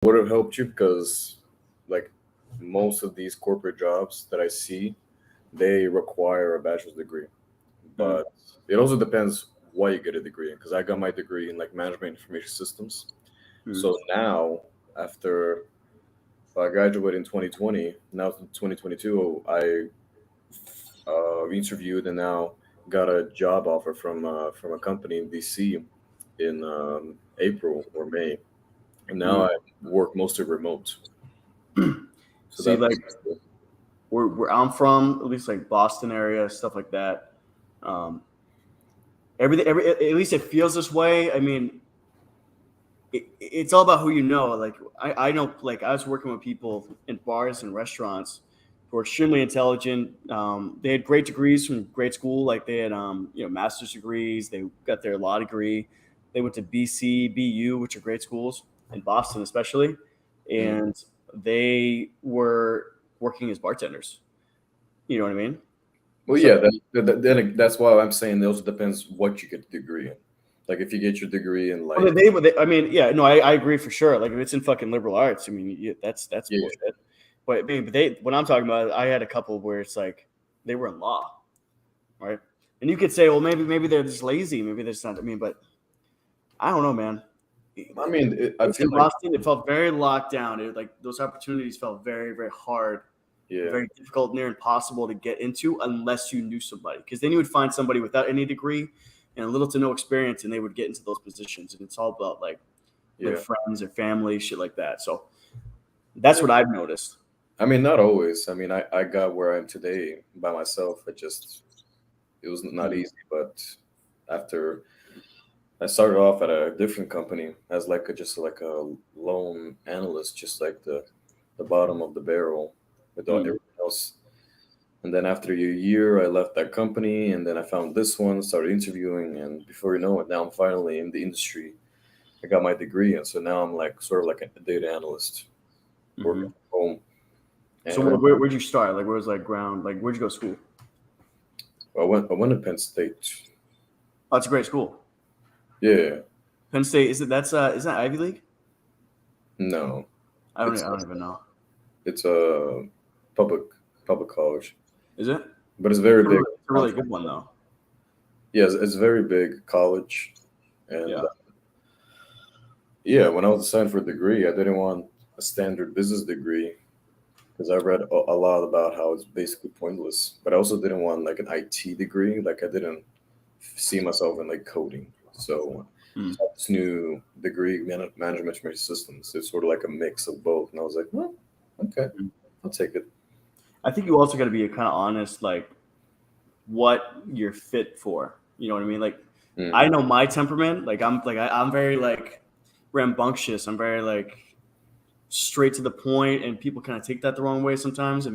would have helped you because, like, most of these corporate jobs that I see, they require a bachelor's degree. Mm, But it also depends why you get a degree. Because I got my degree in like management information systems. mm, So now, after I graduated in 2020, now 2022, I interviewed and now got a job offer from a company in DC in April or May, and now mm. I work mostly remote. So See, like that's cool. where I'm from, at least like Boston area, stuff like that. Um, at least it feels this way. I mean, it's all about who you know. Like I know, like I was working with people in bars and restaurants who were extremely intelligent. They had great degrees from grade school. Like they had, master's degrees. They got their law degree. They went to BC, BU, which are great schools in Boston, especially, Mm. and they were working as bartenders. You know what I mean? Well, So yeah, then that's why I'm saying it also depends what you get the degree in. Like if you get your degree in well, like I mean, yeah, no, I agree for sure. Like if it's in fucking liberal arts, I mean, that's yeah, bullshit. But I mean, but they, what I'm talking about, I had a couple where it's like they were in law, right? And you could say, well, maybe they're just lazy, maybe they're just not. I mean, but I don't know, man. I mean I feel In like Boston, it felt very locked down. It, like those opportunities felt very, very hard, yeah, very difficult, near impossible to get into unless you knew somebody. Because then you would find somebody without any degree and little to no experience, and they would get into those positions. And it's all about like their yeah. friends, their family, shit like that. So that's what I've noticed. I mean, not always. I mean, I got where I am today by myself. It was not Mm, easy, but after I started off at a different company as like just like a loan analyst, just like the bottom of the barrel with mm. everything else. And then after a year, I left that company, and then I found this one, started interviewing, and before you know it, now I'm finally in the industry. I got my degree, and so now I'm like sort of like a data analyst working Hmm. from home. So And where'd you start? Like, where was like ground? Like, where'd you go to school? I went to Penn State. Oh, it's a great school. Yeah, Penn State, is it? That's is that Ivy League? no, I it's don't even know. it's a public public college, Is it? but it's very big. It's a really good one though. Yes, it's very big college, and Yeah. yeah, when I was assigned for a degree, I didn't want a standard business degree because I read a lot about how it's basically pointless. But I also didn't want like an IT degree. Like I didn't see myself in like coding. So Hmm. this new degree, management information systems, it's sort of like a mix of both. And I was like, well, okay, I'll take it. I think you also got to be kind of honest, like what you're fit for. You know what I mean? Like, I Hmm. know my temperament. I'm very like rambunctious. I'm very like straight to the point, and people kind of take that the wrong way sometimes, and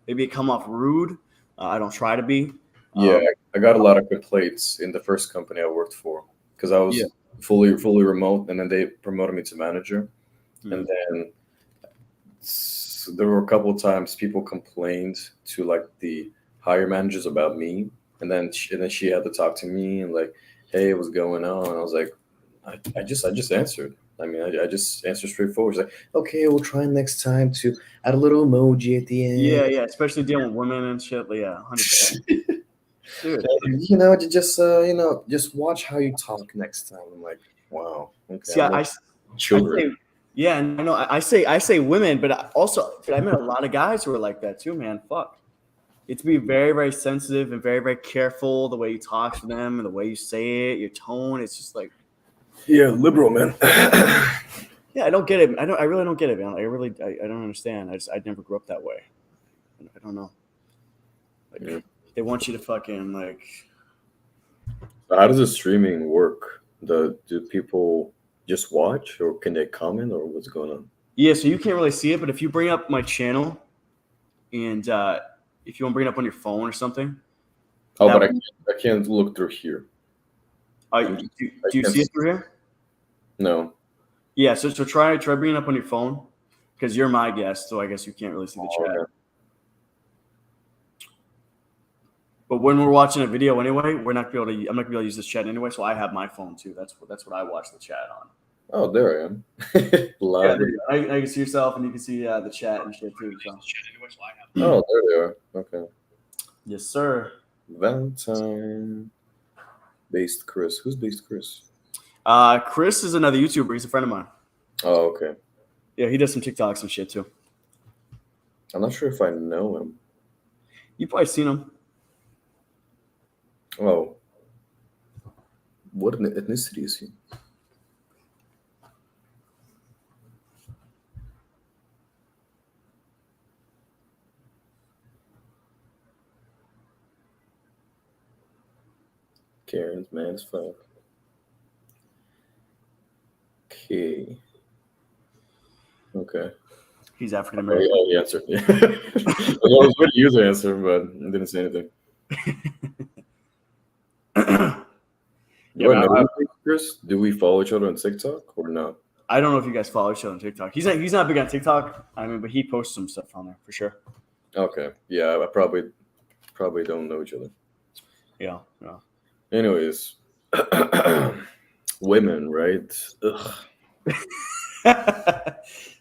maybe it come off rude. I don't try to be. Yeah, Um, I got a lot of complaints in the first company I worked for because I yeah. was fully remote, and then they promoted me to manager, and Mm. then there were a couple of times people complained to like the higher managers about me, and then she had to talk to me and like, hey, what's going on? And I was like, I just answered. I mean, I just answered straightforward. She's like, okay, we'll try next time to add a little emoji at the Yeah, yeah, especially dealing with women and shit. Like, yeah, 100%. end. Dude. Just watch how you talk next time. I'm like, wow, okay, See, I'm like I children. say, yeah, and I know I say women, but also, dude, I met a lot of guys who are like that too, man. Fuck. It's be very, very sensitive and very, very careful the way you talk to them and the way you say it, your tone. It's just like, Yeah, liberal man. yeah, I don't get it. I really don't get it, man. I don't understand. I never grew up that way. I don't know. Like, Yeah. they want you to fucking like, So how does the streaming work? Do people just watch, or can they comment, or what's going on? yeah. So you can't really see it, but if you bring up my channel and if you want to bring it up on your phone or something, Oh, that but I can't look through here. I'm just I do you can't. see it through here? No. Yeah, so try bringing it up on your phone because you're my guest, so I guess you can't really see the Oh, chat. okay. But when we're watching a video anyway, I'm not gonna be able to use this chat anyway, so I have my phone too. That's what I watch the chat on. Oh, there I am. Yeah, Live. there you go. I can see yourself, and you can see the chat and shit too. So. Oh, there they are. Okay. Yes, sir. Valentine. Based Chris. Who's Based Chris? Chris is another YouTuber. He's a friend of mine. Oh, okay. Yeah, he does some TikToks and shit too. I'm not sure if I know him. You've probably seen him. Oh. What ethnicity is he? Karen's man as fuck. Okay. Okay. He's African Oh, American. yeah, he answered. Yeah. Well, I was waiting you to answer, but I didn't say anything. Yeah, Do I man, know you, Chris? Do we follow each other on TikTok or not? I don't know if you guys follow each other on TikTok. He's not big on TikTok. I mean, but he posts some stuff on there for sure. Okay. Yeah, I probably don't know each other. Yeah, yeah. Anyways, women, right? Ugh.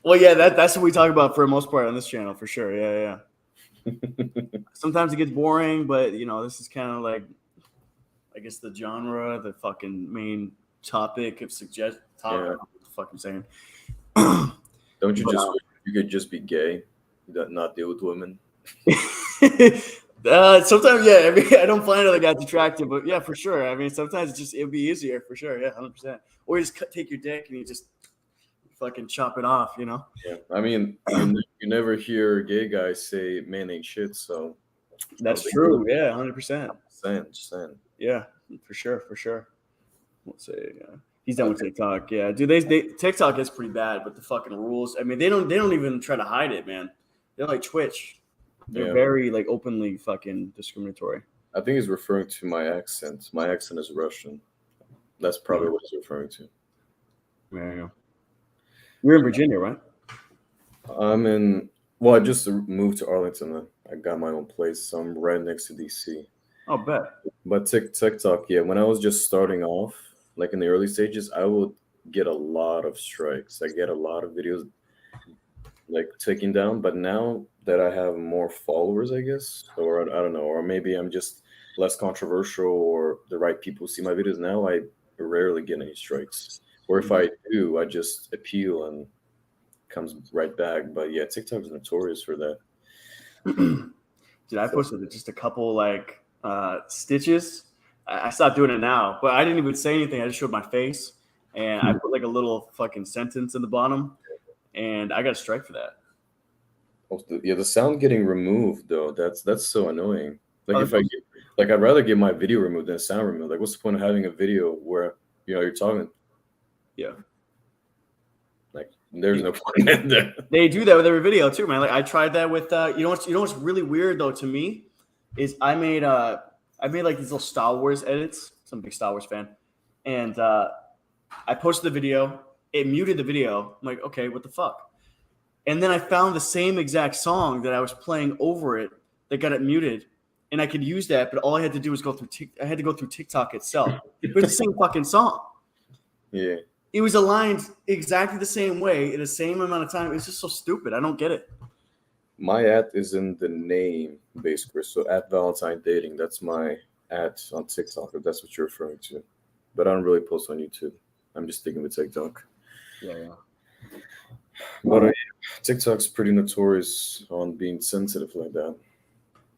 Well, yeah, that's what we talk about for the most part on this channel for sure. Yeah, yeah. Sometimes it gets boring, but this is kind of like, I guess, the genre, the fucking main topic of topic. Yeah. I don't know what the fuck I'm saying. Don't you just wish you could just be gay, not deal with women? Sometimes, yeah. I mean, I don't find other guys attractive, but yeah, for sure. I mean, sometimes it'd be easier for sure. Yeah, 100%. Or you just take your dick and you just fucking chop it off. Yeah, I mean, you never hear gay guys say man ain't shit, so that's true. Yeah, 100%. Saying. Yeah, for sure. Let's say he's done with TikTok. Yeah, dude, they TikTok is pretty bad, but the fucking rules. I mean, they don't even try to hide it, man. They're like Twitch. They're very like openly fucking discriminatory. I think he's referring to my accent. My accent is Russian. That's probably what he's referring to. There you go. You're in Virginia, right? I just moved to Arlington. I got my own place, so I'm right next to DC. Oh, bet. But TikTok, yeah, when I was just starting off, like in the early stages, I would get a lot of strikes. I get a lot of videos like taken down. But now that I have more followers, I guess, or I don't know, or maybe I'm just less controversial, or the right people see my videos now, I rarely get any strikes. Or if I do, I just appeal and comes right back. But yeah, TikTok is notorious for that. Dude, I posted just a couple like stitches. I stopped doing it now, but I didn't even say anything. I just showed my face, and I put like a little fucking sentence in the bottom, and I got a strike for that. Oh, the sound getting removed though, that's so annoying. Like I'd rather get my video removed than sound removed. Like, what's the point of having a video where you're talking? Yeah. Like, there's no point in there. They do that with every video too, man. Like, I tried that with what's really weird though to me is I made like these little Star Wars edits. I'm a big Star Wars fan, and I posted the video. It muted the video. I'm like, okay, what the fuck? And then I found the same exact song that I was playing over it that got it muted, and I could use that. But all I had to do was I had to go through TikTok itself. It was the same fucking song. Yeah. It was aligned exactly the same way in the same amount of time. It's just so stupid. I don't get it. My at is in the name, basically. So at Valentine Dating, that's my at on TikTok, if that's what you're referring to. But I don't really post on YouTube. I'm just sticking with TikTok. Yeah. But TikTok's pretty notorious on being sensitive like that.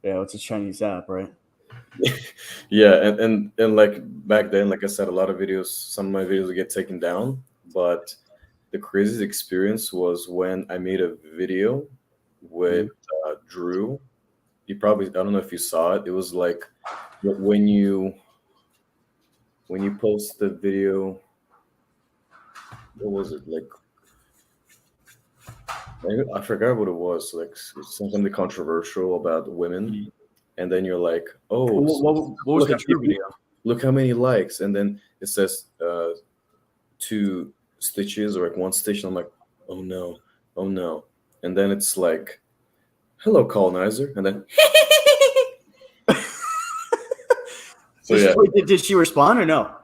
Yeah, it's a Chinese app, right? Yeah, and like back then, like I said, a lot of videos, some of my videos would get taken down. But the craziest experience was when I made a video with Drew. I don't know if you saw it. It was like when you post the video, what was it like? I forgot what it was. Like something controversial about women, and then you're like, "Oh, what was the Drew video? Look how many likes!" And then it says 2 stitches or like 1 stitch. And I'm like, "Oh no!" And then it's like, "Hello, colonizer," and then. So did she respond or no?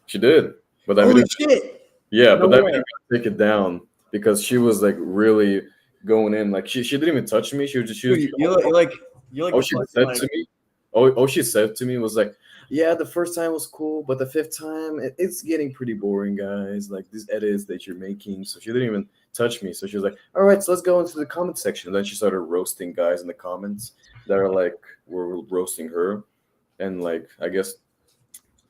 She did, but holy shit! Yeah, No but that way. video got taken down because she was like really going in. Like she didn't even touch me. She was just she was. Dude, you're like Oh, the she fucking said like. to me. Oh, she said to me was like, yeah, the first time was cool, but the fifth time it's getting pretty boring, guys. Like these edits that you're making. So she didn't even touch me. So she was like, all right, so let's go into the comment section. And then she started roasting guys in the comments that are like were roasting her, and like I guess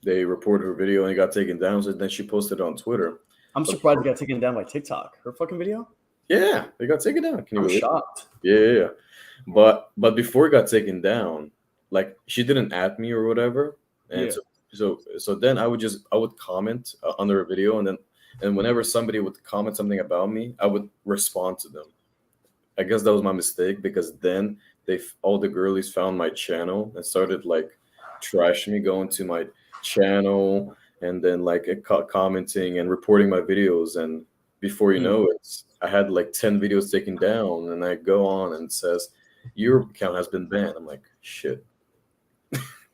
they reported her video and it got taken down. So then she posted it on Twitter. I'm But surprised it got taken down by TikTok. Her fucking video. yeah, it got taken down. Can you I'm believe it? shocked. Yeah. But before it got taken down, like she didn't at me or whatever, and Yeah. so then I would comment under a video, and whenever somebody would comment something about me, I would respond to them. I guess that was my mistake because then all the girlies found my channel and started like trashing me, going to my channel and then like commenting and reporting my videos. And before you Mm. know it, I had like 10 videos taken down, and I go on and it says your account has been banned. I'm like, shit,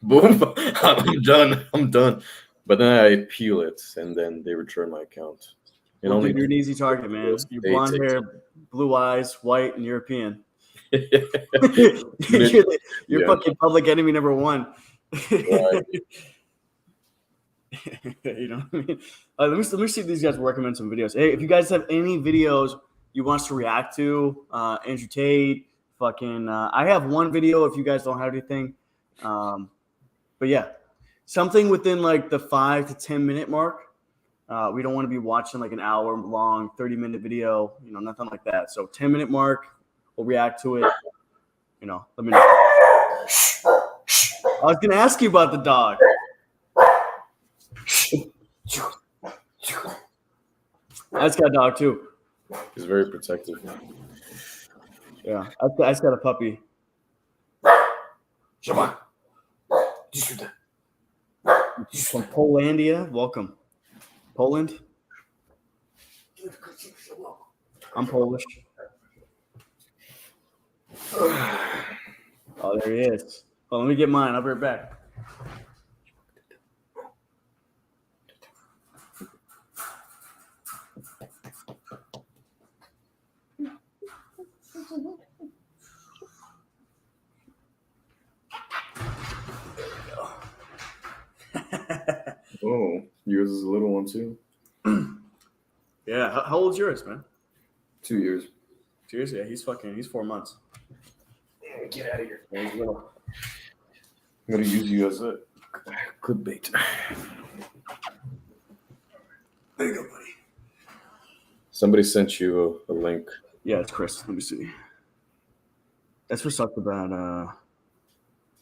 boom, I'm done, I'm done. But then I appeal it, and then they return my account. It Well, only dude, you're an easy target, videos man. You're they blonde take. hair, blue eyes, white, and European. Mid- You're yeah, fucking public enemy number one. right. You know what I mean? Let me see if these guys will recommend some videos. Hey, if you guys have any videos you want us to react to, Andrew Tate, fucking, I have one video if you guys don't have anything. But yeah, something within like the 5 to 10 minute mark. We don't want to be watching like an hour long, 30-minute video, nothing like that. So 10-minute mark, we'll react to it. Let me know. I was going to ask you about the dog. That's got a dog too. He's very protective. Yeah, I just got a puppy. From Polandia. Welcome. Poland. I'm Polish. Oh, there he is. Oh, let me get mine. I'll be right back. Oh, yours is a little one too? Yeah. How old's yours, man? 2 years. 2 years? Yeah, he's 4 months. Get out of here. Yeah, he's little. I'm gonna use you as a good bait. There you go, buddy. Somebody sent you a link. Yeah, it's Chris. Let me see. That's what sucks about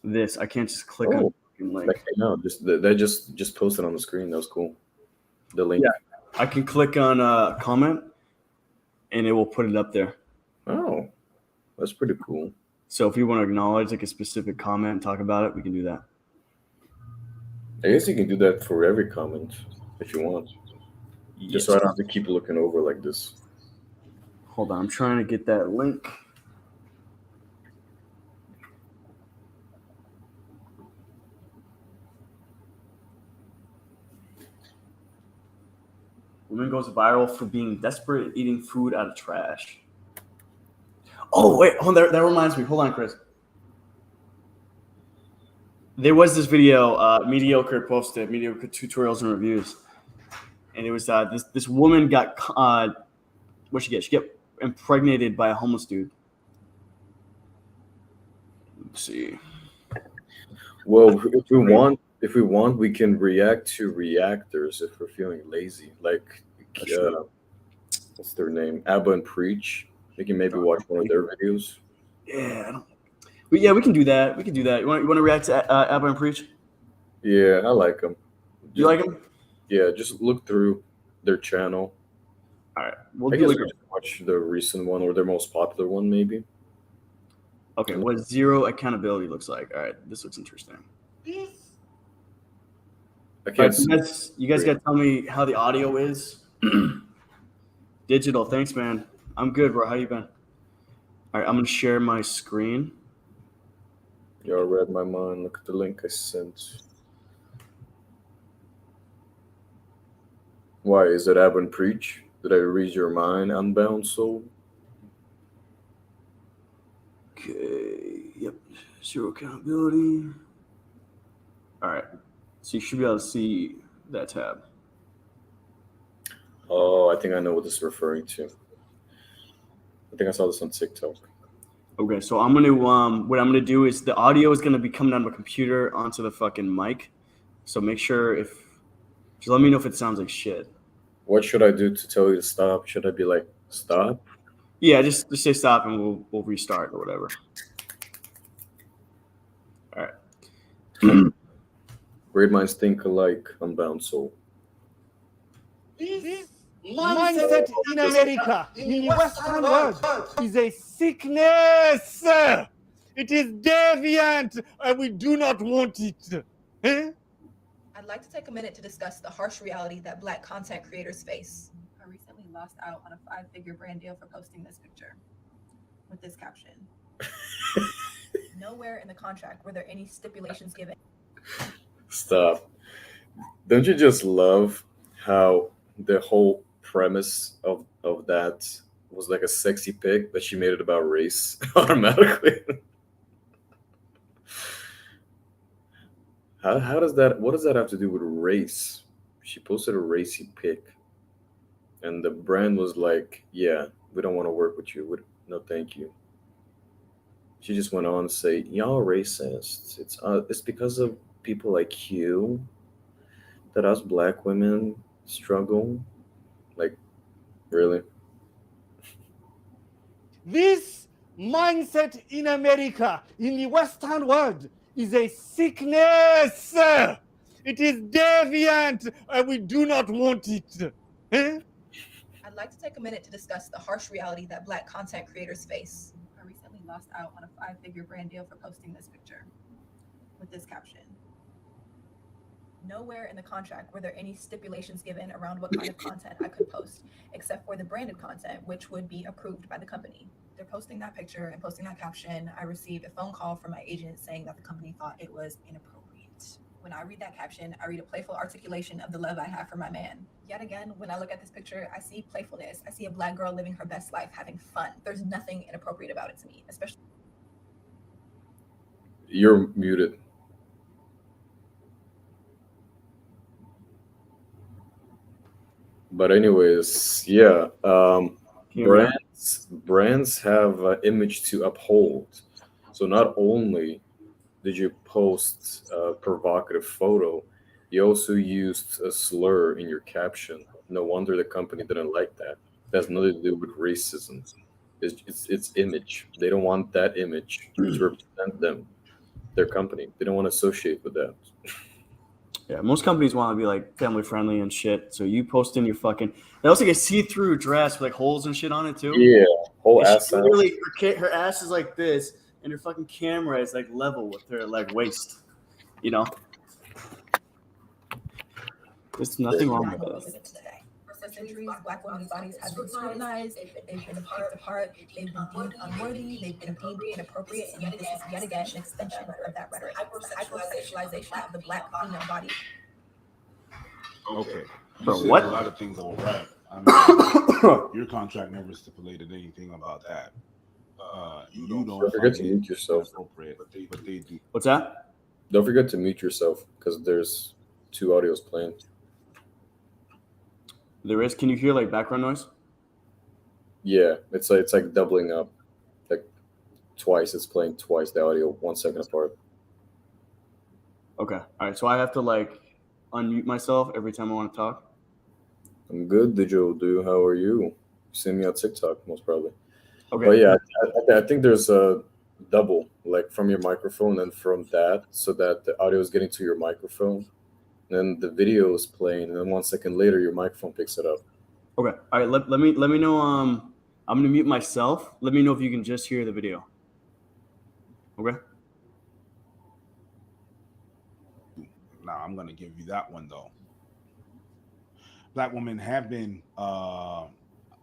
this. I can't just click on the link. Like, no, they just posted on the screen. That was cool. The link. Yeah. I can click on comment, and it will put it up there. Oh, that's pretty cool. So if you want to acknowledge like a specific comment and talk about it, we can do that. I guess you can do that for every comment if you want. Yes. Just so I don't have to keep looking over like this. Hold on, I'm trying to get that link. Woman goes viral for being desperate and eating food out of trash. Oh, wait, hold on, that reminds me. Hold on, Chris. There was this video, mediocre posted, mediocre tutorials and reviews, and it was this woman got what'd she get? She got impregnated by a homeless dude. Let's see. Well, if we want, we can react to reactors if we're feeling lazy. Like, what's their name? Abba and Preach. We can maybe watch one of their videos. Yeah, we can do that. We can do that. You want to react to Abba and Preach? Yeah, I like them. You like them? Yeah, just look through their channel. All right, we'll I do guess like watch the recent one or their most popular one, maybe. okay. What zero accountability looks like? All right, this looks interesting. I can't see. You guys got to tell me how the audio is. Digital, thanks, man. I'm good, bro. How you been? All right, I'm gonna share my screen. Y'all read my mind. Look at the link I sent. Why is it Ab and Preach? Did I read your mind, Unbound Soul? Okay. Yep. Zero accountability. All right. So you should be able to see that tab. Oh, I think I know what this is referring to. I think I saw this on TikTok. Okay, so I'm gonna what I'm gonna do is the audio is gonna be coming out of my computer onto the fucking mic. So make sure just let me know if it sounds like shit. What should I do to tell you to stop? Should I be like, stop? Yeah, just say stop and we'll restart or whatever. All right. Great minds think alike, Unbound Soul. This mindset in America, in the Western world, is a sickness. It is deviant, and we do not want it. Eh? I'd like to take a minute to discuss the harsh reality that Black content creators face. I recently lost out on a 5-figure brand deal for posting this picture with this caption. Nowhere in the contract were there any stipulations given. Stop. Don't you just love how the whole premise of that was like a sexy pic, but she made it about race automatically? How does that, what does that have to do with race? She posted a racy pic, and the brand was like, yeah, we don't want to work with you. No, thank you. She just went on to say, y'all racist. It's because of people like you that us black women struggle. Like, really? This mindset in America, in the Western world, is a sickness. It is deviant, and we do not want it. Eh? I'd like to take a minute to discuss the harsh reality that Black content creators face. I recently lost out on a 5-figure brand deal for posting this picture with this caption. Nowhere in the contract were there any stipulations given around what kind of content I could post, except for the branded content, which would be approved by the company. They're posting that picture and posting that caption. I received a phone call from my agent saying that the company thought it was inappropriate. When I read that caption, I read a playful articulation of the love I have for my man. Yet again, when I look at this picture, I see playfulness. I see a Black girl living her best life, having fun. There's nothing inappropriate about it to me, especially. You're muted. But anyways, yeah. Brands have an image to uphold. So not only did you post a provocative photo, you also used a slur in your caption. No wonder the company didn't like that. That has nothing to do with racism. It's image. They don't want that image to represent them, their company. They don't want to associate with that. Yeah, most companies want to be like family friendly and shit. So you post in your fucking. That looks like a see-through dress with like holes and shit on it too. Yeah, whole And ass she out. literally, her ass is like this, and her fucking camera is like level with her like waist. You know, there's nothing wrong with that. Today. For centuries, Black women's bodies have been scrutinized, they've been picked apart, they've been deemed unworthy, they've been deemed inappropriate, and this is yet again an extension of that rhetoric, the hypersexualization of the Black female body. Okay. Bro, You said what? a lot of things on rap. I mean, your contract never stipulated anything about that. You don't Don't forget to mute yourself. appropriate, but they do. What's that? Don't forget to mute yourself because there's two audios playing. There is. Can you hear like background noise? Yeah, it's like doubling up, like twice. It's playing twice the audio 1 second apart. Okay. All right. So I have to like unmute myself every time I want to talk. I'm good, Dijo. How are you? You see me on TikTok, most probably. Okay. But yeah, I think there's a double, like from your microphone and from that, so that the audio is getting to your microphone. Then the video is playing, and then 1 second later, your microphone picks it up. Okay. All right. Let me know. I'm gonna mute myself. Let me know if you can just hear the video. Okay. Now I'm gonna give you that one though. Black women have been Yeah,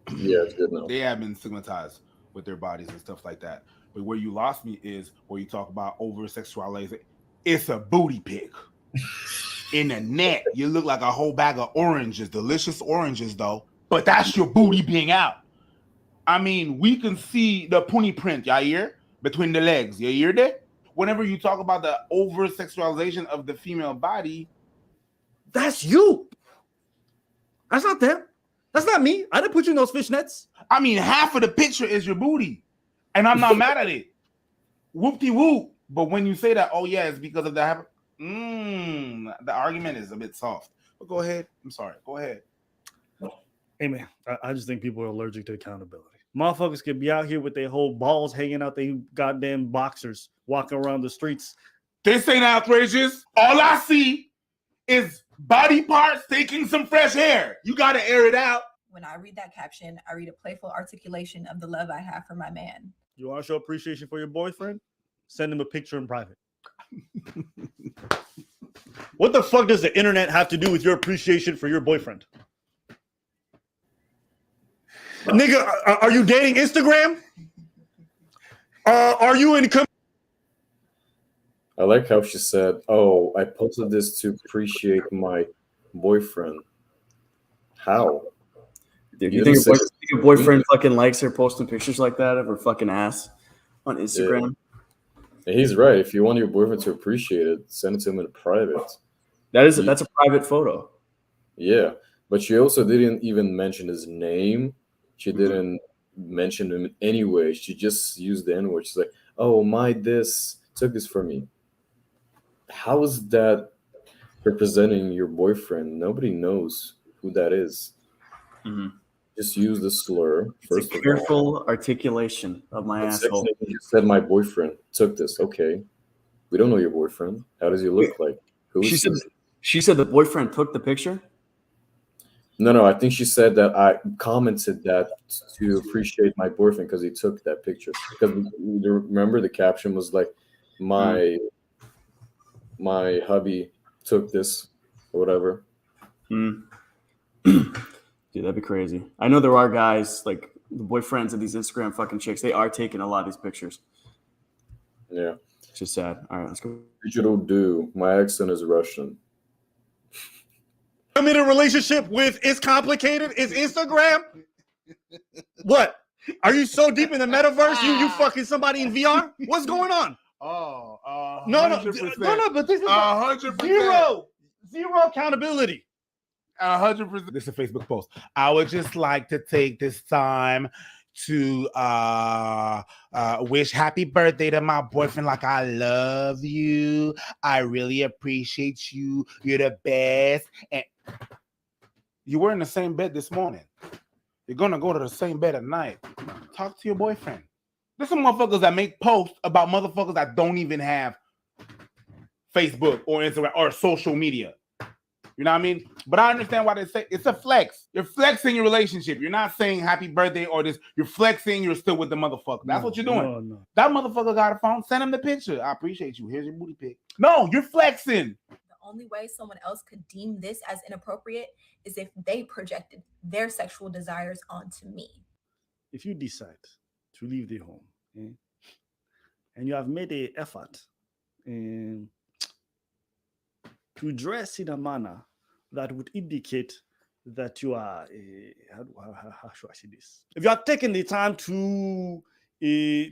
it's good now. they have been stigmatized with their bodies and stuff like that. But where you lost me is where you talk about over sexualizing. It's a booty pic. In the net, you look like a whole bag of oranges, delicious oranges, though. But that's your booty being out. I mean, we can see the pony print, y'all hear? Between the legs. You hear that? Whenever you talk about the over-sexualization of the female body, That's you. That's not them. That's not me. I didn't put you in those fishnets. I mean, half of the picture is your booty. And I'm not mad at it. Whoop-de-whoop. But when you say that, oh, yeah, it's because of the argument is a bit soft. But go ahead. I'm sorry. Go ahead. Hey, man, I just think people are allergic to accountability. Motherfuckers could be out here with their whole balls hanging out their goddamn boxers, walking around the streets. This ain't outrageous. All I see is body parts taking some fresh air. You got to air it out. When I read that caption, I read a playful articulation of the love I have for my man. You want to show appreciation for your boyfriend? Send him a picture in private. What the fuck does the internet have to do with your appreciation for your boyfriend? Nigga, are you dating Instagram? Are you in? I like how she said, "Oh, I posted this to appreciate my boyfriend." How? Dude, you think your boyfriend fucking likes her posting pictures like that of her fucking ass on Instagram? Yeah. He's right. If you want your boyfriend to appreciate it, send it to him in private. That's a private photo. Yeah, but she also didn't even mention his name. She didn't mention him anyway. She just used the N-word. She's like, "Oh, my this took this for me." How is that representing your boyfriend? Nobody knows who that is. Mm-hmm. Just use the slur. It's a careful articulation of my asshole. You said my boyfriend took this. Okay, we don't know your boyfriend. How does he look like? Who is She said the boyfriend took the picture. No, I think she said that I commented that to appreciate my boyfriend because he took that picture. Because remember the caption was like, my hubby took this or whatever. Dude, that'd be crazy. I know there are guys like the boyfriends of these Instagram fucking chicks. They are taking a lot of these pictures. Yeah. It's just sad. All right, let's go. Digital do. My accent is Russian. I'm in a relationship with It's Complicated. It's Instagram. What? Are you so deep in the metaverse? You fucking somebody in VR? What's going on? No, but this is 100%. Zero accountability. 100%. This is a Facebook post. I would just like to take this time to wish happy birthday to my boyfriend. Like, I love you. I really appreciate you. You're the best. And you were in the same bed this morning. You're gonna go to the same bed at night. Talk to your boyfriend. There's some motherfuckers that make posts about motherfuckers that don't even have Facebook or Instagram or social media. You know what I mean? But I understand why they say it's a flex. You're flexing your relationship. You're not saying happy birthday or this. You're flexing. You're still with the motherfucker. That's what you're doing. No. That motherfucker got a phone. Send him the picture. I appreciate you. Here's your booty pic. No, you're flexing. The only way someone else could deem this as inappropriate is if they projected their sexual desires onto me. If you decide to leave the home and you have made an effort to dress in a manner that would indicate that you are how should I say this? If you have taken the time to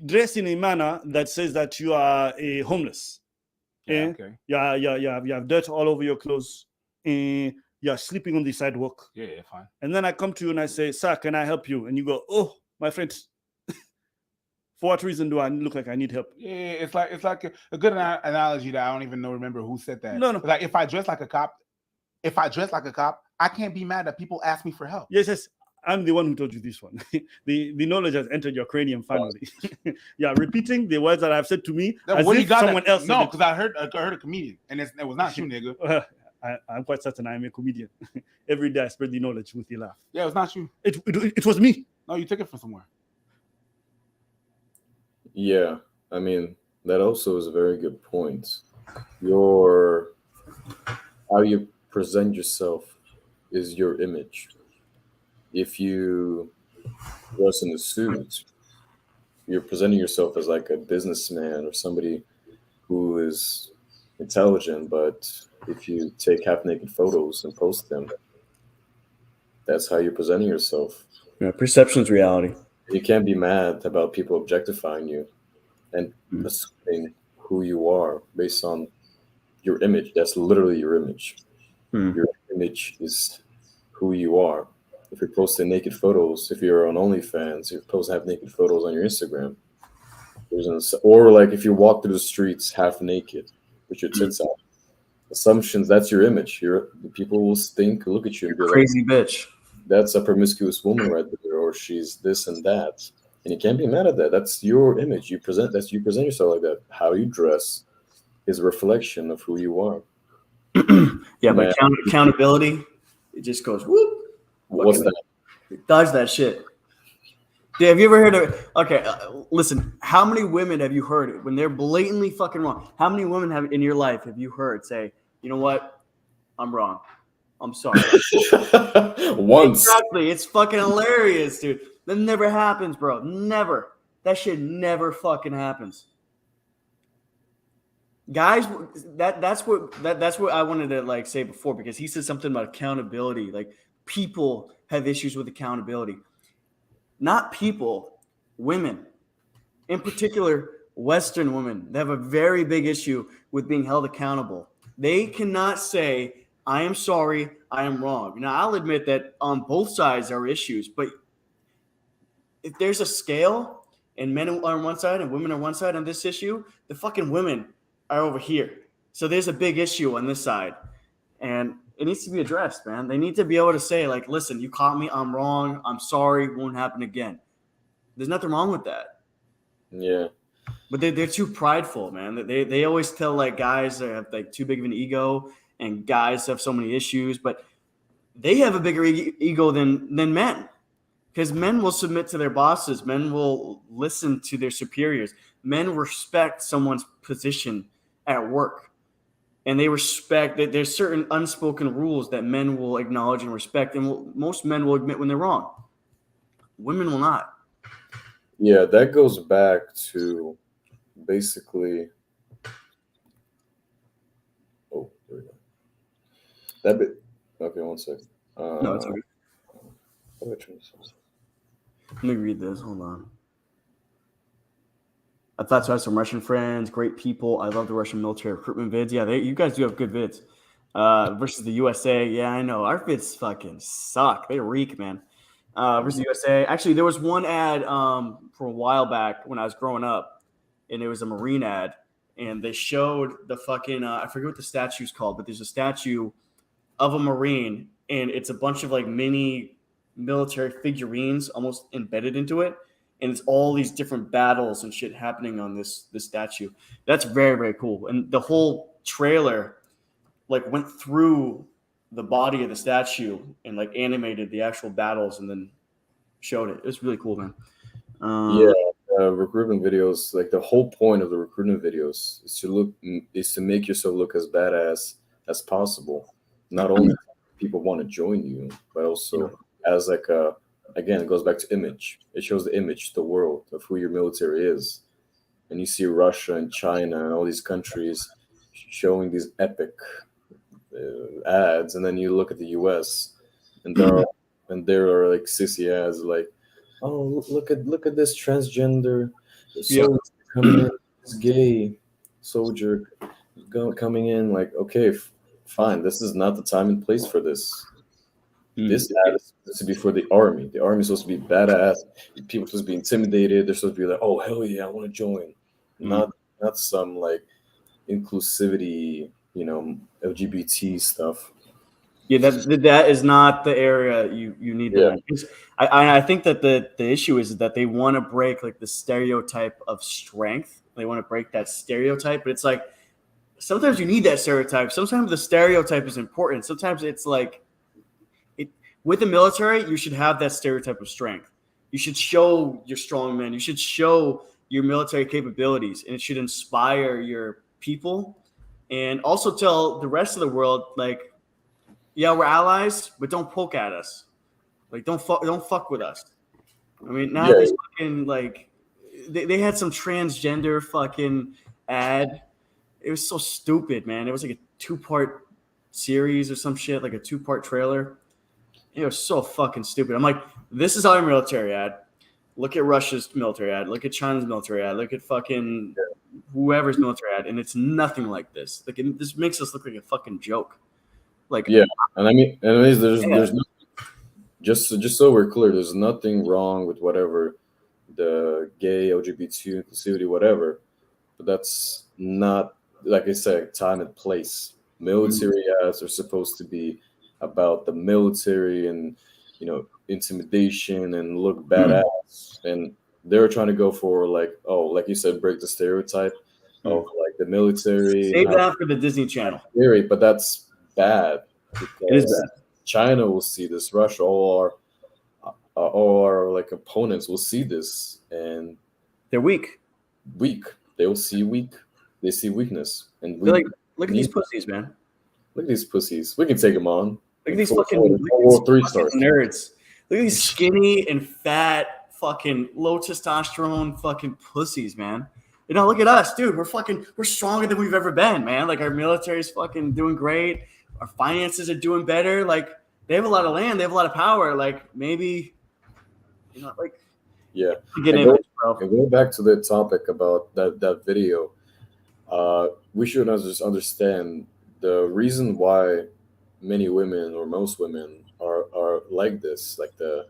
dress in a manner that says that you are homeless, Okay. you have dirt all over your clothes, and you're sleeping on the sidewalk. Yeah, fine. And then I come to you and I say, "Sir, can I help you?" And you go, "Oh, my friend, for what reason do I look like I need help?" Yeah, it's like a good analogy that I don't even remember who said that. No. Like if I dress like a cop, I can't be mad that people ask me for help. Yes. I'm the one who told you this one. the knowledge has entered your cranium finally. Yeah, repeating the words that I've said to me as if someone else. No, because I heard a comedian, and it was not you, nigga. I'm quite certain I'm a comedian. Every day I spread the knowledge with a laugh. Yeah, it was not you. It was me. No, you took it from somewhere. Yeah, I mean, that also is a very good point. How you present yourself is your image. If you dress in a suit, you're presenting yourself as like a businessman or somebody who is, intelligent, but if you take half naked photos and post them, that's how you're presenting yourself. Yeah, perception's reality. You can't be mad about people objectifying you and Mm. assuming who you are based on your image. That's literally your image. Mm. Your image is who you are. If you're posting naked photos, if you're on OnlyFans, you're supposed to have naked photos on your Instagram. Or like if you walk through the streets half naked with your tits out. Assumptions, that's your image. People will think, look at you and be like, Crazy bitch. that's a promiscuous woman right there, or she's this and that. And you can't be mad at that. That's your image. You present yourself like that. How you dress is a reflection of who you are. Yeah, Man, but accountability, it just goes whoop. what's Fucking that? dodge that shit. Dude, have you ever heard of? Okay, listen. How many women have you heard when they're blatantly fucking wrong? How many women have in your life have you heard say, "You know what? I'm wrong. I'm sorry." Once. Exactly. It's fucking hilarious, dude. That never happens, bro. Never. That shit never fucking happens. Guys, that's what I wanted to like say before, because he said something about accountability. Like, people have issues with accountability. Not people, women. In particular, Western women. They have a very big issue with being held accountable. They cannot say, I am sorry, I am wrong. Now, I'll admit that on both sides there are issues, but if there's a scale and men are on one side and women are on one side on this issue, the fucking women are over here. So there's a big issue on this side. And it needs to be addressed, man. They need to be able to say, like, listen, you caught me, I'm wrong, I'm sorry, it won't happen again. There's nothing wrong with that. Yeah. But they're too prideful, man. They always tell like guys that have like too big of an ego, and guys have so many issues, but they have a bigger ego than men, because men will submit to their bosses. Men will listen to their superiors. Men respect someone's position at work, and they respect that there's certain unspoken rules that men will acknowledge and respect, and most men will admit when they're wrong. Women will not. Yeah, that goes back to basically. Oh, there we go. That bit. Okay, one second. No, it's okay. What am I trying to say? Let me read this. Hold on. I thought so. I have some Russian friends, great people. I love the Russian military recruitment vids. Yeah, you guys do have good vids. Versus the USA. Yeah, I know. Our vids fucking suck. They reek, man. Versus the USA. Actually, there was one ad for a while back when I was growing up, and it was a Marine ad. And they showed the fucking, I forget what the statue's called, but there's a statue of a Marine, and it's a bunch of like mini military figurines almost embedded into it. And it's all these different battles and shit happening on this statue. That's very, very cool. And the whole trailer like went through the body of the statue and like animated the actual battles and then showed it. It's really cool, man. Recruitment videos, like the whole point of the recruitment videos is to make yourself look as badass as possible. Not only people want to join you, but also as like a, again, it goes back to image. It shows the image, the world of who your military is. And you see Russia and China and all these countries showing these epic ads, and then you look at the US, and there are like sissy ads like, oh, look at this transgender soldier coming in, this gay soldier coming in. Like, okay, fine, this is not the time and place for this. This ad is supposed to be for the army. The army is supposed to be badass. People are supposed to be intimidated. They're supposed to be like, oh hell yeah, I want to join. Not some like inclusivity, LGBT stuff. Yeah, that is not the area you need to learn. I think that the issue is that they want to break like the stereotype of strength. They want to break that stereotype, but it's like sometimes you need that stereotype. Sometimes the stereotype is important. Sometimes it's like with the military, you should have that stereotype of strength. You should show your strong men. You should show your military capabilities, and it should inspire your people, and also tell the rest of the world, like, yeah, we're allies, but don't poke at us. Like, don't fuck with us. I mean, now these fucking like, they had some transgender fucking ad It was so stupid, man. It was like a 2-part series or some shit, like a 2-part trailer. It was so fucking stupid. I'm like, this is our military ad. Look at Russia's military ad. Look at China's military ad. Look at fucking whoever's military ad, and it's nothing like this. Like, this makes us look like a fucking joke. Like, Yeah, and I mean, anyways, Yeah. there's no, just so we're clear, there's nothing wrong with whatever the gay, LGBT, inclusivity, whatever. But that's not, like I said, time and place. Military ads are supposed to be about the military and, you know, intimidation and look badass. And they're trying to go for like, oh, like you said, break the stereotype of like the military. save and how that for the Disney Channel. scary, but that's bad. It is Because bad. China will see this, Russia, all our like opponents will see this and They're weak. weak. They will see weak. They see weakness, and we They're like, look at these need- pussies, man. look at these pussies. We can take them on. Look at these Full- fucking, full- look at full these three fucking stars. nerds. Look at these skinny and fat, fucking low testosterone fucking pussies, man. You know, look at us, dude. We're stronger than we've ever been, man. Like, our military's fucking doing great. Our finances are doing better. Like, they have a lot of land. They have a lot of power. Like, maybe, you know, like, Yeah. get And in it, bro. And going back to the topic about that video, we should just understand the reason why many women or most women are like this, like the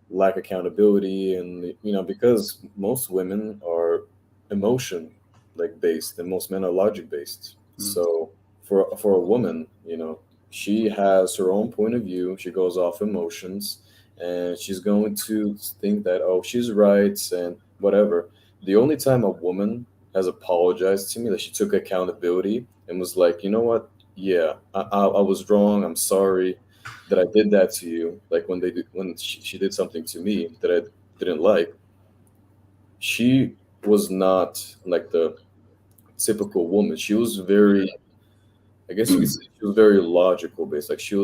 lack accountability, and you know, because most women are emotion like based and most men are logic based. So for a woman, you know, she has her own point of view. She goes off emotions, and she's going to think that, oh, she's right and whatever. The only time a woman has apologized to me, that she took accountability and was like, you know what, yeah, I was wrong, I'm sorry that I did that to you, like when she did something to me that I didn't like. She was not like the typical woman. She was very, I guess you could say, she was very logical based. Like she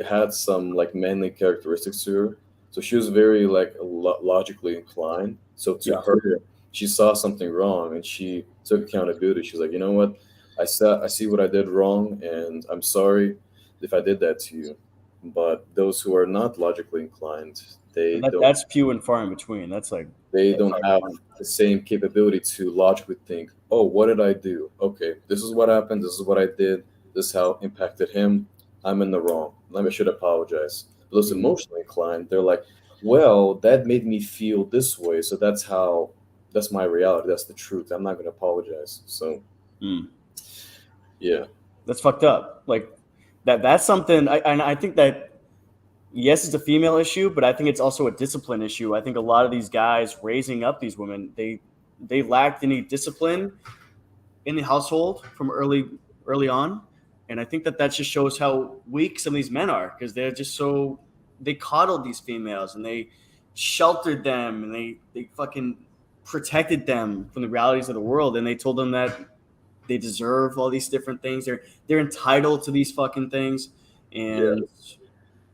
had some like manly characteristics to her. So she was very like logically inclined. So to Yeah. her, she saw something wrong and she took accountability. She's like, you know what, I see what I did wrong, and I'm sorry if I did that to you. But those who are not logically inclined, they don't That's few and far in between. That's like, they don't have the same capability to logically think, oh, what did I do? Okay, this is what happened. This is what I did. This is how it impacted him. I'm in the wrong. I should apologize. Those emotionally inclined, they're like, well, that made me feel this way. So that's my reality. That's the truth. I'm not going to apologize. So, yeah. that's fucked up. Like, that's something. I think that, yes, it's a female issue, but I think it's also a discipline issue. I think a lot of these guys raising up these women, they lacked any discipline in the household from early on, and I think that just shows how weak some of these men are, because they're just so, they coddled these females and they sheltered them and they fucking protected them from the realities of the world, and they told them that they deserve all these different things. They're entitled to these fucking things, and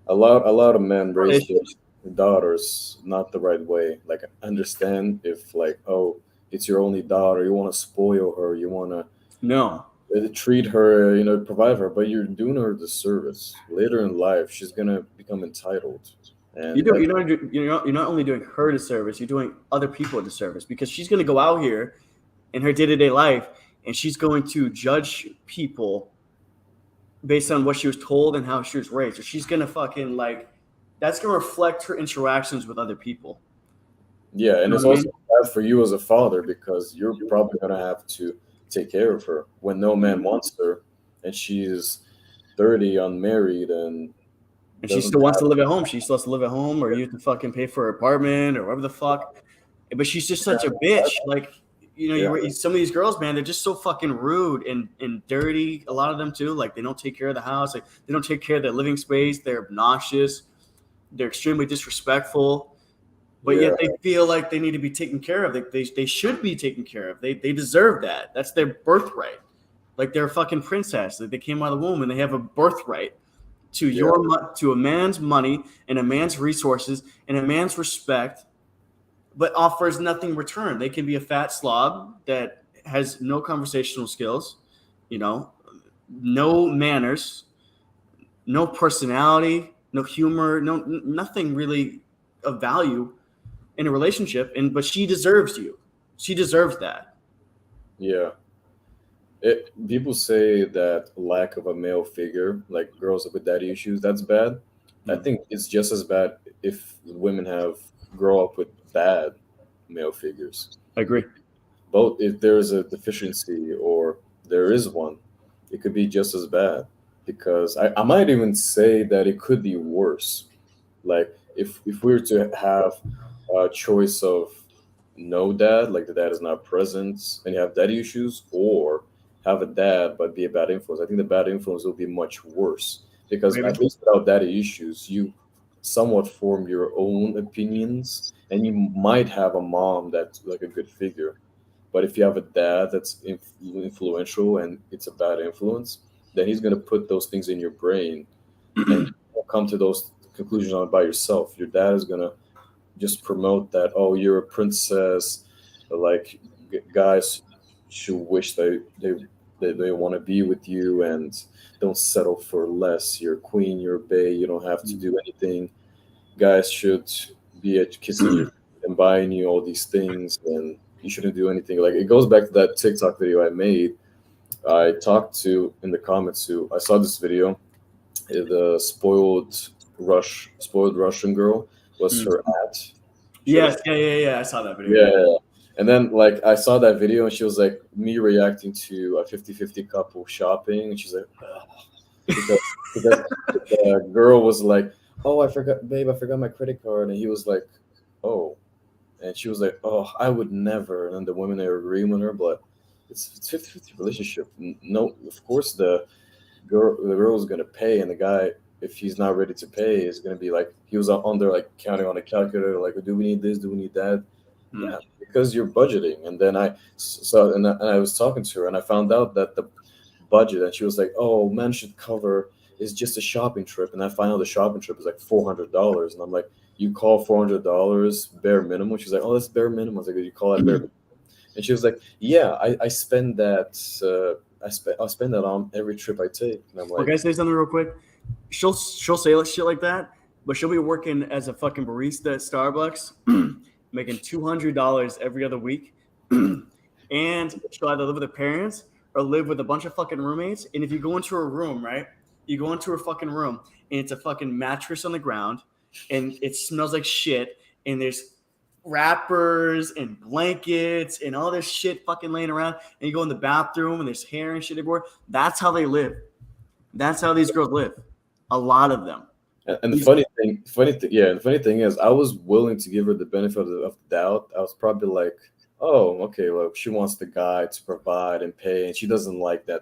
A lot of men raise their daughters not the right way. Like, understand if like, oh, it's your only daughter, you want to spoil her, you want to no, treat her, you know, provide her, but you're doing her a disservice. Later in life, she's gonna become entitled. And you're not only doing her a disservice, you're doing other people a disservice, because she's going to go out here in her day-to-day life and she's going to judge people based on what she was told and how she was raised. So she's going to fucking like, that's going to reflect her interactions with other people. yeah, and You it's know what I also bad for you as a father, because you're probably gonna have to take care of her when no man wants her, and she's 30, unmarried, and And she still wants to live at home. She still has to live at home, or you have to fucking pay for her apartment or whatever the fuck. But she's just such a bitch. Like, you know, some of these girls, man, they're just so fucking rude and dirty. A lot of them too. Like, they don't take care of the house. Like, they don't take care of their living space. They're obnoxious. They're extremely disrespectful. But yet they feel like they need to be taken care of. They should be taken care of. They deserve that. That's their birthright. Like, they're a fucking princess. Like, they came out of the womb and they have a birthright to to a man's money and a man's resources and a man's respect, but offers nothing in return. They can be a fat slob that has no conversational skills. you know, no manners, no personality, no humor, nothing really of value in a relationship. But she deserves you. She deserves that. Yeah. People say that lack of a male figure, like girls with daddy issues, that's bad. I Mm. think it's just as bad if women have grow up with bad male figures. I agree. Both, if there is a deficiency or there is one, it could be just as bad. Because I might even say that it could be worse. Like if we were to have a choice of no dad, like the dad is not present and you have daddy issues, or have a dad but be a bad influence, I think the bad influence will be much worse because Maybe. at least without daddy issues, you somewhat form your own opinions and you might have a mom that's like a good figure. But if you have a dad that's influential and it's a bad influence, then he's going to put those things in your brain and you won't come to those conclusions on it by yourself. Your dad is going to just promote that, oh, you're a princess, like guys should wish they want to be with you and don't settle for less. You're a queen, you're a bae, you don't have to do anything. Guys should be at kissing you and buying you all these things, and you shouldn't do anything. Like it goes back to that TikTok video I made. I talked to in the comments to, I saw this video. The spoiled Russian girl was Mm. her at. She had Yes, yeah. I saw that video. yeah. And then like I saw that video and she was like me reacting to a 50-50 couple shopping and she's like, "Ugh," because because the girl was like, "Oh, I forgot, babe, I forgot my credit card." And he was like, "Oh." And she was like, "Oh, I would never." And then the women are agreeing with her, but it's 50-50 relationship. No, of course the girl is gonna pay, and the guy, if he's not ready to pay, is gonna be like he was on there like counting on a calculator, like, do we need this? Do we need that? Hmm. Yeah, because you're budgeting. And then I was talking to her, and I found out that the budget, and she was like, "Oh, man should cover is just a shopping trip," and I find out the shopping trip is like $400, and I'm like, "You call $400 bare minimum?" She's like, "Oh, that's bare minimum." I was like, "You call that bare minimum?" And she was like, "Yeah, I spend that. I'll spend that on every trip I take." And I'm Well, like, can I say something real quick? She'll say like shit like that, but she'll be working as a fucking barista at Starbucks, making $200 every other week, and she'll either live with her parents or live with a bunch of fucking roommates. And if you go into her room, right, you go into her fucking room, and it's a fucking mattress on the ground, and it smells like shit, and there's wrappers and blankets and all this shit fucking laying around, and you go in the bathroom and there's hair and shit everywhere. That's how they live. That's how these girls live. A lot of them. and the These- the funny thing is, I was willing to give her the benefit of the doubt. I was probably like, "Oh, okay, look, she wants the guy to provide and pay, and she doesn't like that."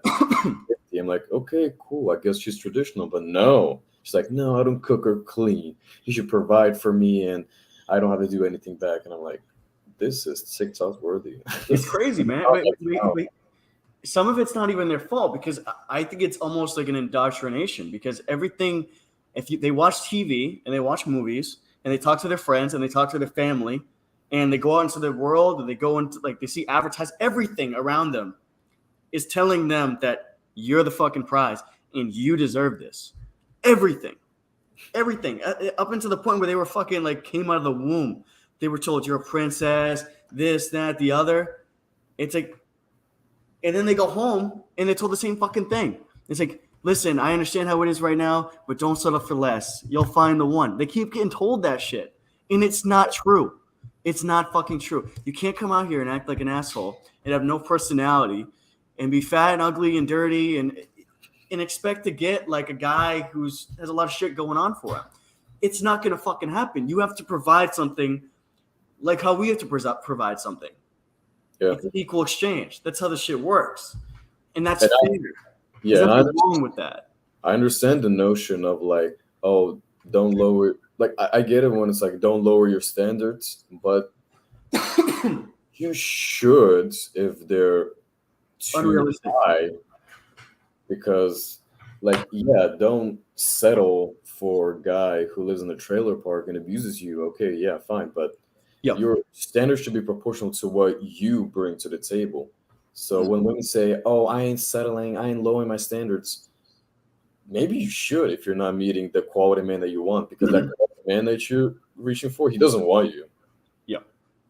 I'm like, "Okay, cool. I guess she's traditional." But no, she's like, "No, I don't cook or clean. You should provide for me, and I don't have to do anything back." And I'm like, "This is TikTok worthy." It's crazy, man. But some of it's not even their fault because I think it's almost like an indoctrination because everything, they watch TV and they watch movies and they talk to their friends and they talk to their family and they go out into the world and they go into like they see advertise everything around them is telling them that you're the fucking prize and you deserve this. Everything up until the point where they were fucking like came out of the womb. They were told you're a princess, this, that, the other. It's like, and then they go home and they're told the same fucking thing. It's like, listen, I understand how it is right now, but don't settle for less. You'll find the one. They keep getting told that shit. And it's not true. It's not fucking true. You can't come out here and act like an asshole and have no personality and be fat and ugly and dirty and expect to get like a guy who's has a lot of shit going on for him. It's not gonna fucking happen. You have to provide something like how we have to provide something. Yeah, It's an equal exchange. That's how the shit works. And that's And fair. yeah, There's and nothing wrong with that. I understand the notion of like, oh, don't lower. Like, I get it when it's like, don't lower your standards, but you should if they're too Unrealistic. high, because, like, yeah, don't settle for a guy who lives in a trailer park and abuses you. Okay, yeah, fine, but Yep. your standards should be proportional to what you bring to the table. So when women say, "Oh, I ain't settling, I ain't lowering my standards," maybe you should if you're not meeting the quality man that you want, because that man that you're reaching for, he doesn't want you. Yeah.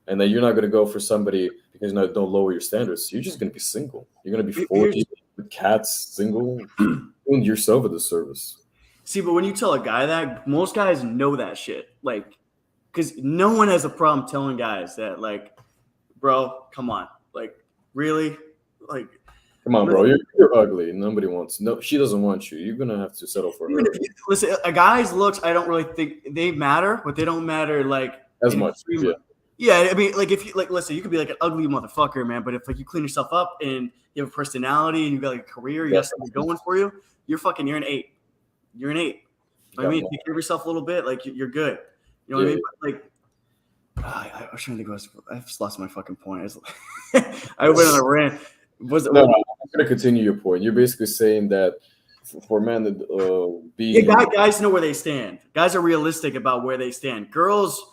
And then you're not going to go for somebody because don't lower your standards. You're just going to be single. You're going to be 40 with cats, single, doing yourself a disservice. See, but when you tell a guy that, most guys know that shit. Like, because no one has a problem telling guys that, like, bro, come on. Like, really? Like, come on, bro. You're ugly. Nobody wants. No, she doesn't want you. You're gonna have to settle for her. Listen, a guy's looks, I don't really think they matter, but they don't matter like as much. Yeah, I mean, like if you like, listen, you could be like an ugly motherfucker, man, but if like you clean yourself up and you have a personality and you got like a career, you got something going for you, you're an 8. You're an 8. I mean, take care of yourself a little bit, like you're good. You know what I mean? But, like, I was trying to think. I just lost my fucking point. I went on a rant. I'm gonna continue your point. You're basically saying that for men to be guys know where they stand. Guys are realistic about where they stand. Girls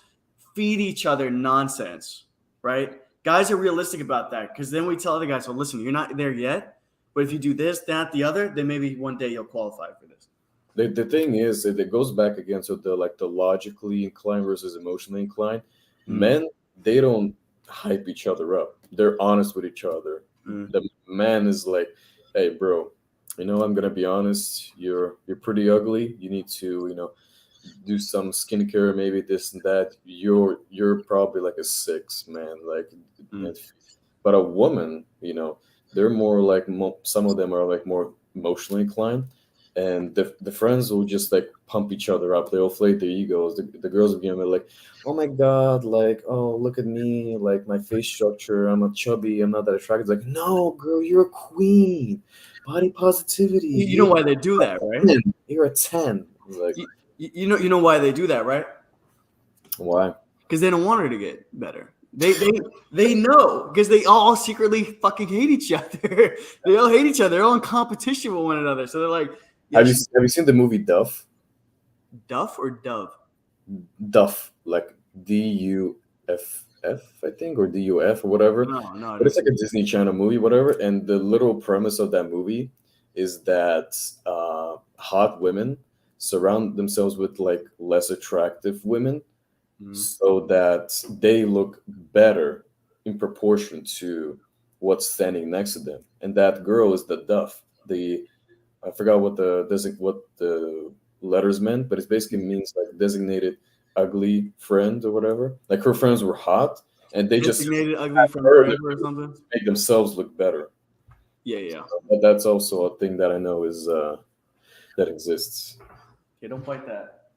feed each other nonsense, right? Guys are realistic about that because then we tell other guys, well, listen, you're not there yet, but if you do this, that, the other, then maybe one day you'll qualify for this. The thing is, it goes back again to the logically inclined versus emotionally inclined. Men, they don't hype each other up. They're honest with each other. The man is like, hey, bro, I'm gonna be honest. You're pretty ugly. You need to, do some skincare, maybe this and that. You're probably like a 6, man. Like, but a woman, they're more like some of them are like more emotionally inclined, and the friends will just like pump each other up. They'll inflate their egos. The girls will be like, oh my god, like, oh, look at me, like my face structure, I'm a chubby, I'm not that attractive. It's like, no, girl, you're a queen. Body positivity. You know why they do that, right? You're a 10. Like, you know why they do that, right? Why? Because they don't want her to get better. They know, because they all secretly fucking hate each other. They all hate each other. They're all in competition with one another. So they're like, have you seen the movie Duff? Duff or Dove? Duff, like Duff, I think, or Duf or whatever. No. But it's like a Disney Channel movie, whatever. And the little premise of that movie is that hot women surround themselves with like less attractive women, so that they look better in proportion to what's standing next to them. And that girl is the Duff. I forgot what the letters meant, but it basically means like designated ugly friend or whatever. Like her friends were hot, and they designated just ugly friend or something, make themselves look better. Yeah. But that's also a thing that I know is that exists. Okay, don't fight that.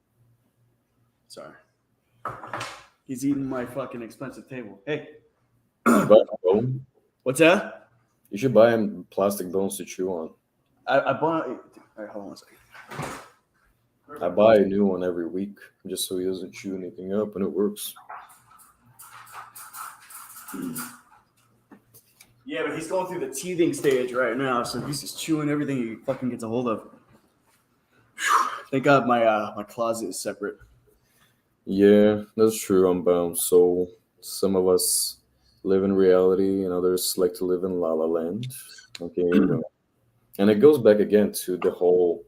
Sorry. He's eating my fucking expensive table. Hey. What's that? You should buy him plastic bones to chew on. I bought. All right, hold on a second. I buy a new one every week just so he doesn't chew anything up, and it works. Yeah, but he's going through the teething stage right now, so he's just chewing everything he fucking gets a hold of. Thank God my closet is separate. Yeah, that's true. I'm bound. So some of us live in reality, and others like to live in La La Land. Okay, and it goes back again to the whole,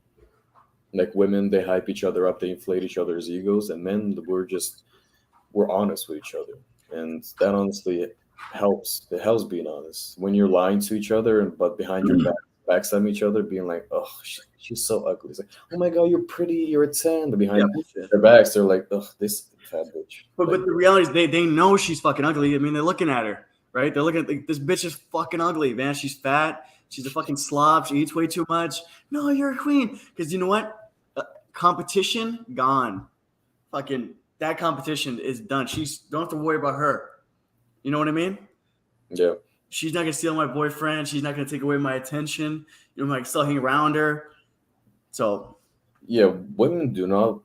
like, women, they hype each other up, they inflate each other's egos, and men, we're honest with each other, and that honestly helps. It helps being honest when you're lying to each other, but behind your back, backstabbing each other, being like, oh, she's so ugly. It's like, oh my god, you're pretty, you're a 10. But behind their backs, they're like, oh, this fat bitch. But the reality is they know she's fucking ugly. I mean, they're looking at her, right? They're looking at like, this bitch is fucking ugly, man. She's fat. She's a fucking slob. She eats way too much. No, you're a queen. Because you know what? Competition gone. Fucking that competition is done. Don't have to worry about her. You know what I mean? Yeah. She's not gonna steal my boyfriend. She's not gonna take away my attention. I'm like still hang around her. So, yeah, women do not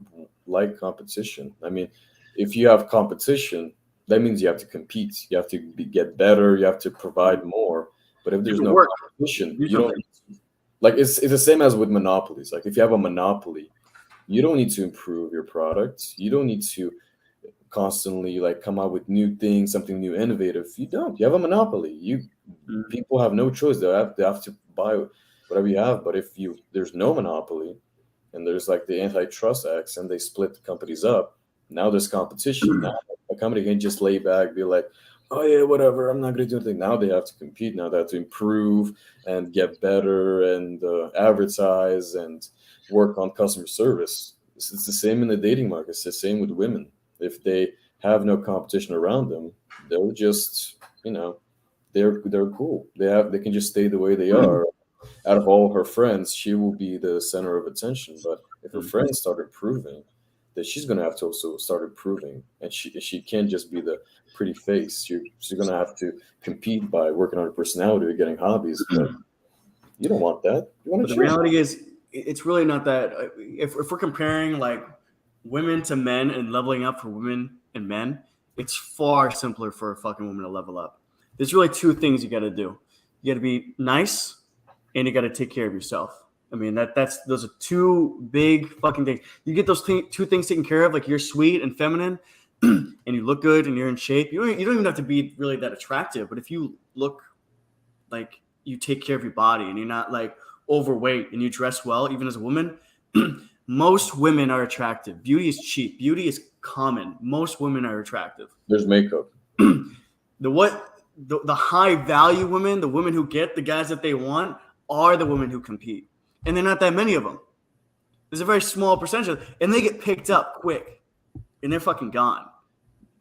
like competition. I mean, if you have competition, that means you have to compete. You have to get better. You have to provide more. But if there's no competition, you don't. Like it's the same as with monopolies. Like if you have a monopoly, you don't need to improve your product. You don't need to constantly like come out with new things, something new, innovative. You don't. You have a monopoly. People have no choice. They have to buy whatever you have. But if there's no monopoly, and there's like the antitrust acts, and they split companies up, now there's competition. Now a company can just lay back, be like, oh yeah, whatever, I'm not gonna do anything. Now they have to compete. Now they have to improve and get better and advertise and work on customer service. It's the same in the dating market. It's the same with women. If they have no competition around them, they'll just, they're cool. They can just stay the way they are. Out of all her friends, she will be the center of attention. But if her friends start improving, then she's gonna have to also start improving, and she can't just be the pretty face. She's gonna have to compete by working on her personality or getting hobbies. But you don't want that. You want But to. the reality is, it's really not that. If we're comparing like women to men and leveling up for women and men, it's far simpler for a fucking woman to level up. There's really two things you got to do. You got to be nice, and you got to take care of yourself. I mean, those are two big fucking things. You get those two things taken care of, like you're sweet and feminine, and you look good and you're in shape. You don't even have to be really that attractive, but if you look like you take care of your body and you're not like overweight and you dress well, even as a woman, most women are attractive. Beauty is cheap. Beauty is common. Most women are attractive. There's makeup. The high value women, the women who get the guys that they want, are the women who compete. And they're not that many of them. There's a very small percentage of them, and they get picked up quick, and they're fucking gone.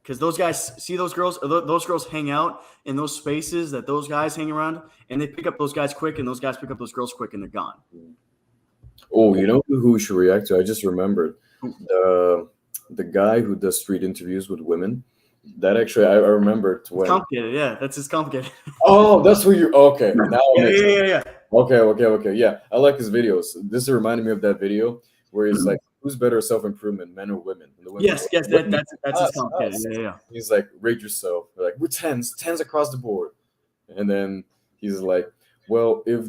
Because those guys see those girls, or those girls hang out in those spaces that those guys hang around, and they pick up those guys quick, and those guys pick up those girls quick, and they're gone. Oh, you know who we should react to? I just remembered the guy who does street interviews with women. That actually, I remembered when. It's complicated, yeah. That's just complicated. Oh, that's who you. Okay, now. Yeah. Okay. Yeah, I like his videos. This reminded me of that video where he's like, "Who's better self improvement, men or women?" And the women Yes, that's just complicated. Yeah. He's like, "Rate yourself." They're like, "We're tens across the board," and then he's like, "Well, if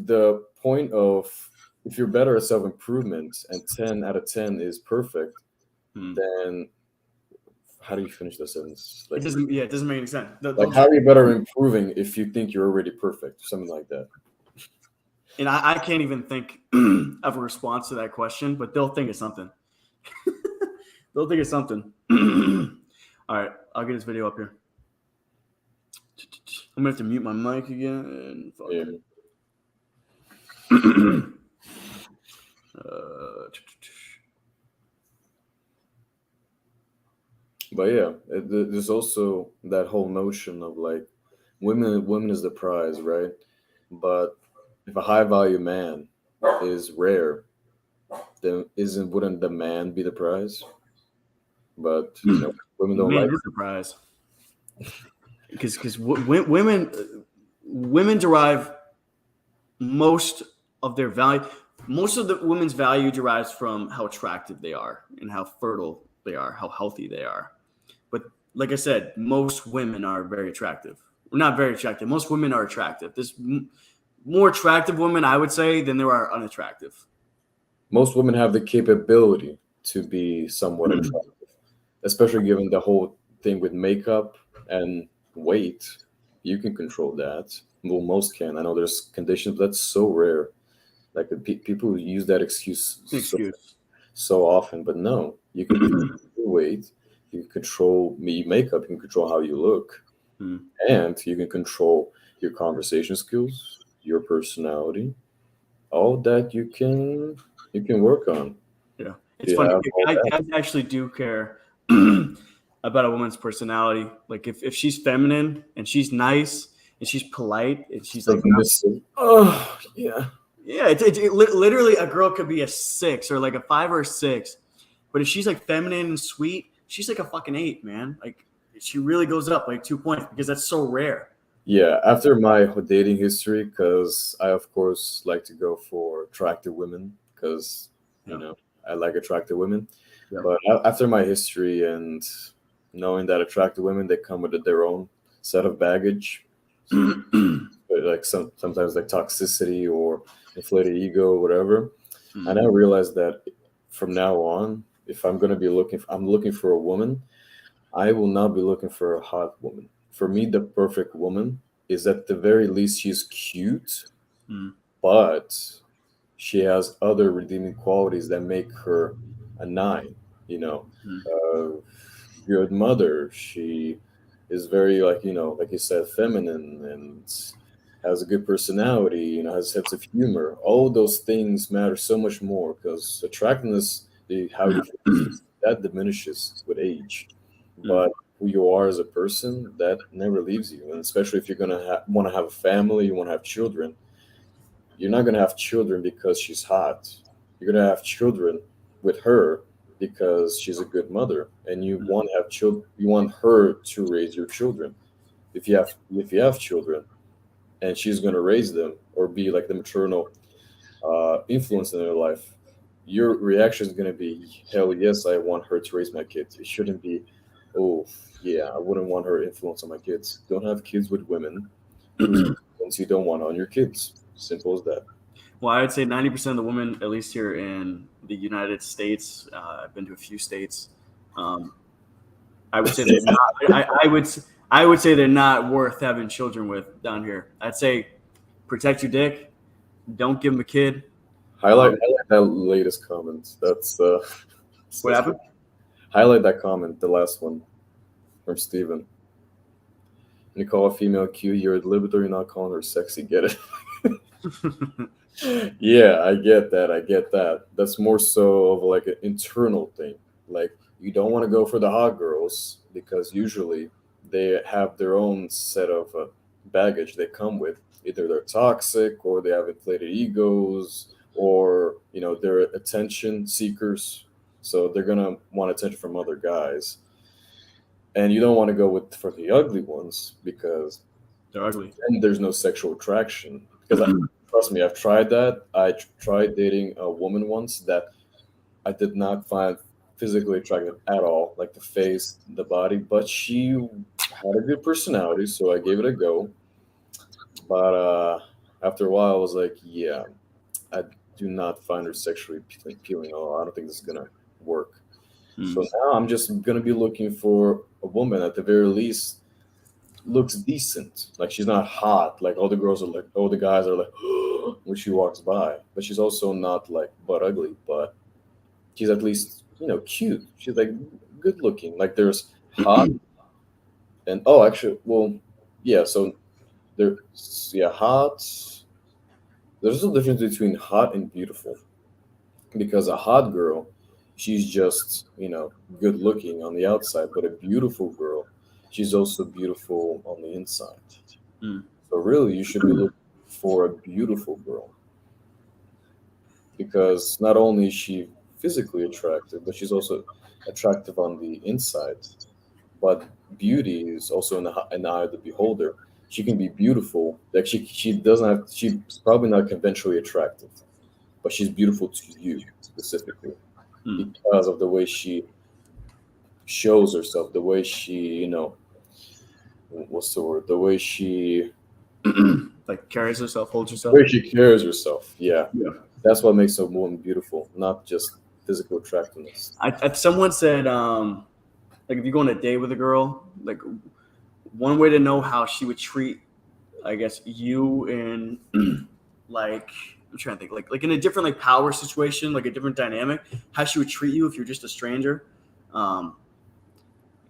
you're better at self improvement and 10 out of 10 is perfect, then." How do you finish the sentence? Like, it doesn't make any sense. How are you better improving if you think you're already perfect? Something like that. And I can't even think of a response to that question, but they'll think of something. All right, I'll get this video up here. I'm gonna have to mute my mic again. Yeah. But yeah, there's also that whole notion of like women is the prize, right? But if a high value man is rare, then wouldn't the man be the prize? But women don't like the prize because women derive most of their value. Most of the women's value derives from how attractive they are and how fertile they are, how healthy they are. But like I said, most women are very attractive. Not very attractive. Most women are attractive. There's more attractive women, I would say, than there are unattractive. Most women have the capability to be somewhat attractive, especially given the whole thing with makeup and weight. You can control that. Well, most can. I know there's conditions, but that's so rare. Like people use that excuse so often, but no, you can control your weight, you can control makeup, you can control how you look, and you can control your conversation skills, your personality, all that you can work on. Yeah, it's funny. I actually do care about a woman's personality. Like if she's feminine and she's nice and she's polite and she's like, oh yeah. Yeah, literally a girl could be a 6 or like a 5 or a 6, but if she's like feminine and sweet, she's like a fucking 8, man. Like she really goes up like 2 points because that's so rare. Yeah, after my dating history, because I of course like to go for attractive women because I like attractive women. Yeah. But after my history and knowing that attractive women, they come with their own set of baggage, like sometimes like toxicity or inflated ego or whatever. And I realized that from now on, if I'm going to be looking for a woman, I will not be looking for a hot woman. For me, the perfect woman is at the very least she's cute, Mm. but she has other redeeming qualities that make her a nine. You know, Mm. uh, good mother. She is very like like you said, feminine and has a good personality. Has a sense of humor. All those things matter so much more because attractiveness, how you that diminishes with age, Mm. but who you are as a person that never leaves you. And especially if you're gonna want to have a family, you want to have children, you're not gonna have children because she's hot. You're gonna have children with her because she's a good mother, and you Mm. want to have children. You want her to raise your children. If you have children, and she's gonna raise them or be like the maternal influence in their life, your reaction is gonna be, hell yes, I want her to raise my kids. It shouldn't be, oh yeah, I wouldn't want her influence on my kids. Don't have kids with women whose influence you don't want on your kids. Simple as that. Well, I would say 90% of the women, at least here in the United States, I've been to a few states. Um, I would say they're not. I would say they're not worth having children with down here. I'd say protect your dick. Don't give them a kid. Highlight that latest comment. That's What happened? highlight that comment, the last one from Steven. When you call a female cute, you're deliberately not calling her sexy. Get it? Yeah, I get that. I get that. That's more so of like an internal thing. Like you don't want to go for the hot girls because usually they have their own set of baggage they come with. Either they're toxic or they have inflated egos or they're attention seekers. So they're gonna want attention from other guys. And you don't want to go with for the ugly ones because They're ugly. then there's no sexual attraction. Because trust me, I've tried that. Tried dating a woman once that I did not find physically attractive at all, like the face, the body. But she had a good personality, so I gave it a go. But after a while, I was like, yeah, I do not find her sexually appealing at all. I don't think this is gonna work. So Mm. now I'm just gonna be looking for a woman at the very least looks decent. Like she's not hot. Like all the guys are like when she walks by. But she's also not like butt ugly. But she's at least cute. She's like good looking. Like there's hot and actually well yeah. So there's hot. There's a difference between hot and beautiful because a hot girl, she's just good looking on the outside, but a beautiful girl, she's also beautiful on the inside. Mm. So really, you should be looking for a beautiful girl because not only is she physically attractive, but she's also attractive on the inside. But beauty is also in the eye of the beholder. She can be beautiful. Like she doesn't have. She's probably not conventionally attractive, but she's beautiful to you specifically Mm. because of the way she shows herself, the way she, what's the word? Like carries herself, holds The herself. way she carries herself. Yeah, Yeah. that's what makes a woman beautiful, not just physical attractiveness. Someone said, like if you go on a date with a girl, like one way to know how she would treat, I guess, you in like I'm trying to think, like in a different like power situation, like a different dynamic, how she would treat you if you're just a stranger, um,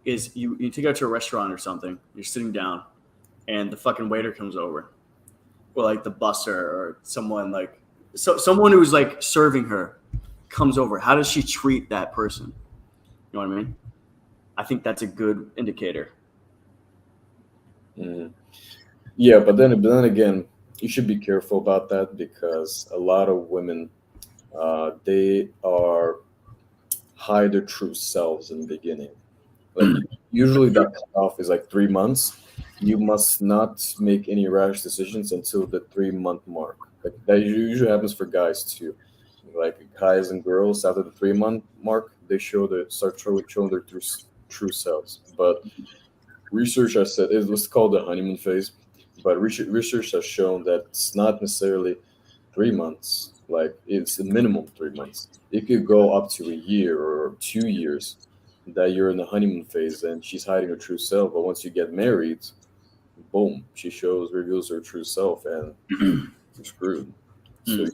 is you take her out to a restaurant or something, you're sitting down, and the fucking waiter comes over, or like the busser or someone like someone who's like serving her comes over. How does she treat that person? You know what I mean? I think that's a good indicator. Mhm. Yeah, but then again, you should be careful about that because a lot of women, they are hide their true selves in the beginning. Like usually that cutoff is like 3 months. You must not make any rash decisions until the 3 month mark. Like that usually happens for guys too. Like guys and girls after the 3 month mark, they showing their true selves. But research has said it was called the honeymoon phase. But research has shown that it's not necessarily 3 months. Like it's a minimum 3 months. It could go up to a year or 2 years. that you're in the honeymoon phase and she's hiding her true self. But once you get married, boom, she reveals her true self, and you're screwed. So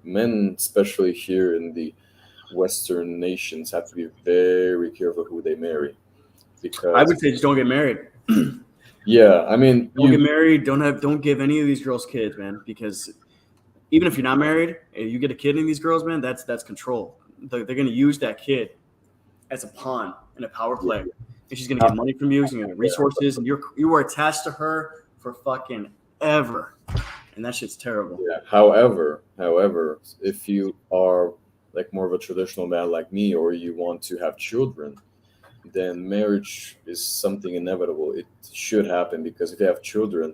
men, especially here in the Western nations, have to be very careful who they marry, because I would say just don't get married. yeah, I mean, Don't get married. Don't give any of these girls kids, man. Because even if you're not married, and you get a kid in these girls, man, that's control. They're going to use that kid as a pawn in a power play, and she's going to get money from you. She's going to get resources, and you are attached to her for fucking ever, and that shit's terrible. Yeah. However, if you are like more of a traditional man like me, or you want to have children, then marriage is something inevitable. It should happen, because if you have children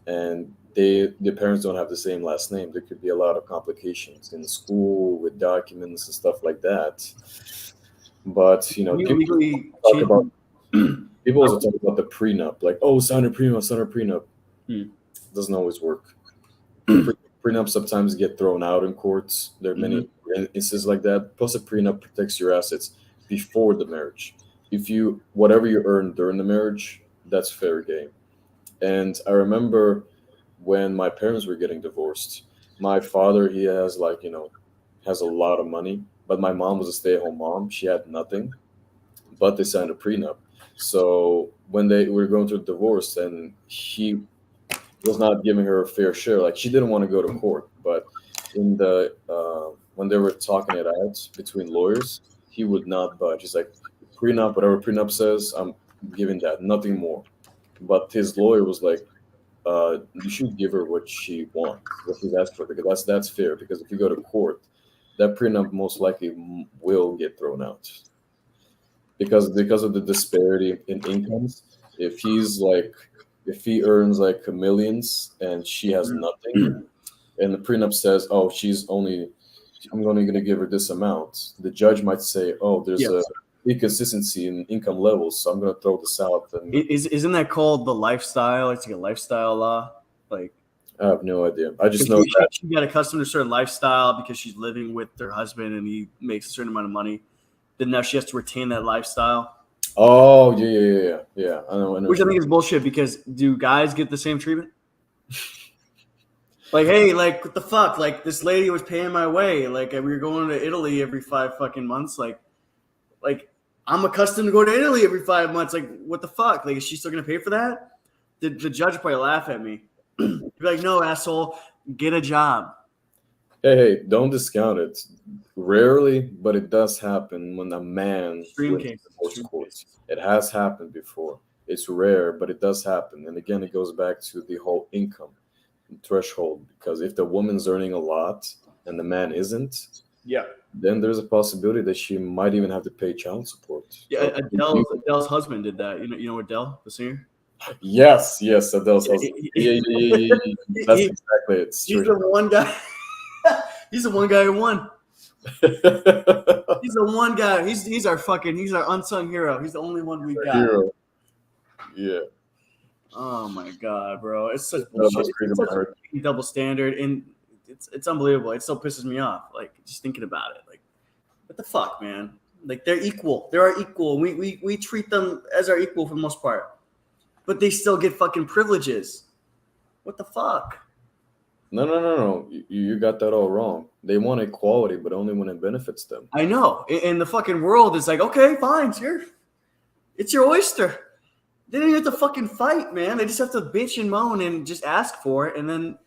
and the parents don't have the same last name, there could be a lot of complications in school with documents and stuff like that. But people also talk about the prenup, like, oh, sign a prenup. Doesn't always work. Prenups sometimes get thrown out in courts. There are many instances like that. Plus, a prenup protects your assets before the marriage. If whatever you earn during the marriage, that's fair game. And I remember when my parents were getting divorced, my father, he has has a lot of money, but my mom was a stay-at-home mom. She had nothing, but they signed a prenup. So when they were going through the divorce, and he was not giving her a fair share, like, she didn't want to go to court, but in the when they were talking it out between lawyers, he would not budge. He's like, prenup, whatever prenup says, I'm giving that, nothing more. But his lawyer was like, you should give her what she wants, what she's asked for, because that's fair. Because if you go to court, that prenup most likely will get thrown out, because of the disparity in incomes. If he earns like millions and she has nothing, and the prenup says, oh, I'm only going to give her this amount, the judge might say, oh, there's a inconsistency in income levels, so I'm going to throw this out. And isn't that called the lifestyle? It's like a lifestyle law. Like, I have no idea. I just know that she got accustomed to a certain lifestyle because she's living with her husband and he makes a certain amount of money. Then now she has to retain that lifestyle. Oh, yeah. I know. Which I think is bullshit, because do guys get the same treatment? Like, hey, like, what the fuck? Like, this lady was paying my way. Like, we were going to Italy every 5 fucking months. Like I'm accustomed to go to Italy every 5 months. Like, what the fuck? Like, is she still going to pay for that? The judge would probably laugh at me. He'd be like, no, asshole, get a job. Hey, don't discount it. Rarely, but it does happen when a man Extreme wins divorce courts. It has happened before. It's rare, but it does happen. And again, it goes back to the whole income threshold, because if the woman's earning a lot and the man isn't, then there's a possibility that she might even have to pay child support. Yeah, Adele's husband did that. You know Adele, the singer? Yes, Adele's husband. Yeah. That's exactly it. He's the one guy. He's the one guy who won. He's the one guy. He's our unsung hero. He's the only one we got. Hero. Yeah. Oh my god, bro! It's such bullshit. It's such a double standard, and it's unbelievable. It still pisses me off. Like, just thinking about it. Like, what the fuck, man? Like, they're equal. They're our equal. We treat them as our equal for the most part, but they still get fucking privileges. What the fuck? No. You got that all wrong. They want equality, but only when it benefits them. I know. In the fucking world, it's like, okay, fine, it's your oyster. They don't even have to fucking fight, man. They just have to bitch and moan and just ask for it, and then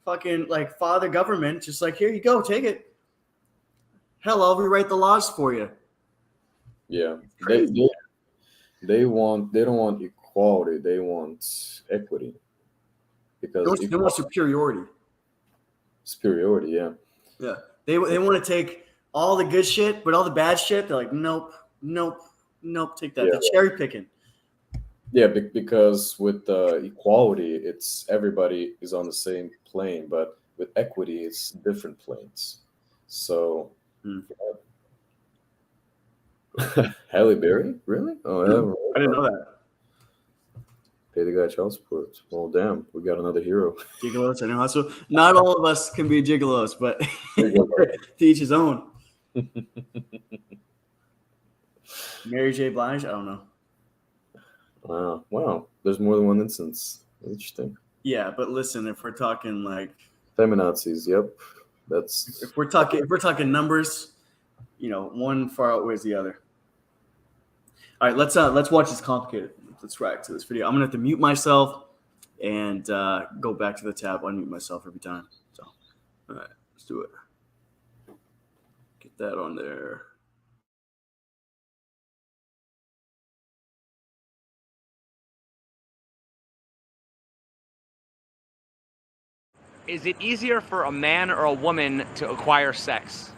fucking like father government just like, here you go, take it. Hell, I'll rewrite the laws for you. Yeah, they don't want equality. They want equity, because they want superiority. Superiority, yeah. Yeah, they want to take all the good shit, but all the bad shit, they're like, nope, take that. Yeah. They're cherry picking. Yeah, because with equality, it's everybody is on the same plane, but with equity, it's different planes. So, Halle Berry, really? Oh, I didn't know that. Pay the guy child support. Well, damn, we got another hero. Gigolos, I know how so. Not all of us can be gigolos, but to each his own. Mary J. Blige. I don't know. Wow. There's more than one instance. Interesting. Yeah, but listen, if we're talking like Feminazis. Yep. That's if we're talking numbers, one far outweighs the other. All right, let's watch this complicated. Let's react to this video. I'm gonna have to mute myself and go back to the tab, unmute myself every time. So, all right, let's do it. Get that on there. Is it easier for a man or a woman to acquire sex?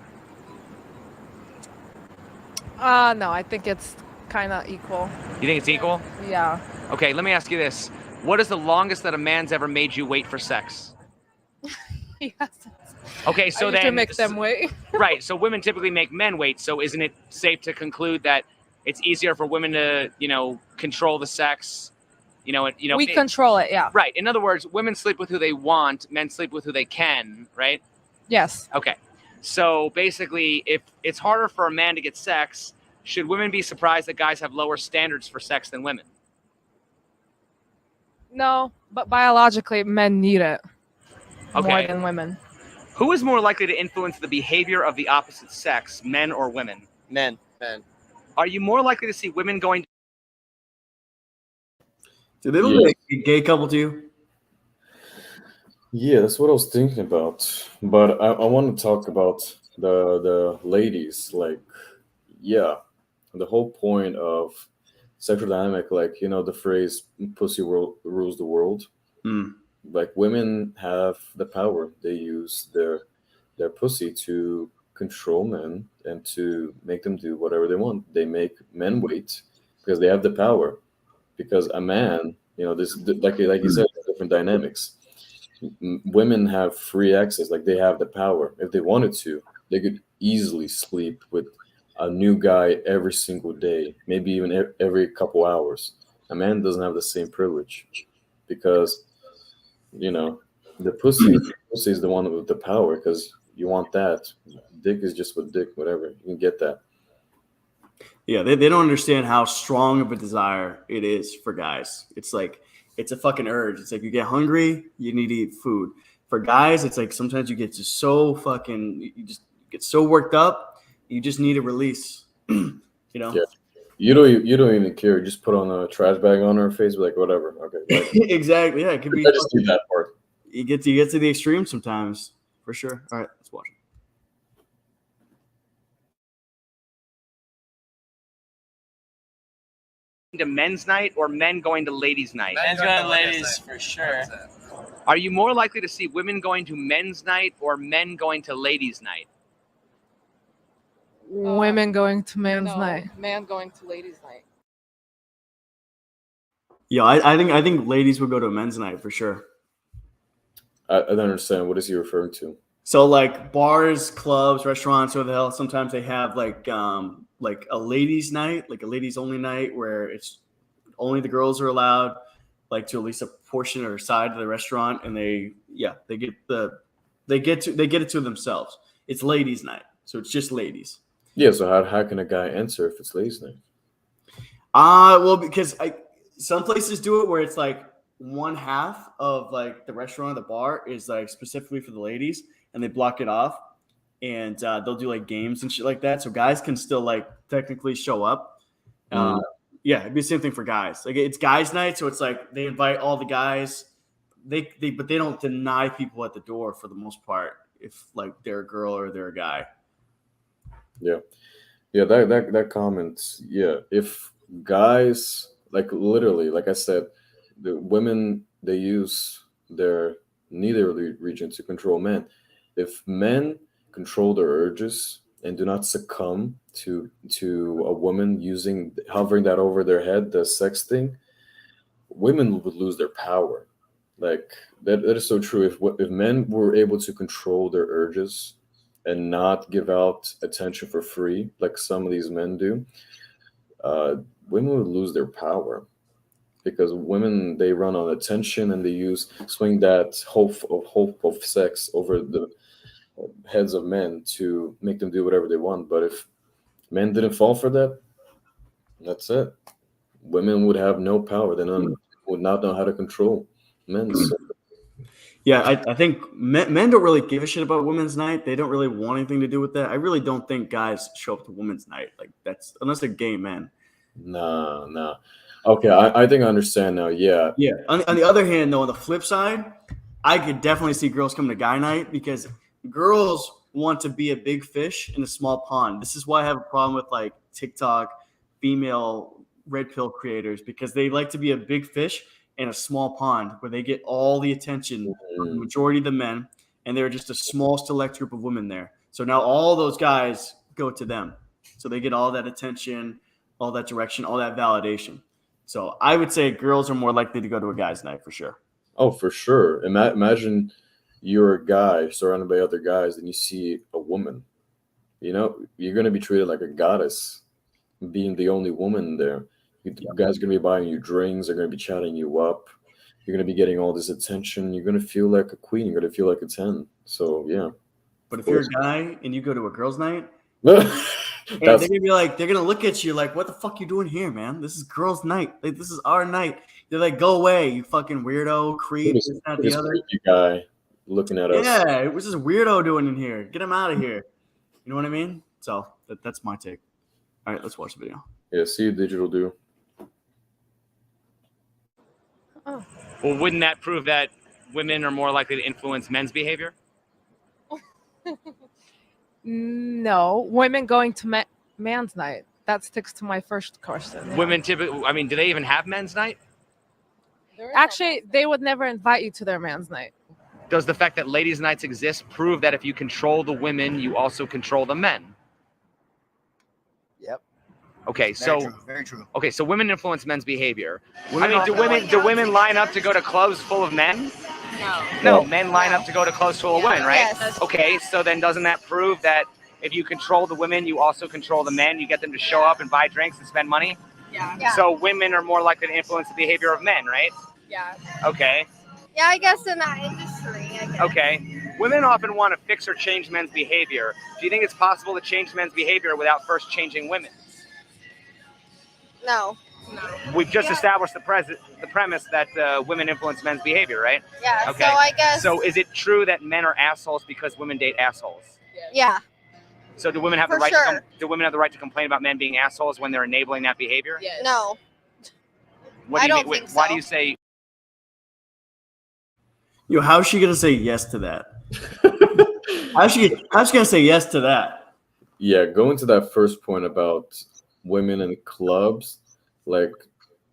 No, I think it's kind of equal. You think it's equal? Yeah. Okay, let me ask you this. What is the longest that a man's ever made you wait for sex? Yes. Okay, so I used to then make them wait. right, so women typically make men wait. So isn't it safe to conclude that it's easier for women to, control the sex? We control it, yeah. Right. In other words, women sleep with who they want, men sleep with who they can, right? Yes. Okay. So basically, if it's harder for a man to get sex, should women be surprised that guys have lower standards for sex than women? No, but biologically, men need it more Okay. than women. Who is more likely to influence the behavior of the opposite sex, men or women? Men. Are you more likely to see women going to Did they look like a gay couple to you? Yeah, that's what I was thinking about. But I want to talk about the ladies. Like, yeah, the whole point of sexual dynamic, like, the phrase "pussy rules the world." Hmm. Like, women have the power. They use their pussy to control men and to make them do whatever they want. They make men wait because they have the power. Because a man, this like you said, different dynamics. Women have free access, like they have the power. If they wanted to, they could easily sleep with a new guy every single day, maybe even every couple hours. A man doesn't have the same privilege because the pussy is the one with the power because you want that. Dick is just with dick, whatever. You can get that. Yeah, they don't understand how strong of a desire it is for guys. It's like it's a fucking urge. It's like you get hungry, you need to eat food. For guys, it's like sometimes you get just so fucking you just get so worked up, you just need a release. Yeah. You don't even care. You just put on a trash bag on her face, be like whatever. Okay. Like, Exactly. Yeah, it could be. I just do that part. You get to the extreme sometimes, for sure. All right, let's watch. to men's night or men going to ladies' night? Men's going to ladies for sure. Are you more likely to see women going to men's night or men going to ladies' night? Women going to men's night. Man going to ladies' night. Yeah, I think ladies would go to a men's night for sure. I don't understand. What is he referring to? So like bars, clubs, restaurants, or the hell, sometimes they have like a ladies' night, like a ladies only night where it's only the girls are allowed, like to at least a portion or side of the restaurant, and they get it to themselves. It's ladies' night, so it's just ladies. Yeah. So how can a guy enter if it's ladies' night? Well, because some places do it where it's like one half of like the restaurant or the bar is like specifically for the ladies, and they block it off, and they'll do like games and shit like that, so guys can still like technically show up. Yeah, it'd be the same thing for guys. Like it's guys' night, so it's like they invite all the guys. But they don't deny people at the door for the most part if like they're a girl or they're a guy. Yeah. That comment. Yeah, if guys, like literally, like I said, the women, they use their neither region to control men. If men control their urges and do not succumb to a woman hovering that over their head, the sex thing, women would lose their power. Like that is so true. If men were able to control their urges and not give out attention for free, like some of these men do, women would lose their power. Because women, they run on attention and they swing that hope of sex over the heads of men to make them do whatever they want. But if men didn't fall for that, That's it. Women would have no power. They would not know how to control men. So, Yeah, I think men don't really give a shit about women's night. They don't really want anything to do with that. I really don't think guys show up to women's night like that's unless they're gay men. nah, nah. Okay, I think I understand now. Yeah. Yeah. On the other hand, though, on the flip side, I could definitely see girls coming to guy night because girls want to be a big fish in a small pond. This is why I have a problem with like TikTok female red pill creators because they like to be a big fish in a small pond where they get all the attention of the majority of the men, and they're just a small select group of women there. So now all those guys go to them. So they get all that attention, all that direction, all that validation. So I would say girls are more likely to go to a guy's night for sure. Oh, for sure. Imagine you're a guy surrounded by other guys, and you see a woman. You know, you're gonna be treated like a goddess, being the only woman there. You guys are gonna be buying you drinks. They're gonna be chatting you up. You're gonna be getting all this attention. You're gonna feel like a queen. You're gonna feel like a 10. So yeah. But if you're a guy and you go to a girls' night, and That's they're gonna be like, they're gonna look at you like, "What the fuck you doing here, man? This is girls' night. Like, this is our night." They're like, "Go away, you fucking weirdo, creep." this, This, that, the this other. creepy guy looking at us. Yeah, what's this weirdo doing in here? Get him out of here. You know what I mean? So that's my take. All right, let's watch the video. Yeah, see digital do. Oh. Well, wouldn't that prove that women are more likely to influence men's behavior? No, women going to man's night. That sticks to my first question. Yeah. Women typically, I mean, do they even have men's night? Actually, they would never invite you to their man's night. Does the fact that ladies' nights exist prove that if you control the women, you also control the men? Yep. Okay, so Very true. okay, so women influence men's behavior. Women I mean, do women line up to go to clubs full of men? No, men line up to go to clubs full of women, right? Yes. Okay, so then doesn't that prove that if you control the women, you also control the men? You get them to show up and buy drinks and spend money? Yeah. So women are more likely to influence the behavior of men, right? Yeah. Okay, Yeah, I guess in that industry, I guess. okay. Women often want to fix or change men's behavior. Do you think it's possible to change men's behavior without first changing women? No. We've just established the premise that women influence men's behavior, right? Yeah, Okay. so I guess. So is it true that men are assholes because women date assholes? Yeah. So do women have For the right sure. do women have the right to complain about men being assholes when they're enabling that behavior? No. What do I you don't mean? think Why so. do you say Yo, how's she gonna say yes to that? how's she gonna say yes to that? Yeah, going to that first point about women in clubs, like,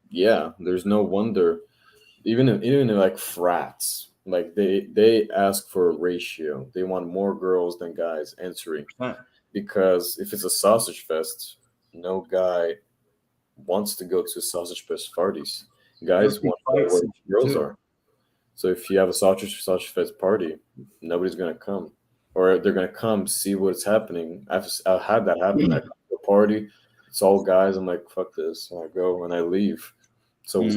yeah, there's no wonder. Even in like frats, like they ask for a ratio. They want more girls than guys entering Huh. because if it's a sausage fest, no guy wants to go to sausage fest parties. Guys want to go where girls are. So if you have a sausage fest party, nobody's gonna come, or they're gonna come see what's happening. I've had that happen. I go to a party, it's all guys. I'm like, fuck this. And I go and I leave. So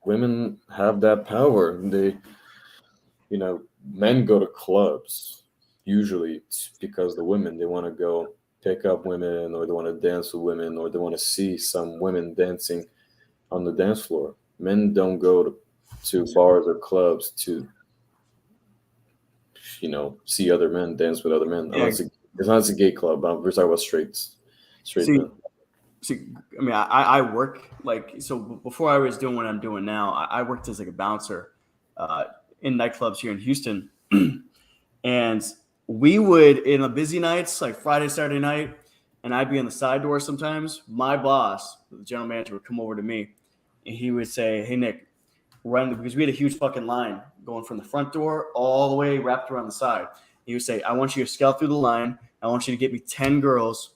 women have that power. They, men go to clubs usually it's because the women they want to go pick up women, or they want to dance with women, or they want to see some women dancing on the dance floor. Men don't go to bars or clubs to see other men dance with other men. Yeah. It's not a gay club. We're talking about straight See, men. See, I mean, I work so before I was doing what I'm doing now, I worked as like a bouncer in nightclubs here in Houston, and we would in the busy nights like Friday, Saturday night, and I'd be in the side door sometimes. My boss, the general manager, would come over to me, and he would say, "Hey Nick, because we had a huge fucking line going from the front door all the way wrapped around the side." He would say, "I want you to scout through the line. I want you to get me 10 girls."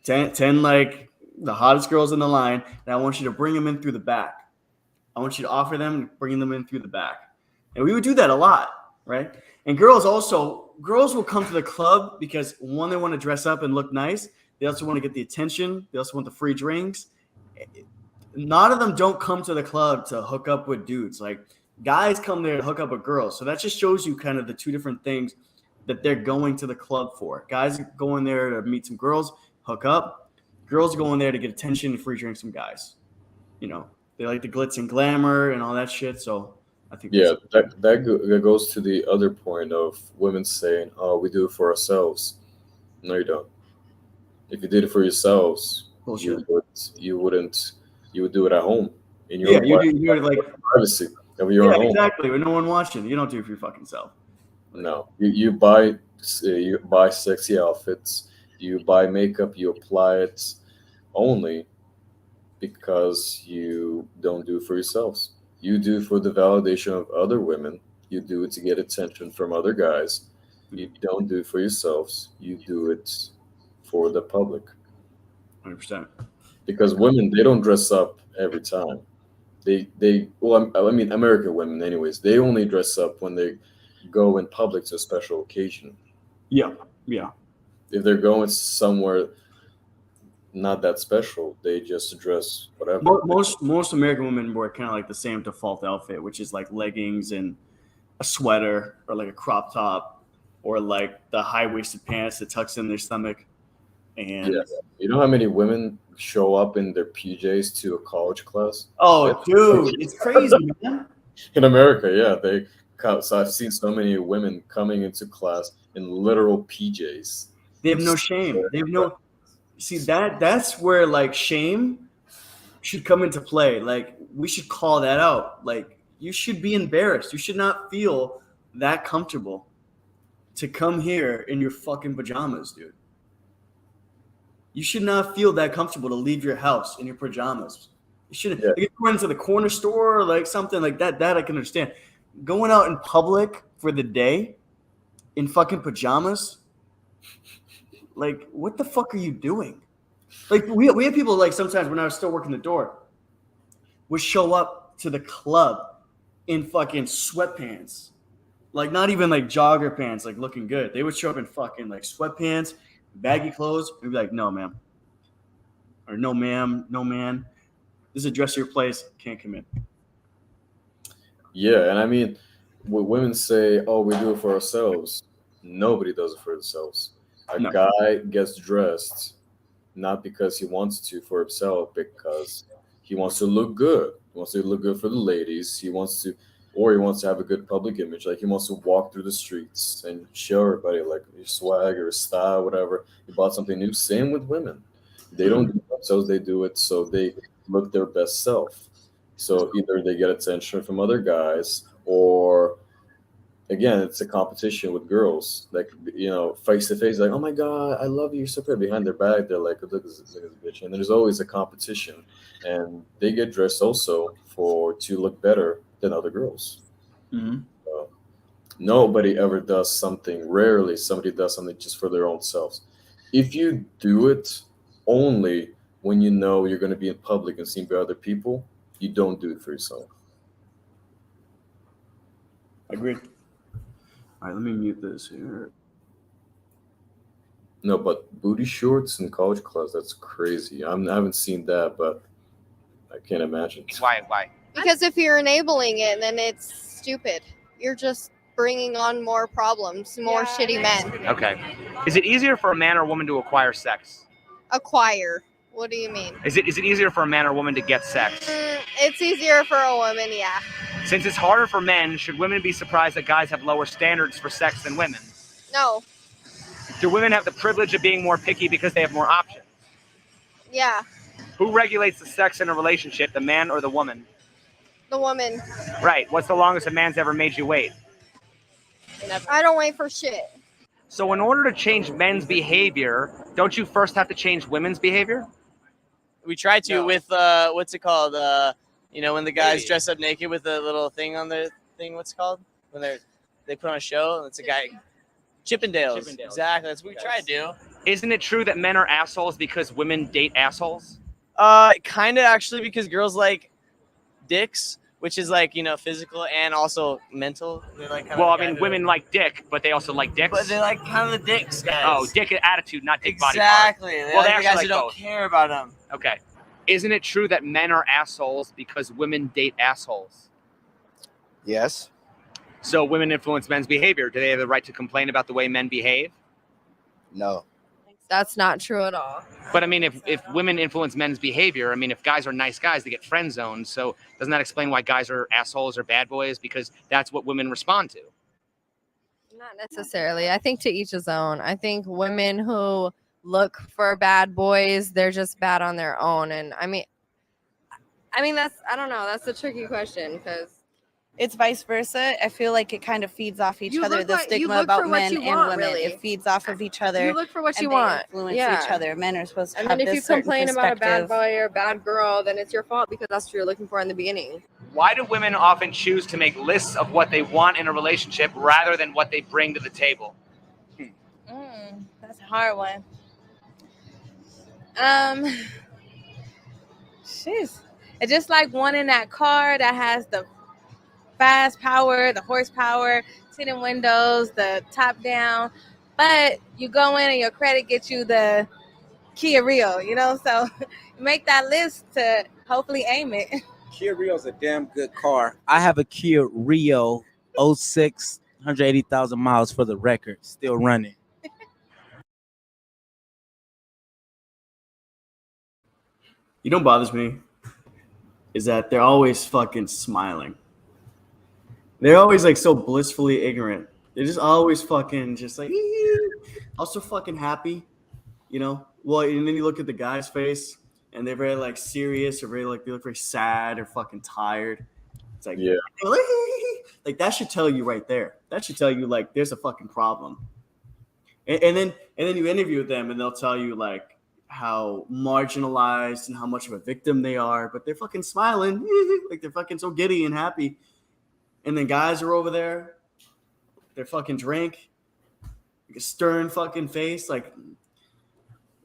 10 like the hottest girls in the line, and I want you to bring them in through the back. I want you to offer them and bring them in through the back. And we would do that a lot, right? And girls will come to the club because one, they want to dress up and look nice. They also want to get the attention. They also want the free drinks. None of them don't come to the club to hook up with dudes. Like guys come there to hook up with girls. So that just shows you kind of the two different things that they're going to the club for. Guys going there to meet some girls, hook up. Girls go in there to get attention and free drinks from guys. You know, they like the glitz and glamour and all that shit. So I think Yeah, that goes to the other point of women saying, "Oh, we do it for ourselves." No, you don't. If you did it for yourselves, bullshit. you would do it at home in your Yeah, own you're like privacy of your yeah, home. exactly. With no one watching, you don't do it for your fucking self. No, you buy sexy outfits, you buy makeup, you apply it only because you don't do it for yourselves. You do it for the validation of other women. You do it to get attention from other guys. You don't do it for yourselves. You do it for the public. 100%. Because women, they don't dress up every time. They well, I mean, American women, anyways. They only dress up when they go in public to a special occasion. Yeah. If they're going somewhere not that special, they just dress whatever. Most American women wear kind of like the same default outfit, which is like leggings and a sweater or like a crop top or like the high waisted pants that tucks in their stomach. And Yeah. You know how many women show up in their PJs to a college class? oh, dude, it's crazy, man. In America, yeah, they. So I've seen so many women coming into class in literal PJs. They have no shame. They have no. See that's where like shame should come into play. Like we should call that out. Like you should be embarrassed. You should not feel that comfortable to come here in your fucking pajamas, dude. You should not feel that comfortable to leave your house in your pajamas. You shouldn't. Yeah. Like, if you went into the corner store or like something like that, that I can understand. Going out in public for the day in fucking pajamas, like what the fuck are you doing? Like we have people like sometimes when I was still working the door would show up to the club in fucking sweatpants, like not even like jogger pants, like looking good. They would show up in fucking like sweatpants, baggy clothes. We'd be like, no, ma'am, or no, ma'am, no, man. This is a dress your place. Can't come in. Yeah, and I mean, when women say, "Oh, we do it for ourselves," nobody does it for themselves. A No. guy gets dressed not because he wants to for himself, because he wants to look good. He wants to look good for the ladies. He wants to have a good public image. Like he wants to walk through the streets and show everybody like his swag or his style, whatever. He bought something new. Same with women. They don't do it themselves. They do it so they look their best self. So either they get attention from other guys, or again, it's a competition with girls. Like face to face, like, "Oh my god, I love you, you're so pretty." Behind their back, they're like, "Look at this bitch." And there's always a competition, and they get dressed also to look better than other girls. Mm-hmm. So, nobody ever does something. Rarely somebody does something just for their own selves. If you do it only when you know you're going to be in public and seen by other people, you don't do it for yourself. Agreed. All right, let me mute this here. No, but booty shorts in college class, that's crazy. I haven't seen that, but I can't imagine. Why? Because if you're enabling it, then it's stupid. You're just bringing on more problems, more shitty men. Okay. Is it easier for a man or woman to acquire sex? Acquire. What do you mean? Is it easier for a man or woman to get sex? It's easier for a woman, yeah. Since it's harder for men, should women be surprised that guys have lower standards for sex than women? No. Do women have the privilege of being more picky because they have more options? Yeah. Who regulates the sex in a relationship, the man or the woman? The woman. Right. What's the longest a man's ever made you wait? I don't wait for shit. So in order to change men's behavior, don't you first have to change women's behavior? We try to with what's it called? When the guys dress up naked with a little thing on their thing. What's it called? When they put on a show and it's a guy. Chippendales. Exactly. That's what we try to do. Isn't it true that men are assholes because women date assholes? Kind of actually, because girls like dicks, which is like physical and also mental. They're like women like dick, but they also like dicks. But they like kind of the dicks guys. Oh, dick attitude, not dick body part. Exactly. They Well, like they the guys actually who like don't both. care about them. Okay. Isn't it true that men are assholes because women date assholes? Yes. So women influence men's behavior. Do they have the right to complain about the way men behave? No. That's not true at all. But I mean, if women influence men's behavior, I mean, if guys are nice guys, they get friend zoned. So doesn't that explain why guys are assholes or bad boys? Because that's what women respond to. Not necessarily. I think to each his own. I think women who look for bad boys, they're just bad on their own. And I mean that's, I don't know. That's a tricky question because it's vice versa. I feel like it kind of feeds off each You other. look The like- you stigma look about for what men you and want, women. really. It feeds off of each other. you look for what and you they want. influence Yeah. each other. Men are supposed to And have then if this you certain complain about a bad perspective. boy or a bad girl, then it's your fault because that's what you're looking for in the beginning. Why do women often choose to make lists of what they want in a relationship rather than what they bring to the table? That's a hard one. Jeez. It's just like wanting that car that has the fast power, the horsepower, tinted windows, the top down. But you go in and your credit gets you the Kia Rio, you know? So make that list to hopefully aim it. Kia Rio's a damn good car. I have a Kia Rio 06, 180,000 miles for the record, still running. You know what bothers me is that they're always fucking smiling. They're always like so blissfully ignorant. They're just always fucking just like also fucking happy, you know. Well, and then you look at the guy's face and they're very like serious or very like they look very sad or fucking tired. It's like Yeah. like that should tell you right there. That should tell you like there's a fucking problem. And then you interview them and they'll tell you like how marginalized and how much of a victim they are, but they're fucking smiling like they're fucking so giddy and happy. And then guys are over there, they're fucking drink, like a stern fucking face. Like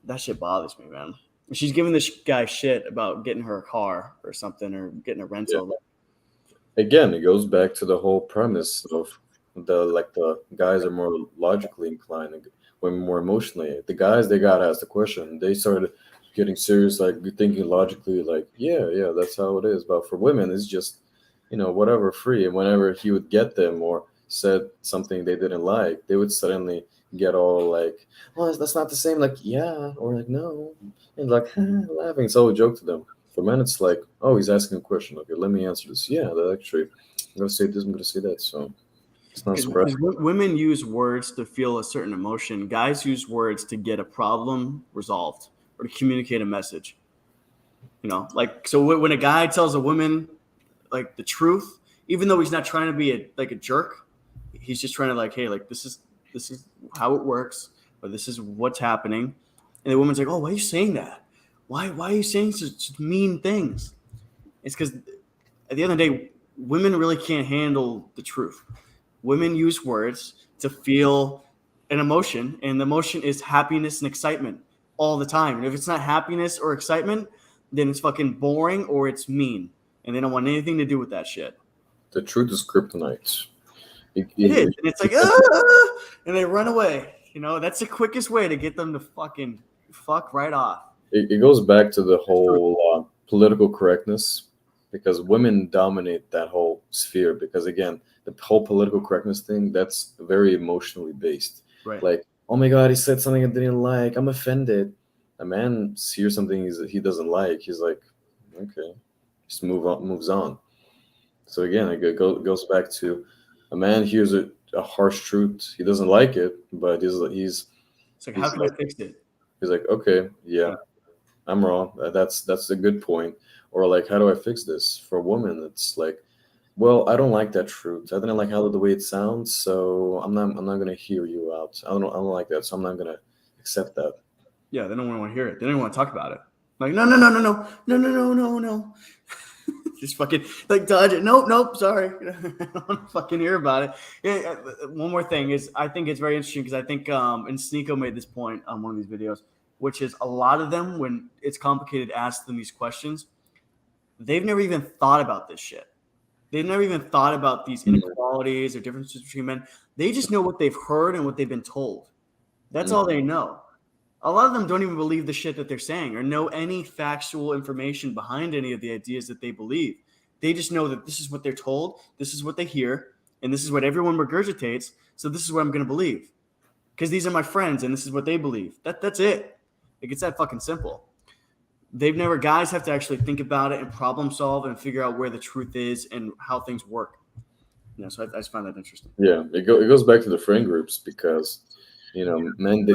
that shit bothers me, man. She's giving this guy shit about getting her a car or something or getting a rental. Yeah. Again, it goes back to the whole premise of the guys are more logically inclined, and women more emotionally. The guys, they gotta ask the question. They started getting serious, like thinking logically, like yeah, that's how it is. But for women, it's just whatever, free. And whenever he would get them or said something they didn't like, they would suddenly get all like, "Oh, that's not the same." Like, yeah, or like, no, and like laughing. It's all a joke to them. For men, it's like, oh, he's asking a question. Okay, let me answer this. Yeah, that actually, I'm gonna say this. I'm gonna say that. So it's not surprising. Women use words to feel a certain emotion. Guys use words to get a problem resolved or to communicate a message. Like so when a guy tells a woman like the truth, even though he's not trying to be a jerk, he's just trying to like, hey, like this is how it works, or this is what's happening. And the woman's like, oh, why are you saying that? Why are you saying such mean things? It's because at the end of the day, women really can't handle the truth. Women use words to feel an emotion, and the emotion is happiness and excitement all the time. And if it's not happiness or excitement, then it's fucking boring or it's mean. And they don't want anything to do with that shit. The truth is kryptonite. It is. And it's like, and they run away. That's the quickest way to get them to fucking fuck right off. It goes back to the whole political correctness, because women dominate that whole sphere. Because again, the whole political correctness thing, that's very emotionally based. Right. Like, oh my God, he said something I didn't like. I'm offended. A man hears something he doesn't like. He's like, okay, just moves on. So again, it goes back to a man hears a harsh truth. He doesn't like it, but he's it's like, how can I fix it? He's like, okay, yeah, I'm wrong. That's a good point. Or like, how do I fix this? For a woman, it's like, well, I don't like that truth. I didn't like how the way it sounds, so I'm not gonna hear you out. I don't like that, so I'm not gonna accept that. Yeah, they don't want to hear it. They don't even want to talk about it. Like, no. Just fucking like dodge it. Nope, sorry. I don't want to fucking hear about it. Yeah, one more thing is I think it's very interesting because I think and Sneeko made this point on one of these videos, which is a lot of them, when it's complicated to ask them these questions, they've never even thought about this shit. They've never even thought about these inequalities or differences between men. They just know what they've heard and what they've been told. That's all they know. A lot of them don't even believe the shit that they're saying or know any factual information behind any of the ideas that they believe. They just know that this is what they're told, this is what they hear, and this is what everyone regurgitates, so this is what I'm going to believe. because these are my friends and this is what they believe. That's it. Like, it's that fucking simple. Guys have to actually think about it and problem solve and figure out where the truth is and how things work. So I just find that interesting. Yeah, it goes back to the friend groups because, men,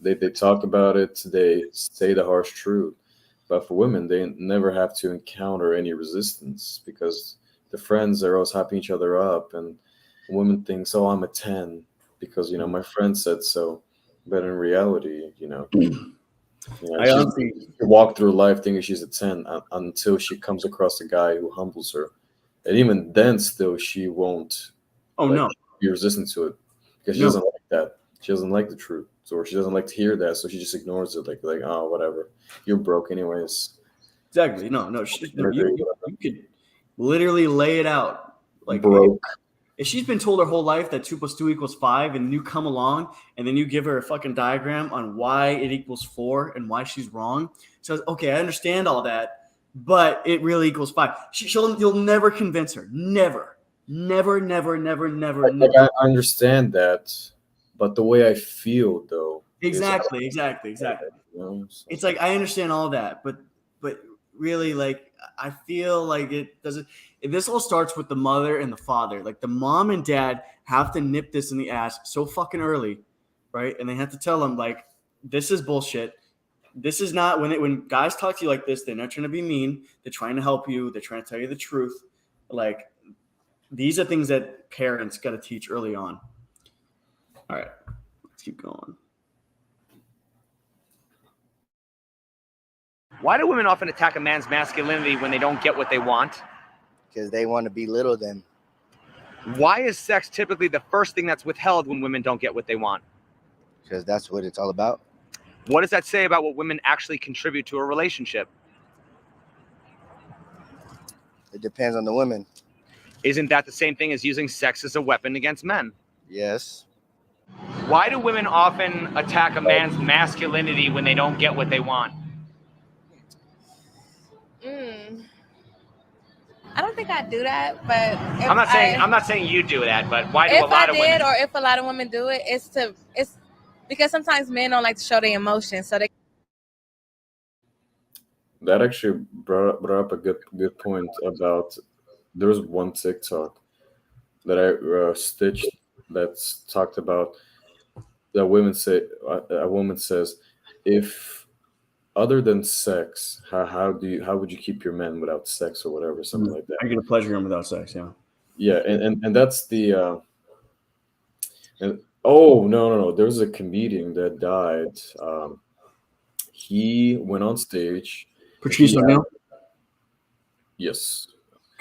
they talk about it, they say the harsh truth. But for women, they never have to encounter any resistance because the friends are always hyping each other up. And women thinks, oh, I'm a 10 because, my friend said so. But in reality, I honestly she walk through life thinking she's a 10 until she comes across a guy who humbles her. And even then, still, she won't be resistant to it because she doesn't like that. She doesn't like the truth, or she doesn't like to hear that, so she just ignores it. Like oh, whatever, you're broke anyways. Exactly. No, you could literally lay it out. Like, broke. If she's been told her whole life that 2 + 2 = 5, and you come along and then you give her a fucking diagram on why it equals 4 and why she's wrong, she says, okay, I understand all that, but it really equals 5. You'll never convince her. Never. I understand that, but the way I feel though. Exactly. It's like, I understand all that, but really, like, I feel like it doesn't. This all starts with the mother and the father. Like, the mom and dad have to nip this in the ass so fucking early, right? And they have to tell them, like, this is bullshit. This is not when guys talk to you like this, they're not trying to be mean. They're trying to help you. They're trying to tell you the truth. Like, these are things that parents got to teach early on. All right, let's keep going. Why do women often attack a man's masculinity when they don't get what they want? Because they want to belittle them. Why is sex typically the first thing that's withheld when women don't get what they want? Because that's what it's all about. What does that say about what women actually contribute to a relationship? It depends on the women. Isn't that the same thing as using sex as a weapon against men? Yes. Why do women often attack a man's masculinity when they don't get what they want? I don't think I do that, but I'm not saying you do that, but why do a lot of women? If I did, or if a lot of women do it, it's because sometimes men don't like to show their emotions, so they. That actually brought up a good point about. There was one TikTok that I stitched that's talked about that a woman says, if other than sex, how would you keep your men without sex or whatever, something like that? I get a pleasure in without sex, yeah. Yeah, and that's the oh no, there's a comedian that died. He went on stage. Patrice O'Neal? Yes.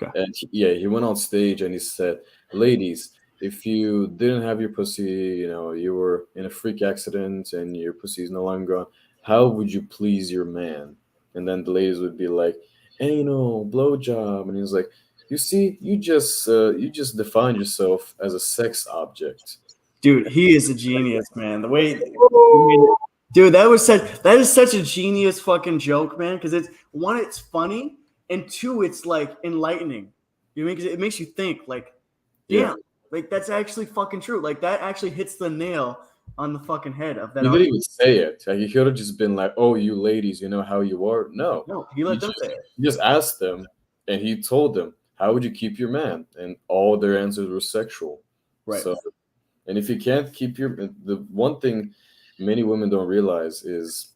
Okay. And he went on stage and he said, ladies, if you didn't have your pussy, you were in a freak accident and your pussy is no longer gone, how would you please your man? And then the ladies would be like, anal, blowjob. And he was like, you see, you just defined yourself as a sex object. Dude, he is a genius, man. The way, dude, that is such a genius fucking joke, man. Because it's funny, and two, it's like enlightening. You know what I mean? Because it makes you think, like, damn, like that's actually fucking true. Like that actually hits the nail on the fucking head of that. He didn't even say it. Like, he could have just been like, "Oh, you ladies, you know how you are." No, he let them say it. He just asked them, and he told them, "How would you keep your man?" And all their answers were sexual. Right. So, and if you can't keep the one thing many women don't realize is,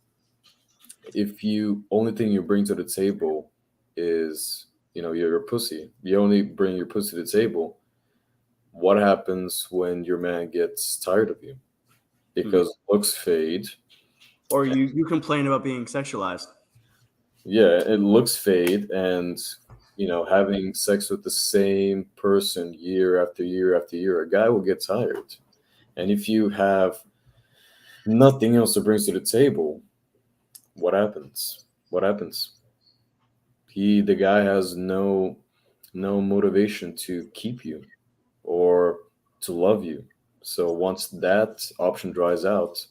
if you only thing you bring to the table is your pussy, you only bring your pussy to the table. What happens when your man gets tired of you? Because looks fade. Or you complain about being sexualized. Yeah, it looks fade, and having sex with the same person year after year after year, a guy will get tired. And if you have nothing else to bring to the table, what happens? The guy has no motivation to keep you or to love you. So once that option dries out,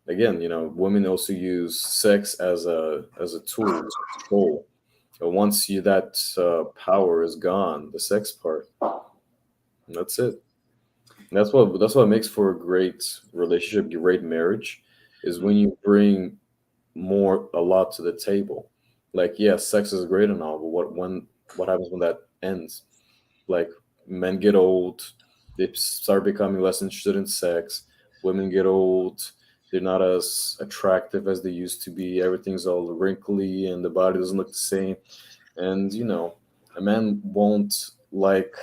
again, women also use sex as a tool to control. But once that power is gone, the sex part, that's it. That's what makes for a great relationship, great marriage, is when you bring a lot to the table. Like, yeah, sex is great and all, but what happens when that ends? Like, men get old, they start becoming less interested in sex. Women get old, they're not as attractive as they used to be. Everything's all wrinkly and the body doesn't look the same. And a man won't like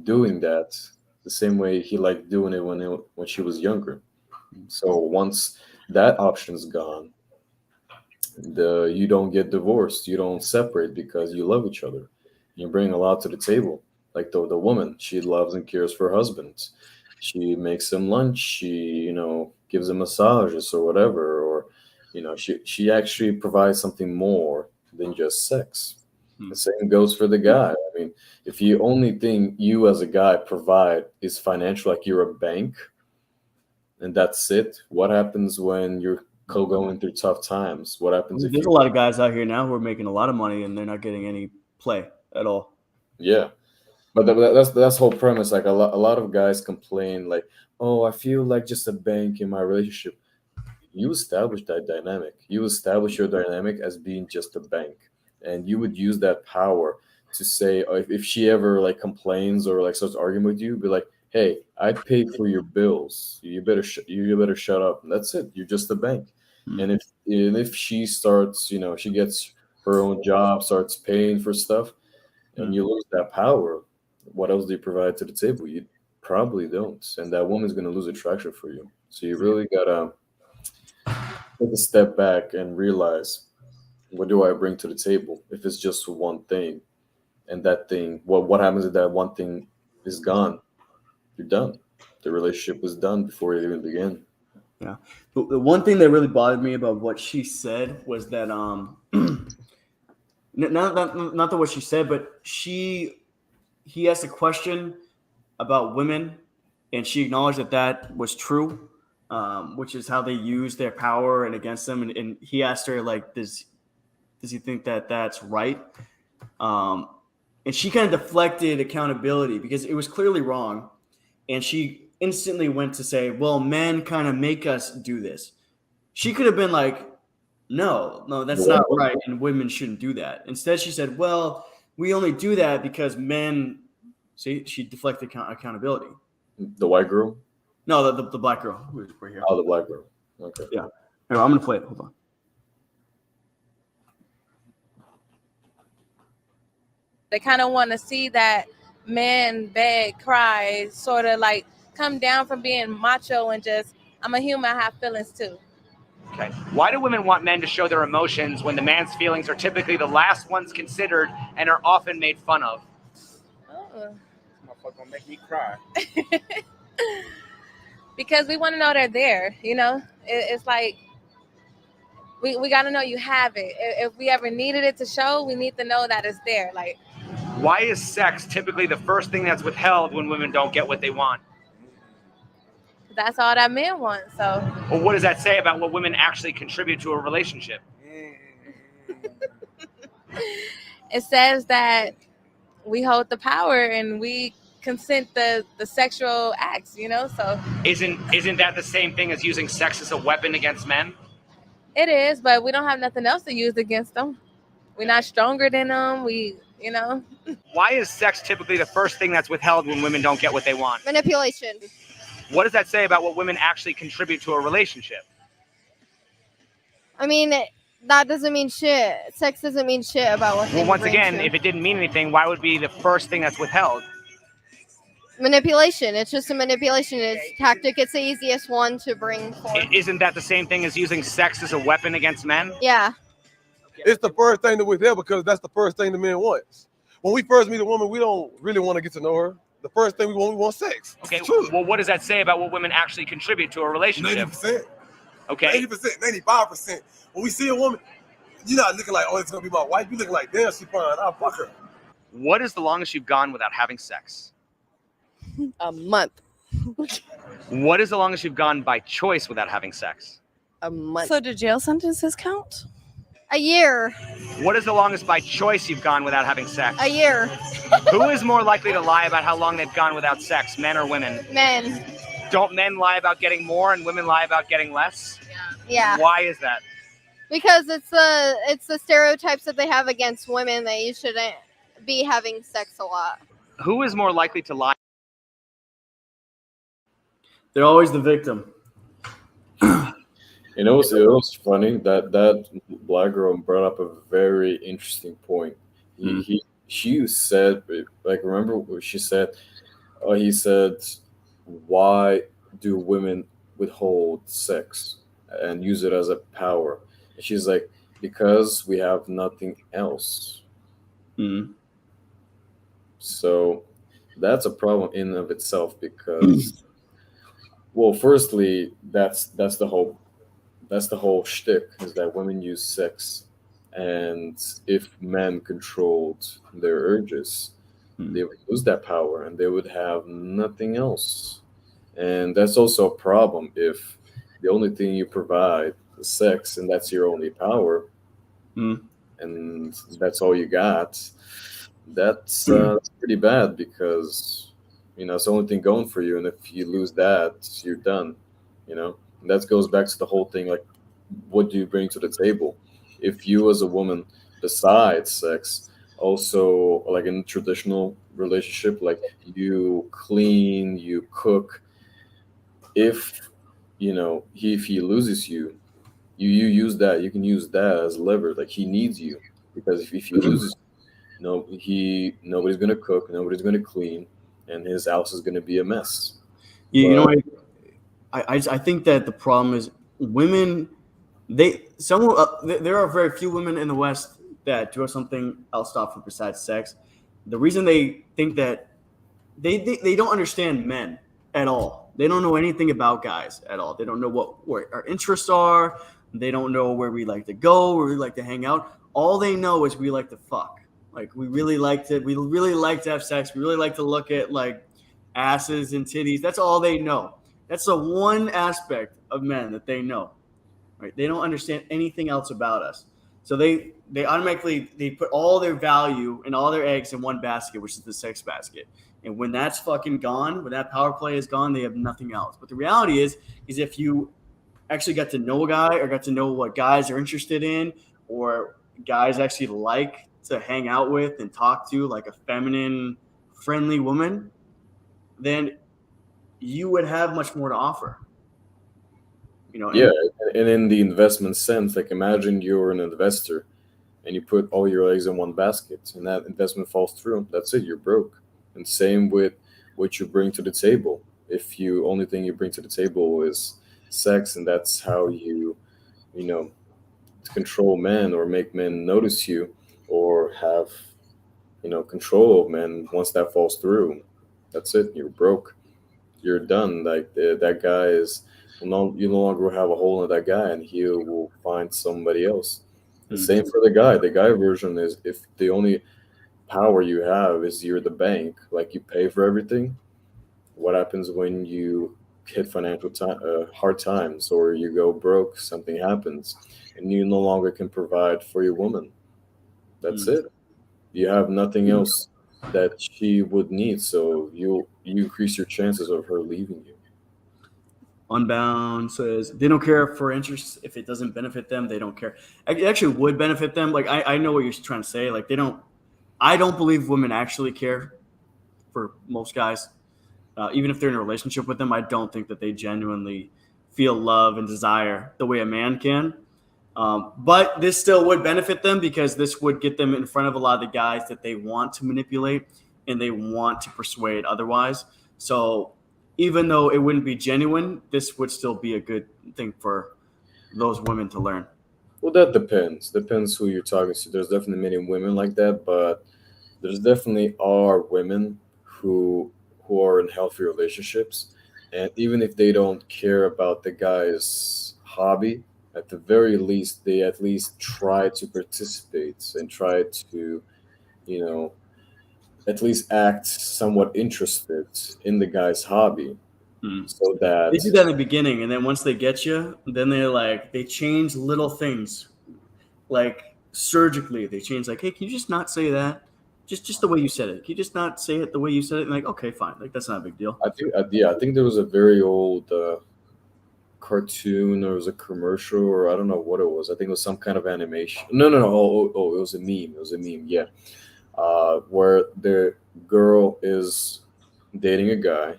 doing that the same way he liked doing it when she was younger. So once that option's gone, you don't get divorced, you don't separate because you love each other. You bring a lot to the table. Like the woman, she loves and cares for her husband. She makes him lunch. She gives him massages or whatever, or she actually provides something more than just sex. The same goes for the guy. I mean, if the only thing you as a guy provide is financial, like you're a bank, and that's it, what happens when you're going through tough times? What happens if There's a lot of guys out here now who are making a lot of money and they're not getting any play at all. Yeah, but that's the whole premise. Like a lot of guys complain, like, "Oh, I feel like just a bank in my relationship." You establish that dynamic. You establish your dynamic as being just a bank, and you would use that power to say, if she ever like complains or like starts arguing with you, be like, "Hey, I paid for your bills. You better shut up." And that's it. You're just a bank. And if she starts, she gets her own job, starts paying for stuff, and you lose that power, what else do you provide to the table? You probably don't, and that woman's gonna lose attraction for you. So you really gotta take a step back and realize, what do I bring to the table? If it's just one thing, and that thing, what happens if that one thing is gone? You're done. The relationship was done before it even began. Yeah. The one thing that really bothered me about what she said was that not what she said, but he asked a question about women, and she acknowledged that was true, which is how they use their power and against them. And he asked her, like, does he think that that's right? And she kind of deflected accountability because it was clearly wrong, and she instantly went to say, well, men kind of make us do this. She could have been like, no, that's not right, and women shouldn't do that. Instead, she said, well, we only do that because men. See, she deflected accountability. The white girl? No, the black girl who is right here. Oh, the black girl. Okay. Yeah. Here, I'm gonna play it. Hold on. They kind of want to see that men beg, cry, sort of like come down from being macho and just, I'm a human, I have feelings too. Okay. Why do women want men to show their emotions when the man's feelings are typically the last ones considered and are often made fun of? Oh. Motherfucker gonna make me cry. Because we want to know they're there, It's like we got to know you have it. If we ever needed it to show, we need to know that it's there. Like, why is sex typically the first thing that's withheld when women don't get what they want? that's all that men want. So, Well, what does that say about what women actually contribute to a relationship? it says that we hold the power and we consent the sexual acts, So Isn't that the same thing as using sex as a weapon against men? it is, but we don't have nothing else to use against them. We're not stronger than them. Why is sex typically the first thing that's withheld when women don't get what they want? Manipulation. What does that say about what women actually contribute to a relationship? I mean, that doesn't mean shit. Sex doesn't mean shit about what. Well, once again, if it didn't mean anything, why would it be the first thing that's withheld? Manipulation. It's just a manipulation tactic. It's the easiest one to bring forth. Isn't that the same thing as using sex as a weapon against men? Yeah. It's the first thing that we're there because that's the first thing the men want. When we first meet a woman, we don't really want to get to know her. The first thing we want sex. Okay, well, what does that say about what women actually contribute to a relationship? 90%. Okay. 80%, 95%. When we see a woman, you're not looking like, oh, it's going to be my wife. You're looking like, damn, she fine. I'll fuck her. What is the longest you've gone without having sex? A month. What is the longest you've gone by choice without having sex? A month. So do jail sentences count? A year. What is the longest by choice you've gone without having sex? A year. Who is more likely to lie about how long they've gone without sex, men or women? Men. Don't men lie about getting more and women lie about getting less? Yeah. Why is that? Because it's the stereotypes that they have against women that you shouldn't be having sex a lot. Who is more likely to lie? They're always the victim. You know, it was funny that black girl brought up a very interesting point. She said, like, remember what she said? He said, "Why do women withhold sex and use it as a power?" And she's like, "Because we have nothing else." So that's a problem in and of itself because, well, firstly, that's the whole shtick is that women use sex, and if men controlled their urges, they would lose that power and they would have nothing else. And that's also a problem if the only thing you provide is sex and that's your only power, and that's all you got. That's pretty bad because it's the only thing going for you, and if you lose that, you're done. And that goes back to the whole thing, like, what do you bring to the table? If you as a woman, besides sex, also like in a traditional relationship, like you clean, you cook, if if he loses you, you use that, you can use that as lever. Like, he needs you because if he loses you, nobody's gonna cook, nobody's gonna clean, and his house is gonna be a mess. You know, But I think that the problem is women. There are very few women in the West that do something else for besides sex. The reason they think that they don't understand men at all. They don't know anything about guys at all. They don't know what our interests are. They don't know where we like to go, where we like to hang out. All they know is we like to fuck. Like, we really like to have sex. We really like to look at like asses and titties. That's all they know. That's the one aspect of men that they know. Right? They don't understand anything else about us. So they automatically they put all their value and all their eggs in one basket, which is the sex basket. And when that's fucking gone, when that power play is gone, they have nothing else. But the reality is if you actually got to know a guy or got to know what guys are interested in, or guys actually like to hang out with and talk to, like a feminine, friendly woman, then you would have much more to offer. yeah, and in the investment sense, like, imagine you're an investor and you put all your eggs in one basket and that investment falls through. That's it, you're broke. And same with what you bring to the table. If you only thing you bring to the table is sex, and that's how you know control men or make men notice you or have control of men, once that falls through, that's it, you're broke, you're done. Like, that guy is no, you no longer have a hole in that guy, and he will find somebody else. The same for the guy. The guy version is, if the only power you have is you're the bank, like, you pay for everything. What happens when you hit hard times, or you go broke, something happens, and you no longer can provide for your woman? That's it. You have nothing else that she would need, so you increase your chances of her leaving you. Unbound says they don't care for interests. If it doesn't benefit them, they don't care. It actually would benefit them. Like, I know what you're trying to say. Like, I don't believe women actually care for most guys. Even if they're in a relationship with them, I don't think that they genuinely feel love and desire the way a man can. But this still would benefit them because this would get them in front of a lot of the guys that they want to manipulate and they want to persuade otherwise. So even though it wouldn't be genuine, this would still be a good thing for those women to learn. Well, that depends who you're talking to. There's definitely many women like that, but there's definitely are women who are in healthy relationships, and even if they don't care about the guy's hobby, at the very least they at least try to participate and try to, you know at least act somewhat interested in the guy's hobby, so that They do that in the beginning, and then once they get you, then they change little things. like surgically they change. Like, hey, can you just not say that? Just the way you said it. Can you just not say it the way you said it? And like, okay, fine. Like that's not a big deal. I think I think there was a very old cartoon or it was a commercial or I don't know what it was. I think it was some kind of animation. No. Oh, it was a meme. It was a meme. Yeah, where the girl is dating a guy,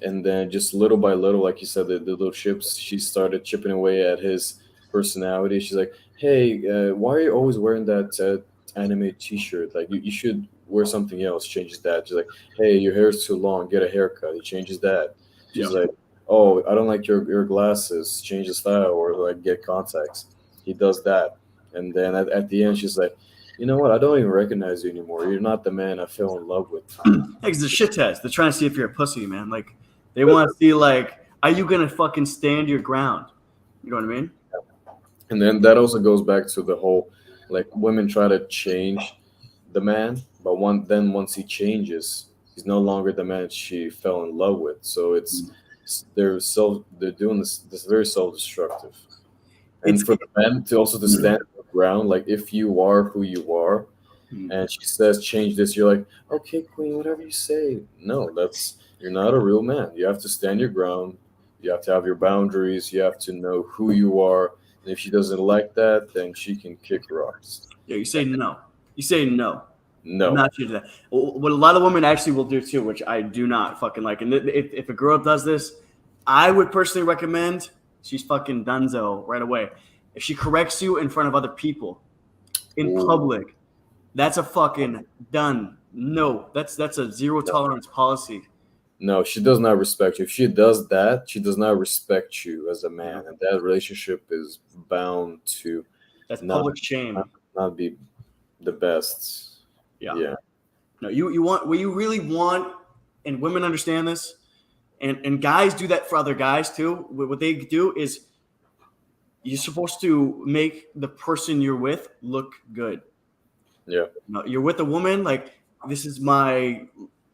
and then just little by little, like you said, the little chips, she started chipping away at his personality. She's like, "Hey, why are you always wearing that anime T-shirt? Like, you should wear something else." Changes that. She's like, "Hey, your hair's too long. Get a haircut." He changes that. She's like, "Oh, I don't like your glasses. Change the style or like get contacts." He does that, and then at the end, she's like, "You know what? I don't even recognize you anymore. You're not the man I fell in love with." It's the shit test. They're trying to see if you're a pussy, man. Like they want to see like, are you gonna fucking stand your ground? You know what I mean? And then that also goes back to the whole like women try to change the man, but once he changes, he's no longer the man she fell in love with. So they're doing this very self destructive. And for the men to also to stand their ground, like if you are who you are, and she says change this, you're like, okay, queen, whatever you say. No, you're not a real man. You have to stand your ground. You have to have your boundaries. You have to know who you are. And if she doesn't like that, then she can kick rocks. Yeah, you say no. You say no. No. I'm not sure to that. What a lot of women actually will do too, which I do not fucking like. And if a girl does this, I would personally recommend she's fucking dunzo right away. If she corrects you in front of other people in public, that's a fucking done. No, that's a zero tolerance policy. No, she does not respect you. If she does that, she does not respect you as a man, and that relationship is bound to That's public shame. Not be the best. Yeah. No, you want what you really want, and women understand this, and guys do that for other guys too. What they do is you're supposed to make the person you're with look good. Yeah. No, you're with a woman, like this is my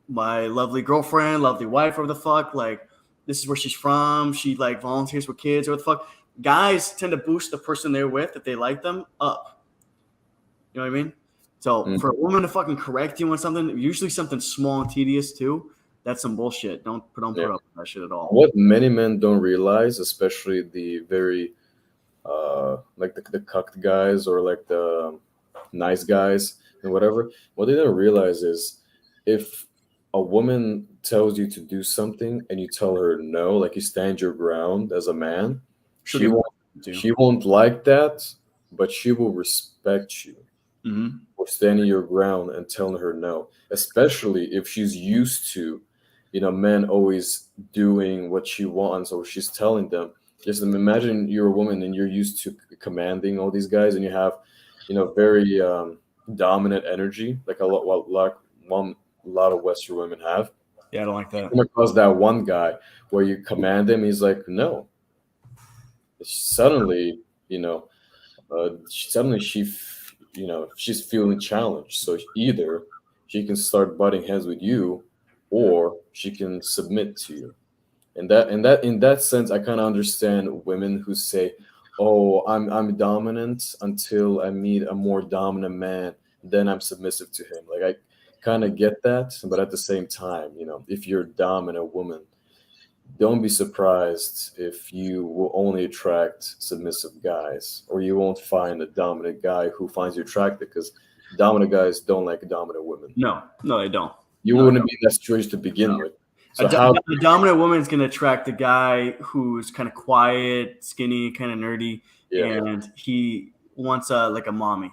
lovely girlfriend, lovely wife, or the fuck, like this is where she's from. She like volunteers with kids, or the fuck. Guys tend to boost the person they're with if they like them up. You know what I mean? So for a woman to fucking correct you on something, usually something small and tedious too, that's some bullshit. Don't put up with that shit at all. What many men don't realize, especially the very like the cucked guys or like the nice guys and whatever, what they don't realize is if a woman tells you to do something and you tell her no, like you stand your ground as a man, she won't like that, but she will respect you for standing your ground and telling her no, especially if she's used to, men always doing what she wants or she's telling them. Just imagine you're a woman and you're used to commanding all these guys and you have, very dominant energy, like a lot of Western women have. Yeah, I don't like that. Come across that one guy where you command him, he's like, no. Suddenly, she's feeling challenged. So either she can start butting heads with you, or she can submit to you. And in that sense, I kind of understand women who say, "Oh, I'm dominant until I meet a more dominant man, then I'm submissive to him." Like I kind of get that, but at the same time, if you're a dominant woman, don't be surprised if you will only attract submissive guys, or you won't find a dominant guy who finds you attractive, because dominant guys don't like dominant women. No, they don't. You wouldn't be in that situation to begin with. So a dominant woman is going to attract a guy who's kind of quiet, skinny, kind of nerdy, and he wants like a mommy.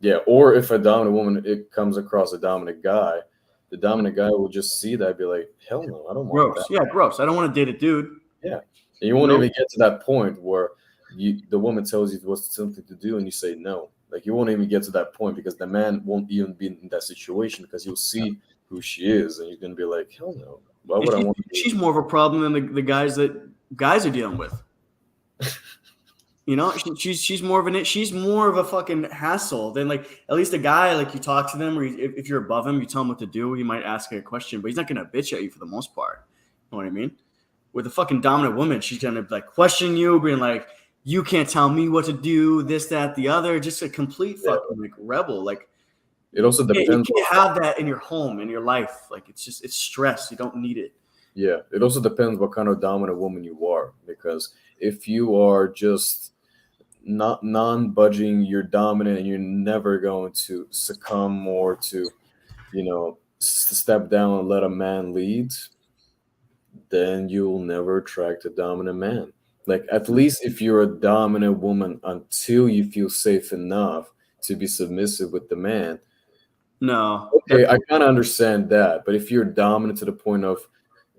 Yeah, or if a dominant woman comes across a dominant guy, the dominant guy will just see that and be like, "Hell no, I don't want that." Yeah, gross. I don't want to date a dude. Yeah, and you won't even get to that point where the woman tells you what's something to do and you say no. Like you won't even get to that point because the man won't even be in that situation because you'll see who she is and you're gonna be like, "Hell no." Why would I want to she's more of a problem than the guys that guys are dealing with. She's more of a fucking hassle than like at least a guy, like you talk to them or if you're above him, you tell him what to do. He might ask a question, but he's not gonna bitch at you for the most part. You know what I mean? With a fucking dominant woman, she's gonna like question you, being like, you can't tell me what to do, this, that, the other, just a complete fucking like rebel. Like It also you depends. can't have that in your home, in your life. Like it's stress. You don't need it. Yeah, it also depends what kind of dominant woman you are. Because if you are just not non-budging, you're dominant, and you're never going to succumb or to, step down and let a man lead, then you'll never attract a dominant man. Like, at least if you're a dominant woman until you feel safe enough to be submissive with the man. No. Okay, I kind of understand that. But if you're dominant to the point of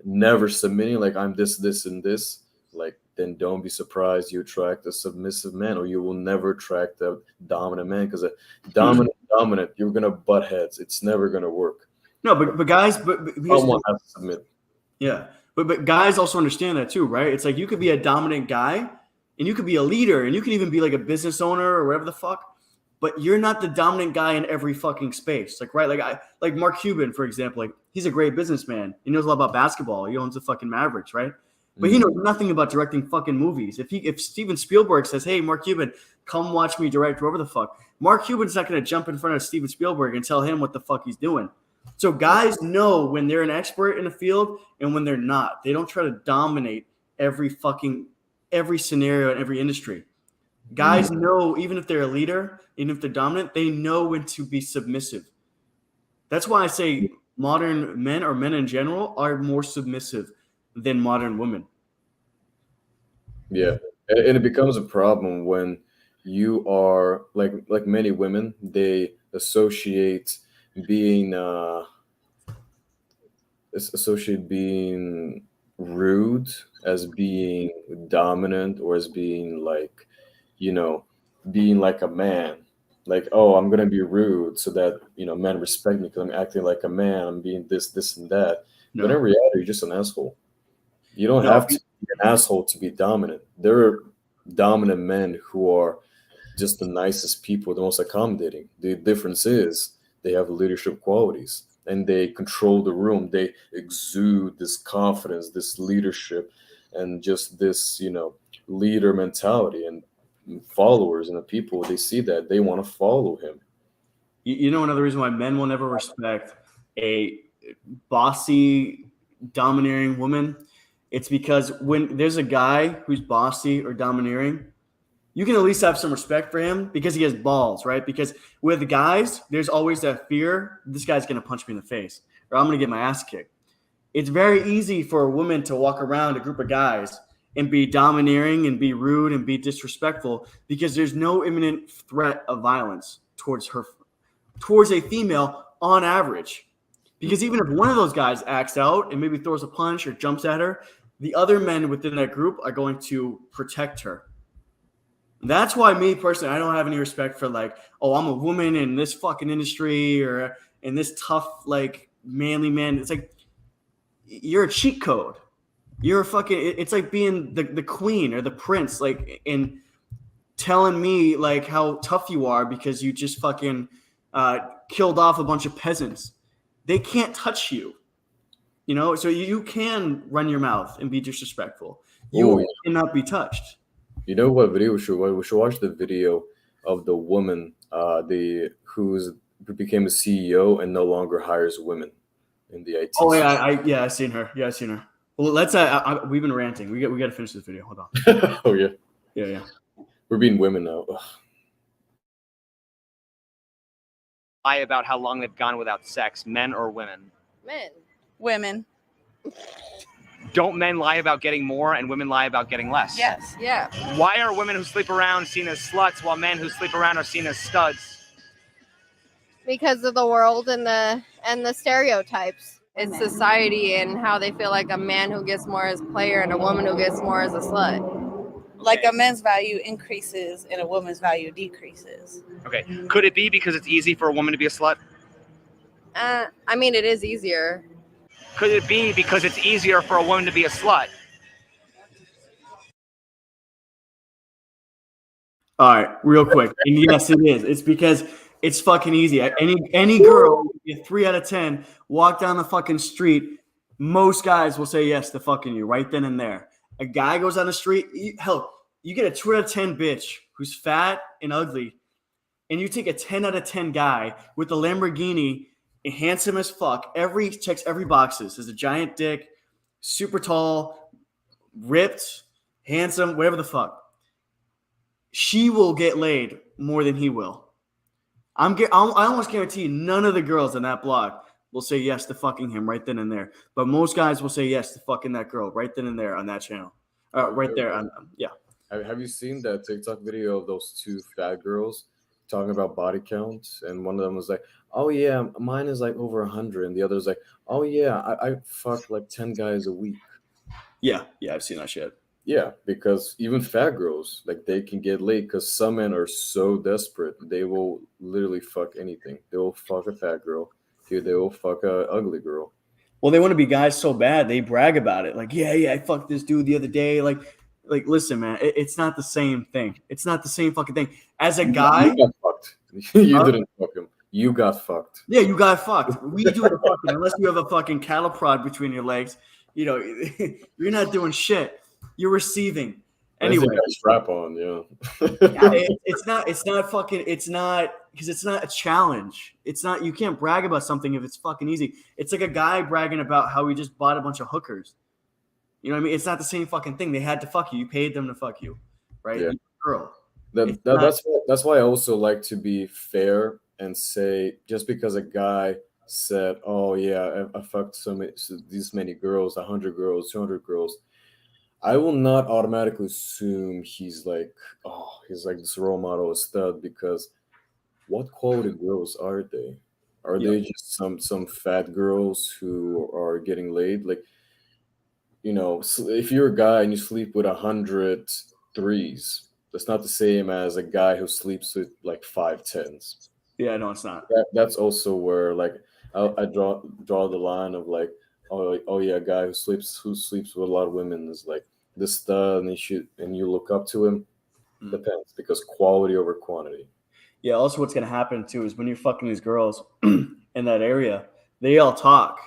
never submitting, like I'm this, this, and this, like, then don't be surprised you attract a submissive man, or you will never attract a dominant man, because a dominant, you're gonna butt heads. It's never gonna work. No, but guys, but someone has to submit. Yeah, but guys also understand that too, right? It's like you could be a dominant guy, and you could be a leader, and you can even be like a business owner or whatever the fuck. But you're not the dominant guy in every fucking space. Like, right? Like Mark Cuban, for example. Like, he's a great businessman. He knows a lot about basketball. He owns the fucking Mavericks, right? But he knows nothing about directing fucking movies. If Steven Spielberg says, "Hey, Mark Cuban, come watch me direct whatever the fuck," Mark Cuban's not going to jump in front of Steven Spielberg and tell him what the fuck he's doing. So guys know when they're an expert in a field and when they're not. They don't try to dominate every scenario in every industry. Guys know, even if they're a leader, even if they're dominant, they know when to be submissive. That's why I say modern men, or men in general, are more submissive than modern women. Yeah, and it becomes a problem when you are like many women. They associate being rude as being dominant, or as being like, being like a man. Like, oh, I'm gonna be rude so that men respect me because I'm acting like a man. I'm being this, and that. No. But in reality, you're just an asshole. You don't have to be an asshole to be dominant. There are dominant men who are just the nicest people, the most accommodating. The difference is they have leadership qualities, and they control the room. They exude this confidence, this leadership, and just this, leader mentality. And followers and the people, they see that, they want to follow him. You know, another reason why men will never respect a bossy, domineering woman, it's because when there's a guy who's bossy or domineering, you can at least have some respect for him because he has balls, right? Because with guys, there's always that fear, this guy's going to punch me in the face, or I'm going to get my ass kicked. It's very easy for a woman to walk around a group of guys and be domineering and be rude and be disrespectful because there's no imminent threat of violence towards a female on average. Because even if one of those guys acts out and maybe throws a punch or jumps at her, the other men within that group are going to protect her. That's why me personally, I don't have any respect for like, oh, I'm a woman in this fucking industry or in this tough, like manly man. It's like, you're a cheat code. You're a fucking, it's like being the queen or the prince, like, and telling me like how tough you are because you just fucking killed off a bunch of peasants. They can't touch you, so you can run your mouth and be disrespectful. You cannot be touched. You know what video we should watch? We should watch the video of the woman who became a CEO and no longer hires women in the IT. Oh yeah, I seen her. Yeah, I seen her. Well, let's. We've been ranting. We got to finish this video. Hold on. Oh yeah. Yeah. We're being women now. Ugh. Lie about how long they've gone without sex, men or women? Men. Women. Don't men lie about getting more and women lie about getting less? Yes. Yeah. Why are women who sleep around seen as sluts while men who sleep around are seen as studs? Because of the world and the stereotypes. It's society and how they feel like a man who gets more as a player and a woman who gets more as a slut. Like a man's value increases and a woman's value decreases. Okay. Could it be because it's easy for a woman to be a slut? I mean, it is easier. Could it be because it's easier for a woman to be a slut? All right, real quick. And yes, it is. It's because it's fucking easy. Any girl, 3 out of 10, walk down the fucking street, most guys will say yes to fucking you right then and there. A guy goes on the street, hell, you get a 2 out of 10 bitch who's fat and ugly, and you take a 10 out of 10 guy with a Lamborghini, handsome as fuck, checks every boxes, has a giant dick, super tall, ripped, handsome, whatever the fuck. She will get laid more than he will. I almost guarantee you none of the girls in that block will say yes to fucking him right then and there. But most guys will say yes to fucking that girl right then and there on that channel. Right there. Yeah. Have you seen that TikTok video of those two fat girls talking about body count? And one of them was like, "Oh yeah, mine is like over 100," and the other's like, "Oh yeah, I fuck like 10 guys a week." Yeah, I've seen that shit. Yeah, because even fat girls, like they can get laid because some men are so desperate they will literally fuck anything. They will fuck a fat girl, dude. They will fuck a ugly girl. Well, they want to be guys so bad they brag about it. Like, yeah, I fucked this dude the other day. Like, listen, man, it's not the same thing. It's not the same fucking thing. As a guy, you got fucked. You didn't fuck him. You got fucked. Yeah, you got fucked. We do the fucking unless you have a fucking cattle prod between your legs. You know, you're not doing shit. You're receiving. Anyway, strap on, yeah. it's not because it's not a challenge. It's not, you can't brag about something if it's fucking easy. It's like a guy bragging about how he just bought a bunch of hookers. You know what I mean? It's not the same fucking thing. They had to fuck you. You paid them to fuck you, right? Yeah. Girl. That's why I also like to be fair and say just because a guy said, "Oh yeah, I fucked these many girls, 100 girls, 200 girls," I will not automatically assume he's like this role model, a stud, because what quality girls are they? Are they just some fat girls who are getting laid? Like, you know, if you're a guy and you sleep with 100 threes, that's not the same as a guy who sleeps with like 5 10s. Yeah, no, it's not. That's also where like I draw the line of like, oh yeah, a guy who sleeps with a lot of women is like this stud, and you look up to him. Depends, because quality over quantity. Yeah. Also, what's gonna happen too is when you're fucking these girls in that area, they all talk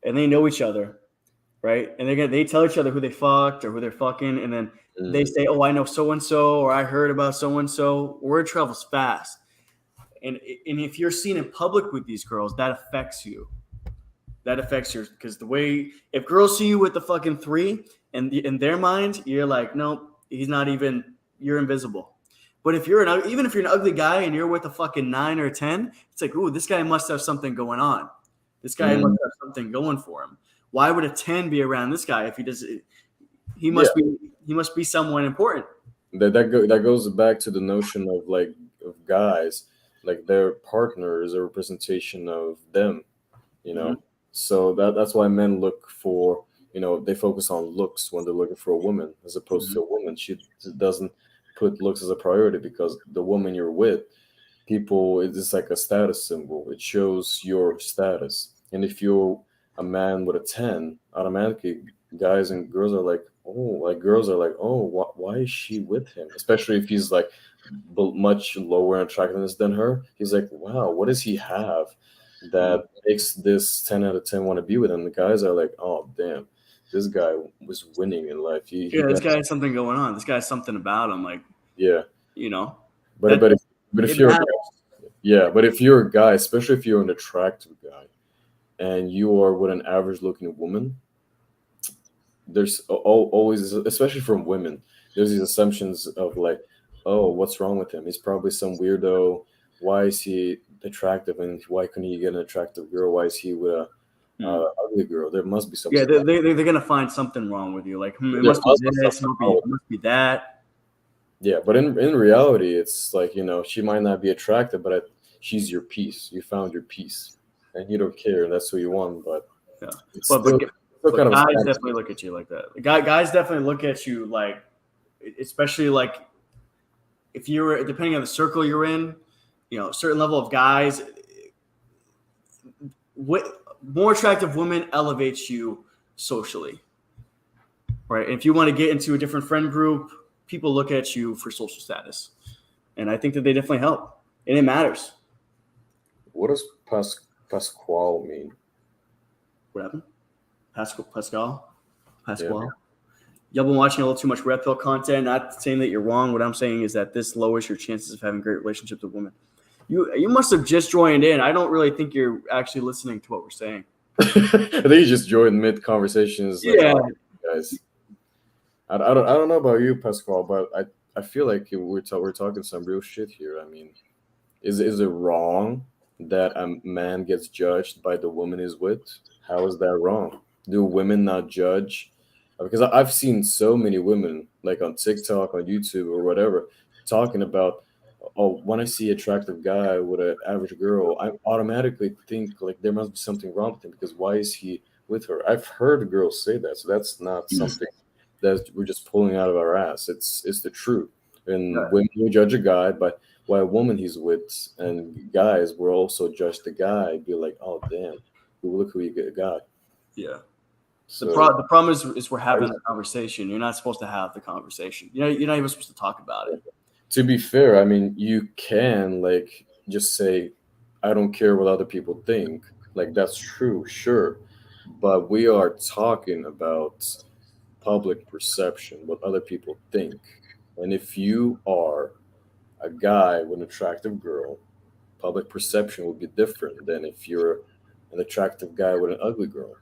and they know each other, right? And they tell each other who they fucked or who they're fucking, and then they say, "Oh, I know so and so," or "I heard about so and so." Word travels fast, and if you're seen in public with these girls, that affects you. That affects your, because the way, if girls see you with the fucking 3, and in their mind, you're like, "Nope, he's not even. You're invisible." But if you're even if you're an ugly guy and you're with a fucking 9 or 10, it's like, "Ooh, this guy must have something going on. This guy must have something going for him. Why would a 10 be around this guy if he does? He must be someone important." That goes back to the notion of like of guys, like their partner is a representation of them, you know. So that's why men look for, you know, they focus on looks when they're looking for a woman, as opposed to a woman. She doesn't put looks as a priority, because the woman you're with, it's like a status symbol. It shows your status. And if you're a man with a 10, automatically guys and girls are like, oh, why is she with him? Especially if he's like much lower in attractiveness than her. He's like, wow, what does he have that makes this 10 out of 10 want to be with him? The guys are like, oh damn, this guy was winning in life. This guy has something going on. This guy has something about him. Like, yeah, you know. But if you're a guy, especially if you're an attractive guy, and you are with an average looking woman, there's always, especially from women, there's these assumptions of like, oh, what's wrong with him? He's probably some weirdo. Why is he attractive, and why couldn't he get an attractive girl? Why is he with a ugly girl? There must be something. Yeah, they're gonna find something wrong with you. Like, it must be this, it must be that. Yeah, but in reality, it's like, you know, she might not be attractive, but she's your piece. You found your piece, and you don't care, and that's who you want. But yeah, but guys definitely look at you like that. Guys definitely look at you like, especially like if you're, depending on the circle you're in, you know, a certain level of guys, more attractive women elevates you socially, right? And if you want to get into a different friend group, people look at you for social status, and I think that they definitely help, and it matters. What does Pasquale mean? What happened? Pascal? Yeah. y'all been watching a little too much red pill content. Not saying that you're wrong. What I'm saying is that this lowers your chances of having great relationships with women. You must have just joined in. I don't really think you're actually listening to what we're saying. I think you just joined mid conversations. Like, Yeah. guys. I don't know about you, Pascal, but I feel like we're talking some real shit here. I mean, is it wrong that a man gets judged by the woman he's with? How is that wrong? Do women not judge? Because I've seen so many women, like on TikTok, on YouTube, or whatever, talking about, oh, when I see attractive guy with an average girl, I automatically think like there must be something wrong with him because why is he with her? I've heard girls say that, so that's not something that we're just pulling out of our ass. It's the truth. And when you judge a guy by what woman he's with, and guys will also judge the guy, be like, oh damn, look who you got. Yeah. So, the problem is we're having the conversation. You're not supposed to have the conversation. You're not even supposed to talk about it. To be fair, I mean, you can like just say, I don't care what other people think. Like that's true, sure. But we are talking about public perception, what other people think. And if you are a guy with an attractive girl, public perception will be different than if you're an attractive guy with an ugly girl.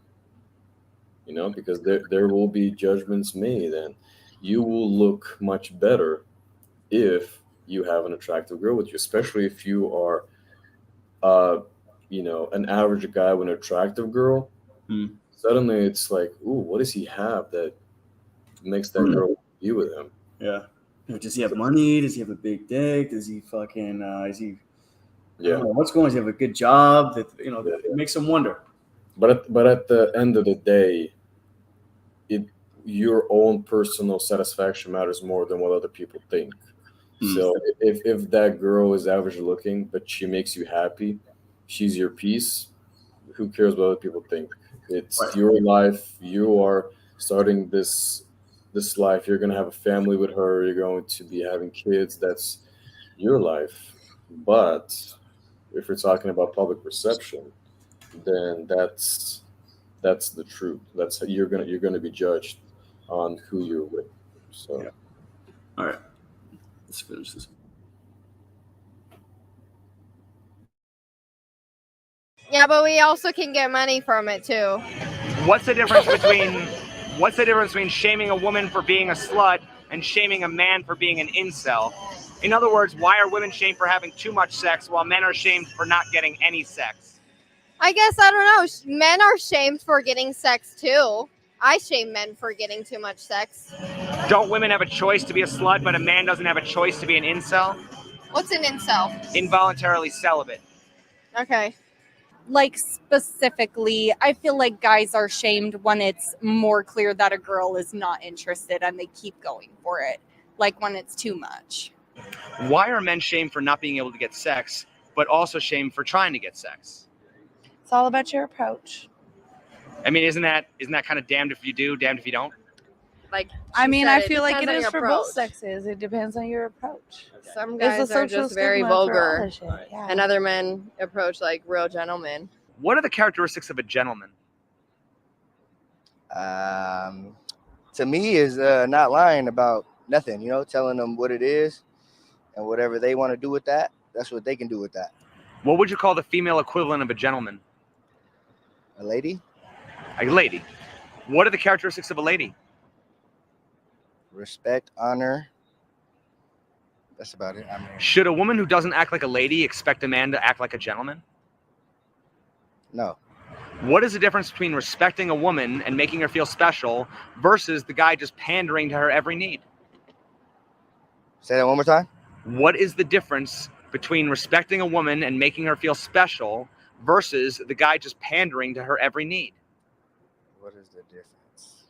Because there will be judgments made, and you will look much better if you have an attractive girl with you, especially if you are, an average guy with an attractive girl. Suddenly, it's like, ooh, what does he have that makes that girl be with him? Yeah. Does he have money? Does he have a big dick? Does he fucking? Is he? I don't know, what's going on? Does he have a good job? That that makes him wonder. But at the end of the day, your own personal satisfaction matters more than what other people think. So if that girl is average looking, but she makes you happy, she's your piece. Who cares what other people think? It's your life. You are starting this life. You're gonna have a family with her. You're going to be having kids. That's your life. But if we're talking about public perception, then that's the truth. That's how you're gonna be judged on who you're with. So, all right, let's finish this. Yeah, but we also can get money from it too. What's the difference between shaming a woman for being a slut and shaming a man for being an incel? In other words, why are women shamed for having too much sex while men are shamed for not getting any sex? I guess, I don't know. Men are shamed for getting sex too. I shame men for getting too much sex. Don't women have a choice to be a slut, but a man doesn't have a choice to be an incel? What's an incel? Involuntarily celibate. Okay. Like specifically, I feel like guys are shamed when it's more clear that a girl is not interested and they keep going for it. Like when it's too much. Why are men shamed for not being able to get sex, but also shamed for trying to get sex? It's all about your approach. I mean, isn't that kind of damned if you do, damned if you don't? Like, I mean, I feel like it depends on is your for approach. both sexes. It depends on your approach. Some There's guys a are social just very stigma for all vulgar, that shit, yeah. and other men approach like real gentlemen. What are the characteristics of a gentleman? To me, is not lying about nothing. Telling them what it is, and whatever they want to do with that, that's what they can do with that. What would you call the female equivalent of a gentleman? A lady. A lady. What are the characteristics of a lady? Respect, honor. That's about it. Should a woman who doesn't act like a lady expect a man to act like a gentleman? No. What is the difference between respecting a woman and making her feel special versus the guy just pandering to her every need? Say that one more time. What is the difference between respecting a woman and making her feel special versus the guy just pandering to her every need? What is the difference?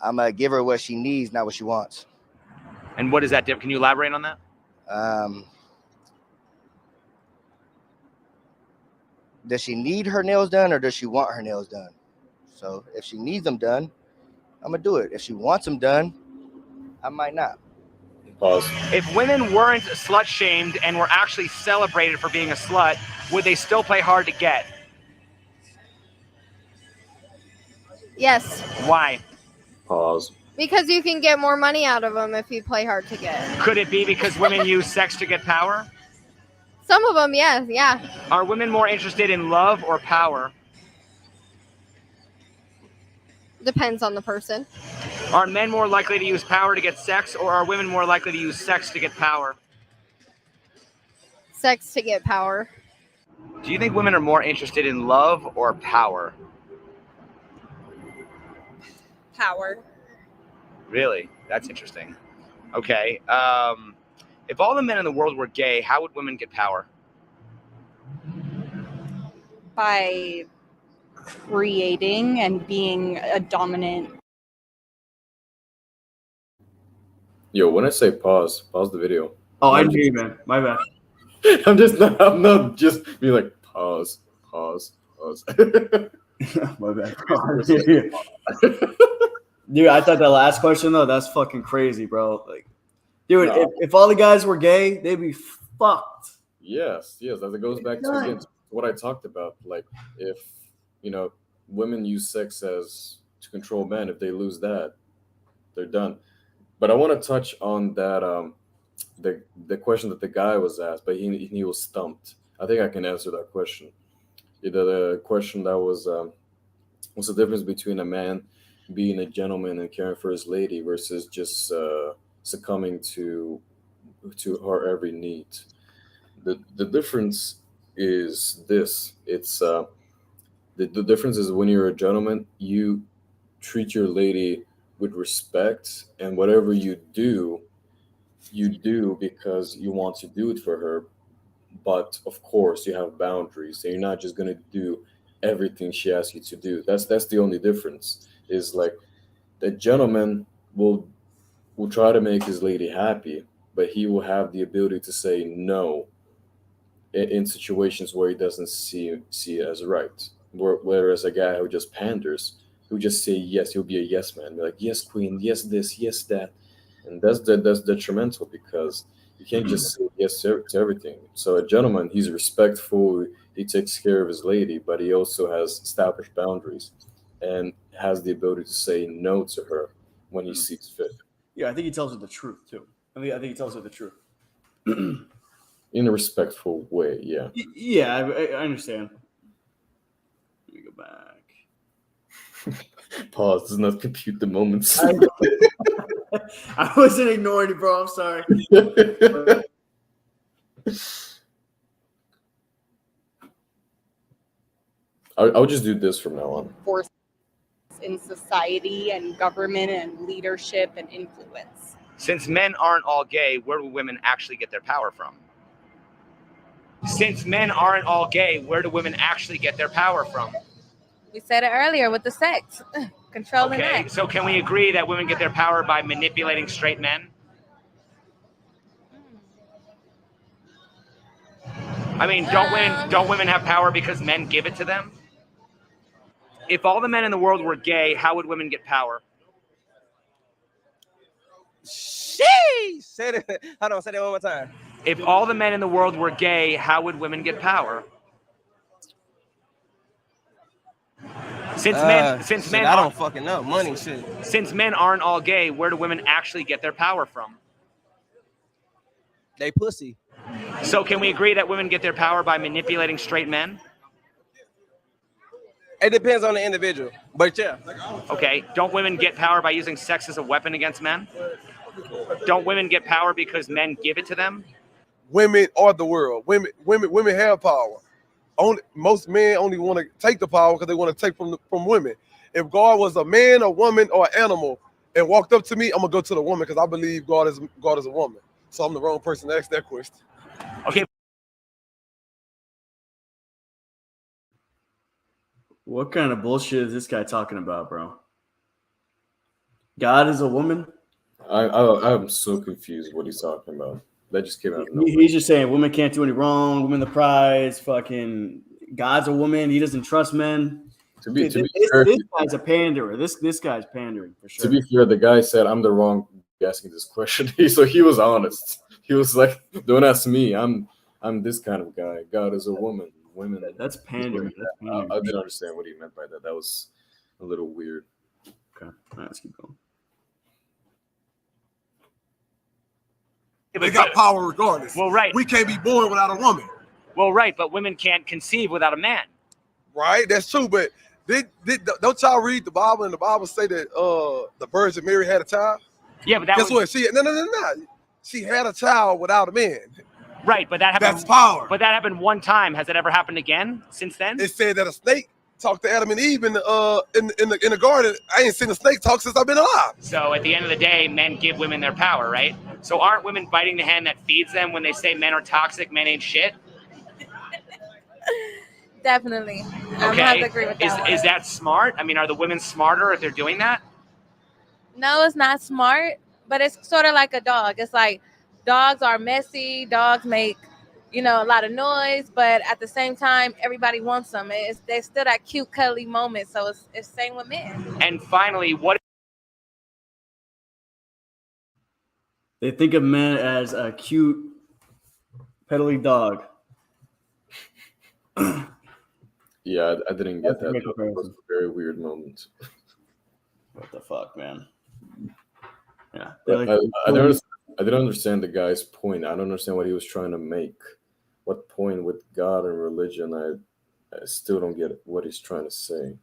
I'm going to give her what she needs, not what she wants. And what is that difference? Can you elaborate on that? Does she need her nails done or does she want her nails done? So if she needs them done, I'm going to do it. If she wants them done, I might not. Pause. If women weren't slut shamed and were actually celebrated for being a slut, would they still play hard to get? Yes. Why? Pause. Because you can get more money out of them if you play hard to get. Could it be because women use sex to get power? Some of them, yes, yeah. Are women more interested in love or power? Depends on the person. Are men more likely to use power to get sex, or are women more likely to use sex to get power? Sex to get power. Do you think women are more interested in love or power? Power. Really? That's interesting. Okay. If all the men in the world were gay, how would women get power? By creating and being a dominant. Yo, when I say pause the video. Oh, I didn't hear you, man. My bad. I'm not just being like pause. My bad. Dude, I thought that last question though, that's fucking crazy, bro. Like, dude, No. if all the guys were gay, they'd be fucked. Yes, that goes back to again what I talked about. Like, if women use sex as to control men, if they lose that, they're done. But I want to touch on that the question that the guy was asked, but he was stumped. I think I can answer that question. The question that was what's the difference between a man being a gentleman and caring for his lady versus just succumbing to her every need. The difference is this. It's the difference is when you're a gentleman, you treat your lady with respect, and whatever you do because you want to do it for her. But of course, you have boundaries, and you're not just gonna do everything she asks you to do. That's the only difference. Is like the gentleman will try to make his lady happy, but he will have the ability to say no in situations where he doesn't see it as right. Whereas a guy who just panders, who just say yes, he'll be a yes man, be like yes queen, yes this, yes that, and that's detrimental because you can't just say yes to everything. So a gentleman, he's respectful, he takes care of his lady, but he also has established boundaries and has the ability to say no to her when he sees fit. Yeah, I think he tells her the truth too. I think he tells her the truth. In a respectful way, yeah. Yeah, I understand. Let me go back. Pause does not compute the moments. I wasn't ignoring you, bro. I'm sorry. I'll just do this from now on. Force in society and government and leadership and influence. Since men aren't all gay, where do women actually get their power from? Since men aren't all gay, where do women actually get their power from? We said it earlier with the sex. Controlling Okay, that. so can we agree that women get their power by manipulating straight men? I mean, don't women have power because men give it to them? If all the men in the world were gay, how would women get power? Sheesh! Say it. Hold on, say that one more time. If all the men in the world were gay, how would women get power? Since men I don't fucking know. Money shit. Since men aren't all gay, where do women actually get their power from? They pussy. So can we agree that women get their power by manipulating straight men? It depends on the individual, but yeah. Okay, don't women get power by using sex as a weapon against men? Don't women get power because men give it to them? Women are the world. Women have power. Most men only want to take the power because they want to take from women. If God was a man, a woman, or an animal and walked up to me, I'm gonna go to the woman because I believe God is a woman. So I'm the wrong person to ask that question. Okay. What kind of bullshit is this guy talking about, bro? God is a woman? I'm so confused what he's talking about. That just came out of nowhere. He's just saying women can't do any wrong, women the prize, fucking God's a woman, he doesn't trust men. This guy's a panderer. This guy's pandering for sure. To be fair, the guy said I'm the wrong asking this question. So he was honest. He was like, don't ask me. I'm this kind of guy. God is a woman. Women. That's pandering. I didn't understand what he meant by that. That was a little weird. Okay, all right, let's keep going. They got power regardless. Well, right. We can't be born without a woman. Well, right, but women can't conceive without a man. Right, that's true. But don't y'all read the Bible, and the Bible say that the Virgin Mary had a child? Yeah, but that Guess what? No. She had a child without a man. Right, but that happened. That's power. But that happened one time. Has it ever happened again since then? It said that a snake talked to Adam and Eve in the garden. I ain't seen a snake talk since I've been alive. So at the end of the day, men give women their power, right? So aren't women biting the hand that feeds them when they say men are toxic, men ain't shit? Definitely. I have Okay. to agree with that. Is that smart? I mean, are the women smarter if they're doing that? No, it's not smart, but it's sort of like a dog. It's like dogs are messy. Dogs make, a lot of noise, but at the same time, everybody wants them. They're still that cute, cuddly moment. So it's same with men. And finally, what? They think of men as a cute, peddly dog. Yeah, I didn't get That's a that. great That was comparison. a very weird moment. What the fuck, man? Yeah. But I didn't understand the guy's point. I don't understand what he was trying to make. What point with God and religion? I still don't get what he's trying to say.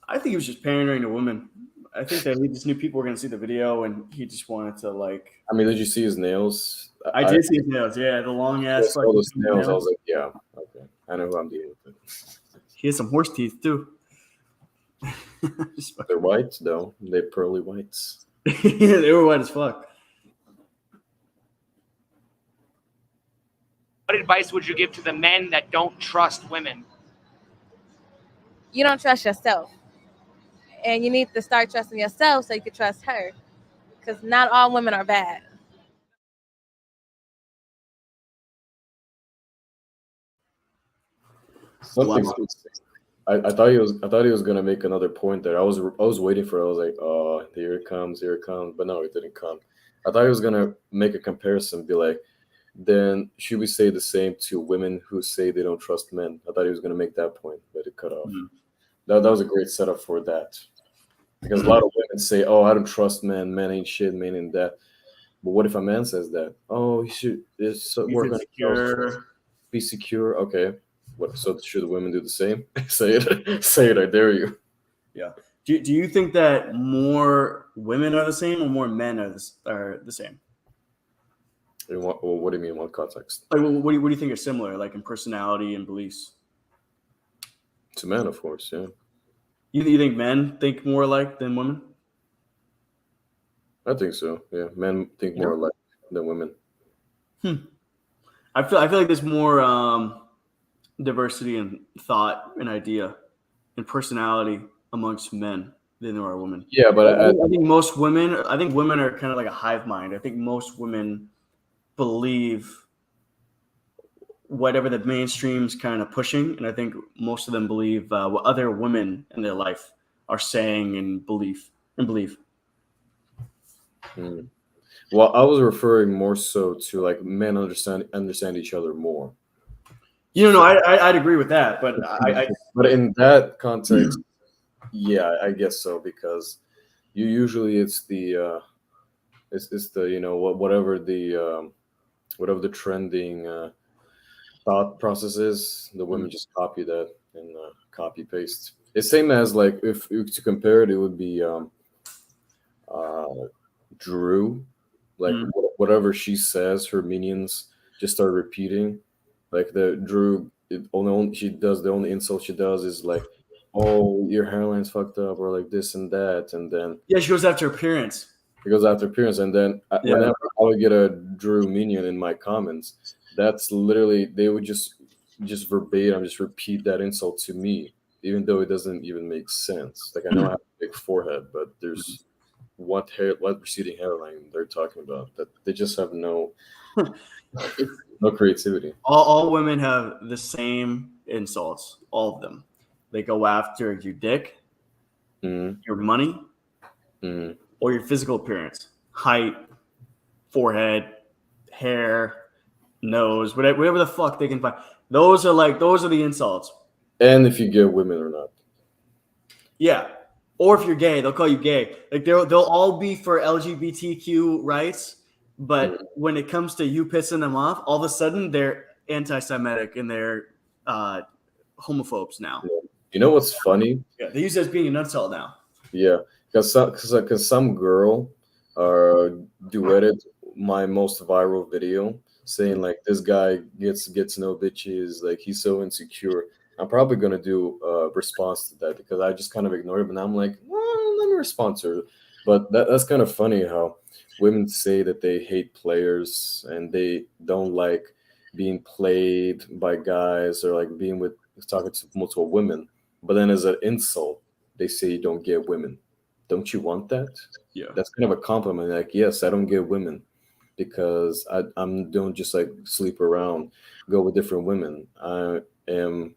I think he was just pandering to women. I think that he just knew people were going to see the video, and he just wanted to I mean, did you see his nails? I did see his nails. Yeah, the long I ass. saw those nails. I was like, yeah, okay, I know who I'm dealing with. He has some horse teeth too. They're white though. They're pearly whites. Yeah, they were white as fuck. What advice would you give to the men that don't trust women? You don't trust yourself. And you need to start trusting yourself so you can trust her. Because not all women are bad. Something. I thought he was gonna make another point there. I was waiting for it. I was like, oh, here it comes, but no, it didn't come. I thought he was gonna make a comparison, be like, then should we say the same to women who say they don't trust men? I thought he was gonna make that point, but it cut off. That was a great setup for that, because a lot of women say, oh, I don't trust men. Men ain't shit. Men ain't that. But what if a man says that? Oh, he should work on himself. Be secure. Okay. What? So should the women do the same? Say it. I dare you. Yeah. Do you think that more women are the same or more men are the same? What do you mean? What context? Like, what do you think are similar, like in personality and beliefs? To men, of course. Yeah. You think men think more alike than women? I think so. Yeah, men think more alike than women. I feel like there's more diversity in thought and idea and personality amongst men than there are women. Yeah, but I think most women. I think women are kind of like a hive mind. I think most women believe whatever the mainstream's kind of pushing, and I think most of them believe what other women in their life are saying and believe. Well, I was referring more so to like men understand each other more. I'd agree with that, but but in that context, yeah, I guess so, because usually it's the whatever the trending thought process is, the women just copy that and copy paste. It's same as like if to compare it, it would be Drew, like whatever she says, her minions just start repeating. Like the Drew, the only insult she does is like, "Oh, your hairline's fucked up," or like this and that, and then she goes after appearance. It goes after appearance, and then whenever I would get a Drew minion in my comments, that's literally they would just verbatim just repeat that insult to me, even though it doesn't even make sense. Like I know I have a big forehead, but there's what receding hairline they're talking about, that they just have no creativity. All women have the same insults, all of them. They go after your dick, your money, or your physical appearance, height, forehead, hair, nose, whatever the fuck they can find. Those are the insults. And if you get women or not. Yeah. Or if you're gay, they'll call you gay. Like they'll all be for LGBTQ rights, But when it comes to you pissing them off, all of a sudden they're anti-Semitic and they're homophobes now. You know what's funny? Yeah, they use it as being a nutshell now. Yeah, because some girl duetted my most viral video saying like this guy gets no bitches, like he's so insecure. I'm probably gonna do a response to that because I just kind of ignored it, and I'm like, well, let me respond to her. But that's kind of funny how women say that they hate players and they don't like being played by guys or like being with talking to multiple women. But then as an insult, they say you don't get women. Don't you want that? Yeah. That's kind of a compliment. Like, yes, I don't get women because I'm don't just like sleep around, go with different women. I am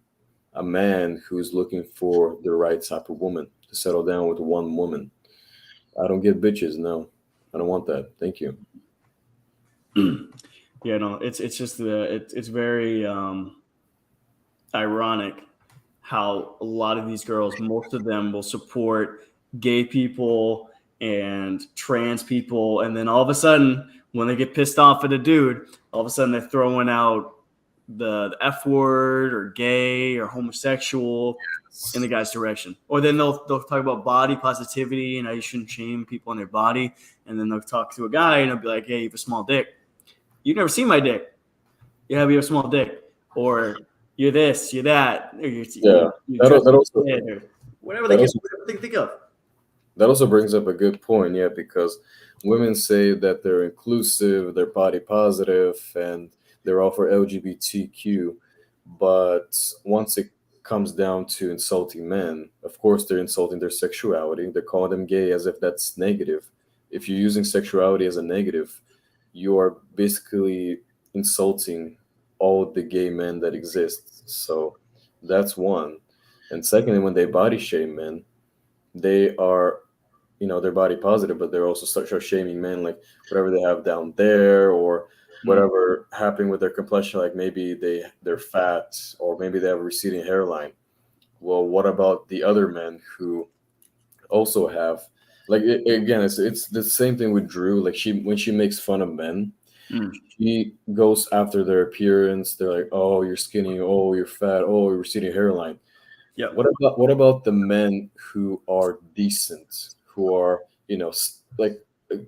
a man who's looking for the right type of woman to settle down with one woman. I don't get bitches. No, I don't want that. Thank you. Yeah, no, it's just it's very ironic how a lot of these girls, most of them will support gay people and trans people, and then all of a sudden, when they get pissed off at a dude, all of a sudden they're throwing out the F word or gay or homosexual in the guy's direction. Or then they'll talk about body positivity and how you shouldn't shame people on their body, and then they'll talk to a guy and they'll be like, "Hey, you have a small dick. You've never seen my dick. Yeah, we have a small dick." Or you're this, you're that, or you're That also or whatever that they also think of. That also brings up a good point, yeah, because women say that they're inclusive, they're body positive, and they're all for LGBTQ. But once it comes down to insulting men, of course, they're insulting their sexuality. They're calling them gay as if that's negative. If you're using sexuality as a negative, you are basically insulting all the gay men that exist. So that's one. And secondly, when they body shame men, they are they're body positive, but they're also start shaming men, like whatever they have down there or whatever happening with their complexion, like maybe they're fat or maybe they have a receding hairline. Well, what about the other men who also have like again, it's the same thing with Drew. Like when she makes fun of men, she goes after their appearance. They're like, oh, you're skinny, oh, you're fat, oh, you're receding hairline. Yeah. What about the men who are decent, who are like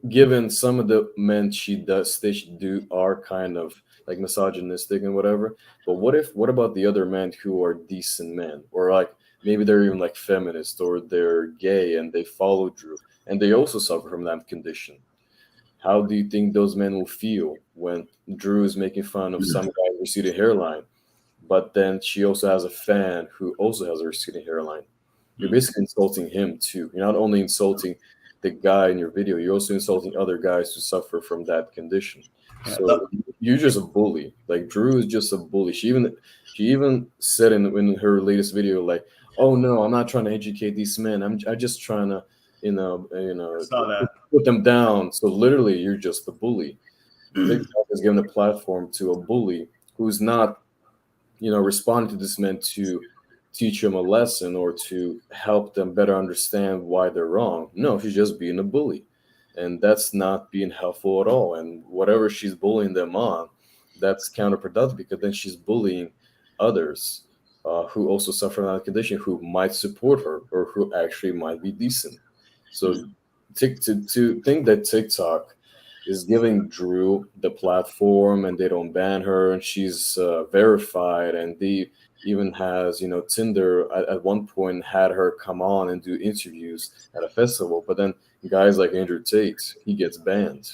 given some of the men they should do are kind of like misogynistic and whatever. But what about the other men who are decent men or like maybe they're even like feminist or they're gay and they follow Drew and they also suffer from that condition? How do you think those men will feel when Drew is making fun of some guy with receding hairline? But then she also has a fan who also has a receding hairline. You're basically insulting him too. You're not only insulting the guy in your video, you're also insulting other guys who suffer from that condition. So you're just a bully. Like Drew is just a bully. She even said in her latest video, like, "Oh no, I'm not trying to educate these men. I'm just trying to, Saw that. put them down." So literally, you're just a bully. TikTok has given a platform to a bully who's not responding to this man to teach them a lesson or to help them better understand why they're wrong. No, she's just being a bully. And that's not being helpful at all. And whatever she's bullying them on, that's counterproductive because then she's bullying others who also suffer from that condition, who might support her or who actually might be decent. So to think that TikTok is giving Drew the platform and they don't ban her and she's verified and they even has Tinder at one point had her come on and do interviews at a festival, but then guys like Andrew Tate, he gets banned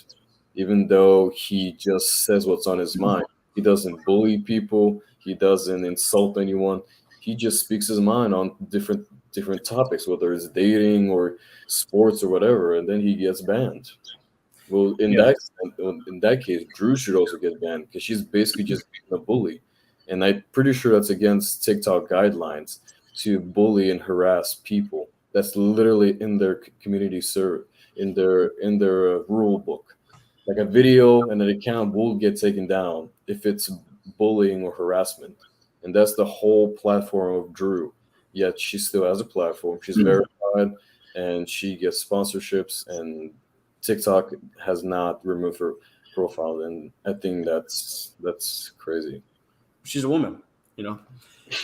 even though he just says what's on his mind. He doesn't bully people, he doesn't insult anyone, he just speaks his mind on different topics, whether it's dating or sports or whatever, and then he gets banned. Well, in that case, Drew should also get banned because she's basically just being a bully, and I'm pretty sure that's against TikTok guidelines to bully and harass people. That's literally in their community serve in their rule book. Like a video and an account will get taken down if it's bullying or harassment, and that's the whole platform of Drew. Yet she still has a platform. She's verified, and she gets sponsorships and TikTok has not removed profile, and I think that's crazy. She's a woman, you know.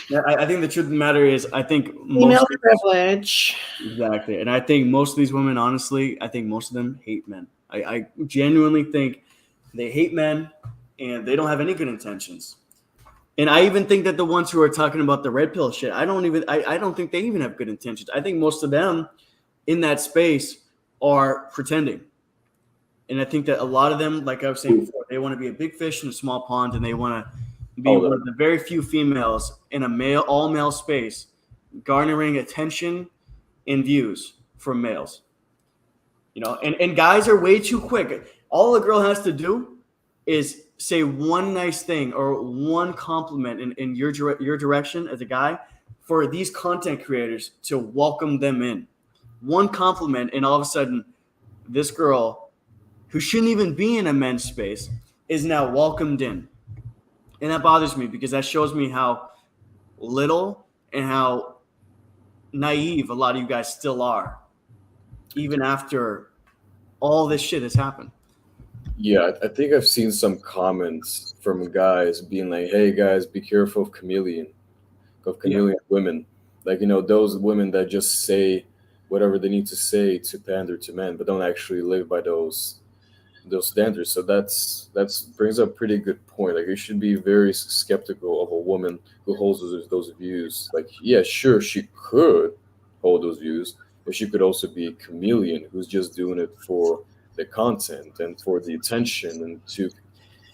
Yeah, I think the truth of the matter is, I think Female privilege. Exactly, and I think most of these women, honestly, I think most of them hate men. I genuinely think they hate men, and they don't have any good intentions. And I even think that the ones who are talking about the red pill shit, I don't think they even have good intentions. I think most of them in that space are pretending. And I think that a lot of them, like I was saying before, they want to be a big fish in a small pond, and they want to be one of the very few females in a all male space, garnering attention and views from males. You know, and guys are way too quick. All a girl has to do is say one nice thing or one compliment in your direction as a guy for these content creators to welcome them in. One compliment, and all of a sudden, this girl who shouldn't even be in a men's space is now welcomed in. And that bothers me because that shows me how little and how naive a lot of you guys still are, even after all this shit has happened. Yeah, I think I've seen some comments from guys being like, "Hey guys, be careful of chameleon women." Like, you know, those women that just say whatever they need to say to pander to men, but don't actually live by those standards. So that's brings up a pretty good point. Like, you should be very skeptical of a woman who holds those views. Like, yeah, sure, she could hold those views, but she could also be a chameleon who's just doing it for the content and for the attention and to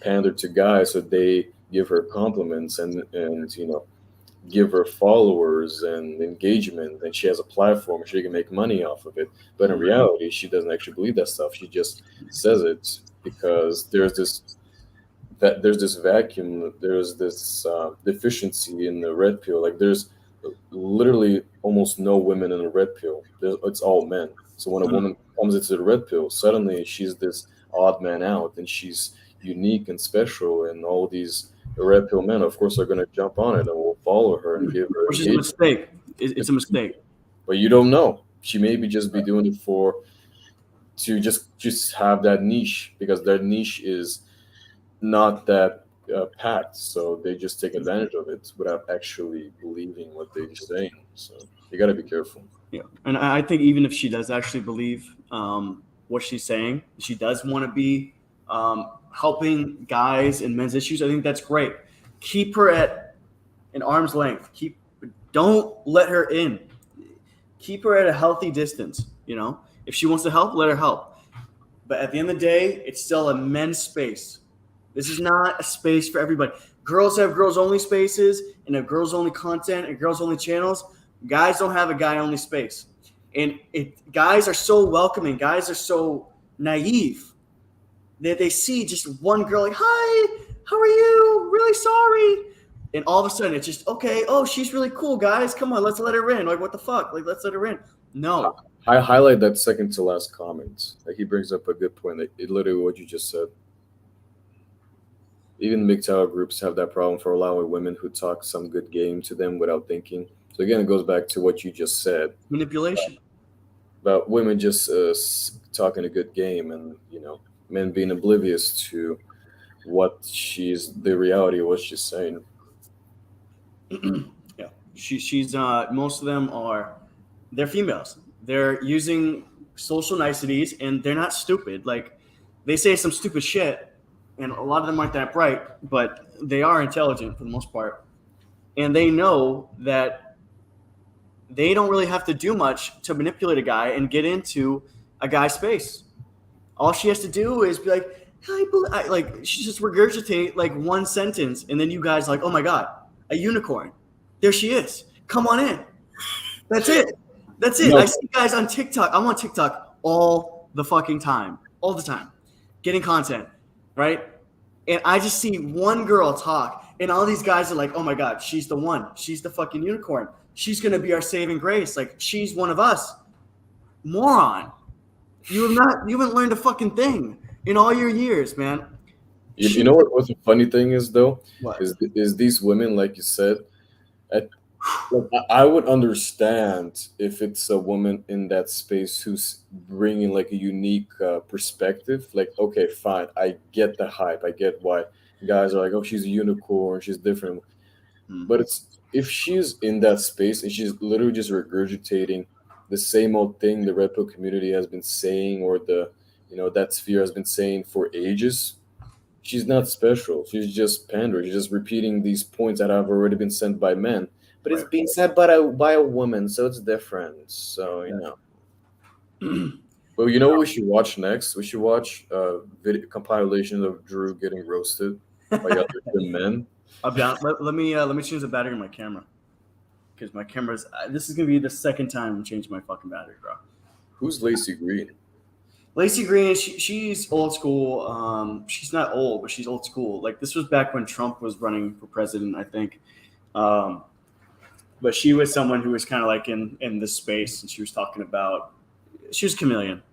pander to guys so they give her compliments and you know, give her followers and engagement, and she has a platform, she can make money off of it. But in reality, she doesn't actually believe that stuff. She just says it because there's this vacuum, there's this deficiency in the red pill. Like, there's literally almost no women in the red pill. It's all men. So when a woman comes into the red pill, suddenly she's this odd man out, and she's unique and special, and all these red pill men, of course, are going to jump on it and will follow her and give her. Which is a mistake. It's a mistake. But you don't know. She maybe just be doing it to just have that niche, because their niche is not that packed. So they just take advantage of it without actually believing what they're saying. So you got to be careful. Yeah, and I think even if she does actually believe what she's saying, she does want to be helping guys and men's issues. I think that's great. Keep her at an arm's length. Don't let her in. Keep her at a healthy distance. You know, if she wants to help, let her help. But at the end of the day, it's still a men's space. This is not a space for everybody. Girls have girls only spaces and have girls only content and girls only channels. Guys don't have a guy only space. And guys are so welcoming. Guys are so naive that they see just one girl like, "Hi, how are you? Really sorry." And all of a sudden it's just, okay, oh, she's really cool, guys. Come on, let's let her in. Like, what the fuck? Like, let's let her in. No. I highlight that second to last comment. Like, he brings up a good point. Like, it literally what you just said. Even MGTOW groups have that problem for allowing women who talk some good game to them without thinking. So again, it goes back to what you just said. Manipulation. About women just talking a good game, and, you know, men being oblivious to the reality of what she's saying. Yeah, she's most of them they're females. They're using social niceties, and they're not stupid. Like, they say some stupid shit, and a lot of them aren't that bright, but they are intelligent for the most part, and they know that they don't really have to do much to manipulate a guy and get into a guy's space. All she has to do is be like, like, she just regurgitate like one sentence, and then you guys are like, "Oh my god, a unicorn! There she is! Come on in." That's it. That's it. No. I see guys on TikTok. I'm on TikTok all the fucking time, all the time, getting content, right? And I just see one girl talk, and all these guys are like, "Oh my god, she's the one. She's the fucking unicorn. She's gonna be our saving grace. Like, she's one of us." Moron. You haven't learned a fucking thing in all your years, man. You know what the funny thing is, though? What? Is these women, like you said, Like, I would understand if it's a woman in that space who's bringing like a unique perspective. Like, okay, fine, I get the hype. I get why guys are like, oh, she's a unicorn, she's different. But it's if she's in that space and she's literally just regurgitating the same old thing the red pill community has been saying, or the that sphere has been saying for ages. She's not special. She's just pandering. She's just repeating these points that have already been said by men. But it's being said by a woman, so it's different. So But you know what we should watch next? We should watch video compilations of Drew getting roasted by other men. I'll be honest, let me change the battery in my camera, because my camera's. This is gonna be the second time I'm changing my fucking battery, bro. Who's Lacey Green? Lacey Green, she's old school. She's not old, but she's old school. Like, this was back when Trump was running for president, I think. But she was someone who was kind of like in this space, and she was talking about. She was a chameleon,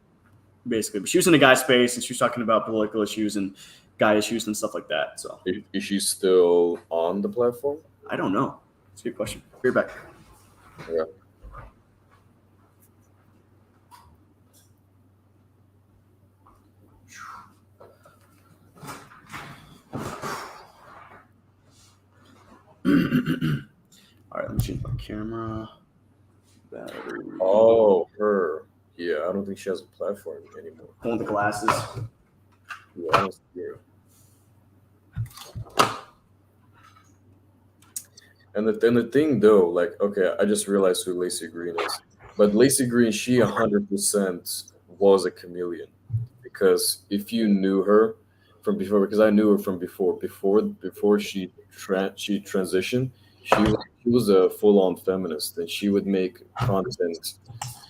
basically. But she was in the guy space, and she was talking about political issues and guy issues and stuff like that. So, is she still on the platform? I don't know. It's a good question. Be right back. Yeah. All right, let me change my camera. Battery. Oh, her. Yeah, I don't think she has a platform anymore. One with the glasses. Yeah, I don't see her. And the thing though, like, okay, I just realized who Lacey Green is. But Lacey Green, she 100% was a chameleon. Because if you knew her from before, because I knew her from before she transitioned, she was a full-on feminist, and she would make content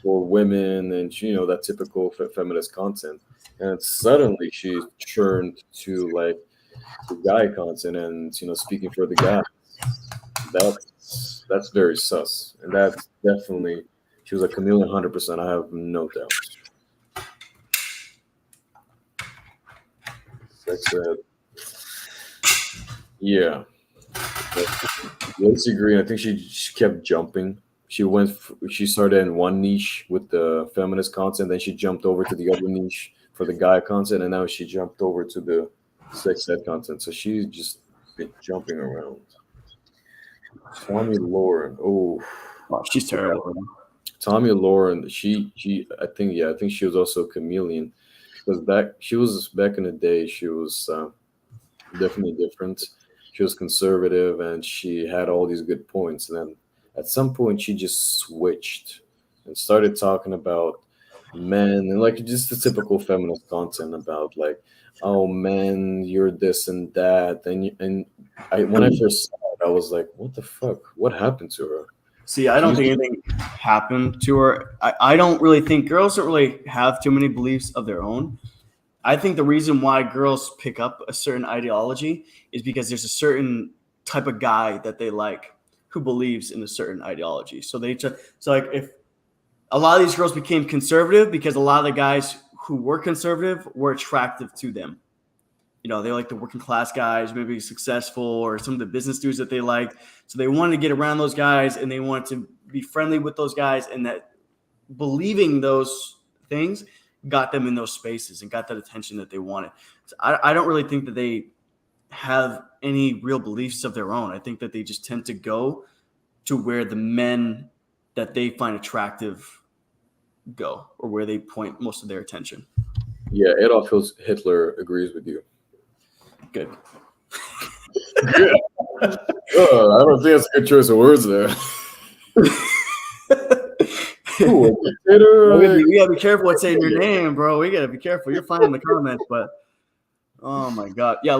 for women, and that typical feminist content. And suddenly she turned to like the guy content, and speaking for the guy. That's very sus, and that's definitely she was a chameleon 100%. I have no doubt. Sex ed. Yeah. Lacey Green, I think she kept jumping. She started in one niche with the feminist content, then she jumped over to the other niche for the guy content, and now she jumped over to the sex ed content. So she's just been jumping around. Tommy Lauren. Oh, she's terrible. Tommy Lauren. She I think she was also a chameleon, because she was back in the day. She was definitely different. She was conservative, and she had all these good points. And then at some point, she just switched and started talking about men, and like just the typical feminist content about like, oh, men, you're this and that. And when I first saw it, I was like, what the fuck? What happened to her? See, I don't think anything happened to her. I don't really think girls don't really have too many beliefs of their own. I think the reason why girls pick up a certain ideology is because there's a certain type of guy that they like who believes in a certain ideology. So like if a lot of these girls became conservative because a lot of the guys who were conservative were attractive to them. They like the working class guys, maybe successful, or some of the business dudes that they like. So they wanted to get around those guys, and they wanted to be friendly with those guys, and that believing those things got them in those spaces and got that attention that they wanted. So I don't really think that they have any real beliefs of their own. I think that they just tend to go to where the men that they find attractive go, or where they point most of their attention. Yeah, Adolf Hitler agrees with you. Good. I don't think that's a good choice of words there. We gotta be careful what's saying your name, bro. We gotta be careful. You're fine in the comments, but oh my god, yeah,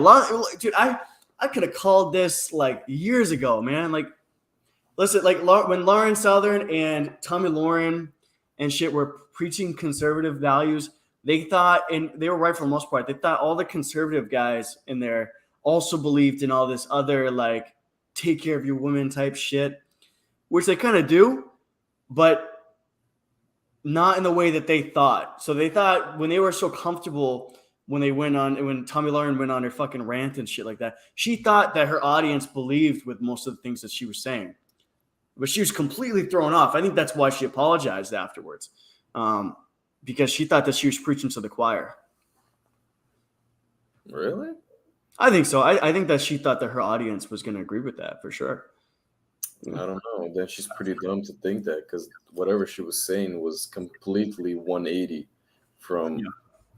dude. I could have called this like years ago, man. Like, listen, like when Lauren Southern and Tommy Lauren and shit were preaching conservative values, they thought, and they were right for the most part, they thought all the conservative guys in there also believed in all this other like take care of your woman type shit, which they kind of do, but not in the way that they thought. So they thought when they were so comfortable, when Tommy Lauren went on her fucking rant and shit like that, she thought that her audience believed with most of the things that she was saying. but she was completely thrown off. I think that's why she apologized afterwards, because she thought that she was preaching to the choir. Really? I think so. I think that she thought that her audience was going to agree with that for sure. I don't know. Then she's pretty dumb to think that, because whatever she was saying was completely 180 from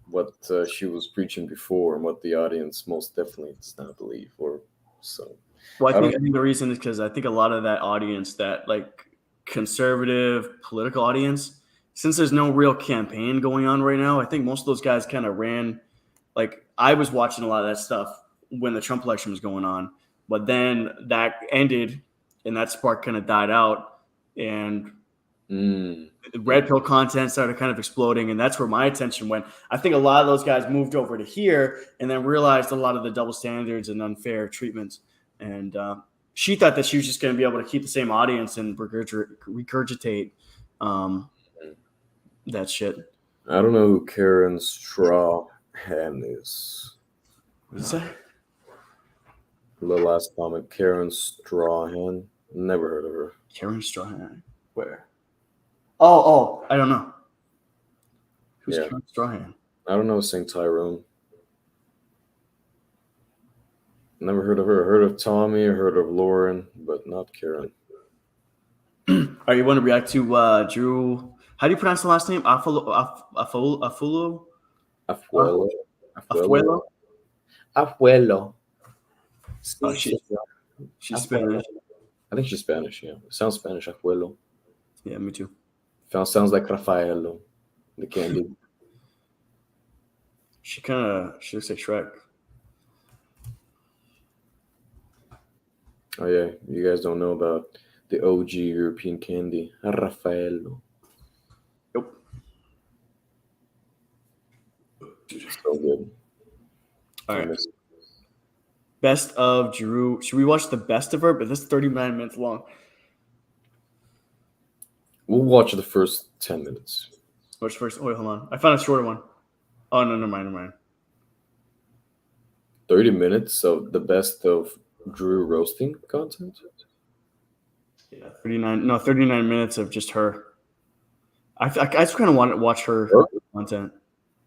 what she was preaching before and what the audience most definitely does not believe. Or so. Well, I think the reason is because I think a lot of that audience, that like conservative political audience, since there's no real campaign going on right now, I think most of those guys kind of ran. Like I was watching a lot of that stuff when the Trump election was going on, but then that ended and that spark kind of died out, and the red pill content started kind of exploding, and that's where my attention went. I think a lot of those guys moved over to here and then realized a lot of the double standards and unfair treatments. And she thought that she was just going to be able to keep the same audience and regurgitate that shit. I don't know who Karen Strahan is. What's that? Little ass comic, Karen Strahan. Never heard of her. Karen Strahan. Where? Oh, I don't know. Who's Karen Strahan? I don't know St. Tyrone. Never heard of her. Heard of Tommy, heard of Lauren, but not Karen. All right, you want to react to Drew? How do you pronounce the last name? Afuelo? Afuelo. Oh, she's Spanish. I think she's Spanish, yeah. It sounds Spanish, Afuelo. Yeah, me too. Sounds like Raffaello, the candy. She looks like Shrek. Oh yeah, you guys don't know about the OG European candy, Raffaello. Nope. So good. All right. Best of Drew. Should we watch the best of her? But this is 39 minutes long. We'll watch the first 10 minutes. What's first? Wait, hold on. I found a shorter one. Oh, no, never mind. 30 minutes of the best of Drew roasting content? Yeah, 39 minutes of just her. I just kind of want to watch her content.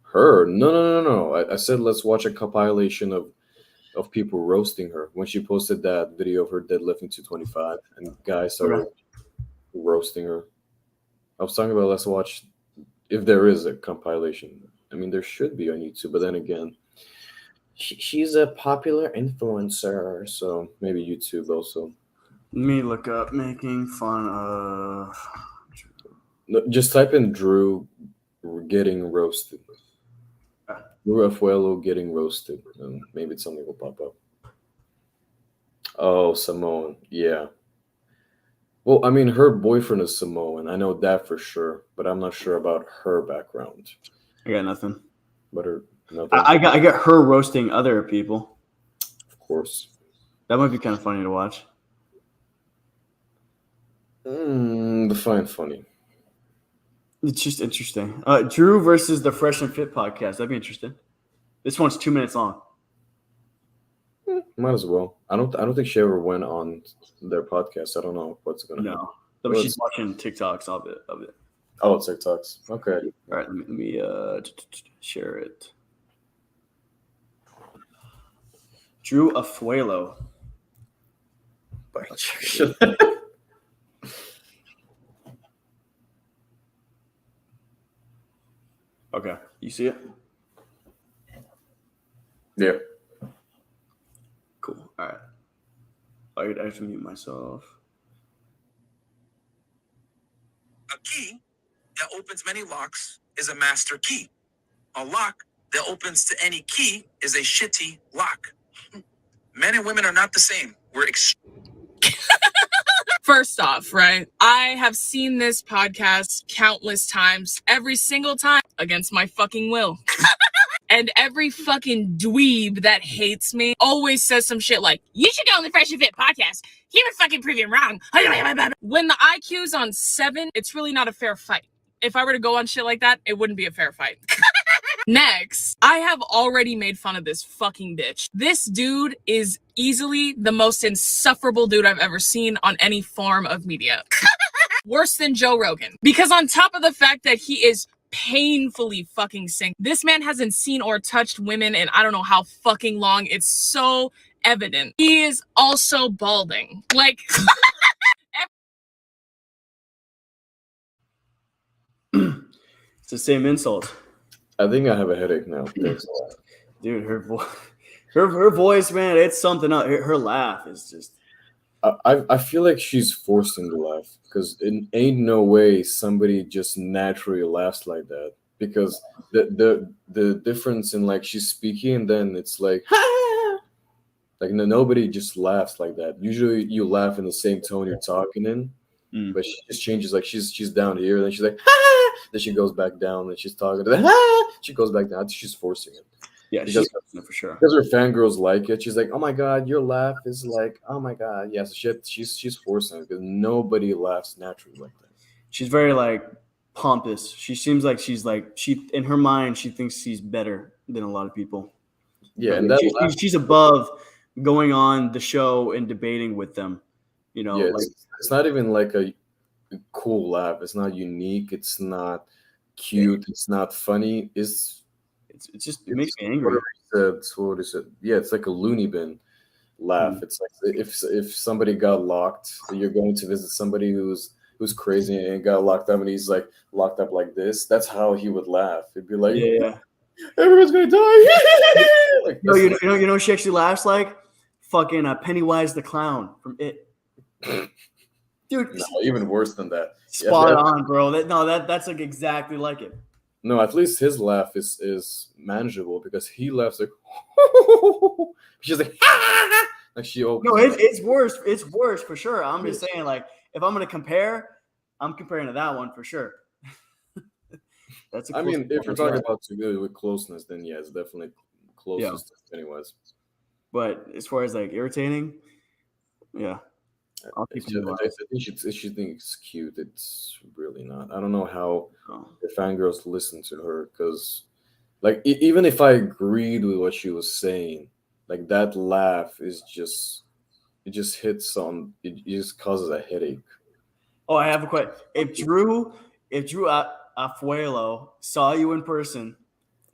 Her? No. I said let's watch a compilation of people roasting her. When she posted that video of her deadlifting 225 and guys started roasting her. I was talking about let's watch if there is a compilation. I mean, there should be on YouTube, but then again, she's a popular influencer, so maybe YouTube also. Let me look up making fun of. No, just type in Drew getting roasted. Drew Afuelo getting roasted, and maybe something will pop up. Oh, Samoan, yeah. Well, I mean, her boyfriend is Samoan. I know that for sure, but I'm not sure about her background. I got nothing. But her, nothing. I got her roasting other people. Of course. That might be kind of funny to watch. Define funny. It's just interesting. Drew versus the Fresh and Fit podcast. That'd be interesting. This one's 2 minutes long. Might as well. I don't think she ever went on their podcast. I don't know what's gonna happen. But she's watching TikToks of it. Oh, TikToks. Okay. All right, let me share it. Drew Afuelo. Okay, you see it? Yeah. Cool. All right. I have to mute myself. A key that opens many locks is a master key. A lock that opens to any key is a shitty lock. Men and women are not the same. We're First off, right, I have seen this podcast countless times, every single time against my fucking will. And every fucking dweeb that hates me always says some shit like, you should go on the Fresh and Fit podcast. He would fucking prove you wrong. When the IQ's on 7, it's really not a fair fight. If I were to go on shit like that, it wouldn't be a fair fight. Next, I have already made fun of this fucking bitch. This dude is easily the most insufferable dude I've ever seen on any form of media. Worse than Joe Rogan. Because on top of the fact that he is painfully fucking single, this man hasn't seen or touched women in I don't know how fucking long. It's so evident. He is also balding. Like, It's the same insult. I think I have a headache now. Thanks. Dude, her voice, man, it's something else. Her laugh is just. I feel like she's forced into laugh because it ain't no way somebody just naturally laughs like that. Because the difference in like she's speaking and then it's like like nobody just laughs like that. Usually you laugh in the same tone you're talking in, but she just changes. Like she's down here, then she's like then she goes back down, and she's talking, then she goes back down. She's forcing it. Yeah, because, for sure. Because her fangirls like it. She's like, "Oh my god, your laugh is like, oh my god." Yes, she's forcing it because nobody laughs naturally like that. She's very like pompous. She seems like she in her mind she thinks she's better than a lot of people. Yeah, but and that she's above going on the show and debating with them. You know, yeah, like it's not even like a cool laugh. It's not unique. It's not cute. It's not funny. It's just it makes me angry. What is it? Yeah, it's like a loony bin laugh. It's like if somebody got locked, you're going to visit somebody who's crazy and got locked up, and he's like locked up like this. That's how he would laugh. It'd be like, yeah. Everyone's gonna die. Like, no, you know, she actually laughs like fucking Pennywise the clown from It. Dude, no, even worse than that. Spot on, bro. That's like exactly like it. No, at least his laugh is manageable because he laughs like she's like like she opens. No, it's worse. It's worse for sure. I'm just saying, like, if I'm gonna compare, I'm comparing to that one for sure. That's. I mean, if you're talking about to go with closeness, then yeah, it's definitely closest anyways. But as far as like irritating, yeah. I think she thinks it's cute. It's really not. I don't know how the fangirls listen to her because, like, even if I agreed with what she was saying, like that laugh is just it just hits on. It just causes a headache. Oh, I have a question. If Drew Afuelo saw you in person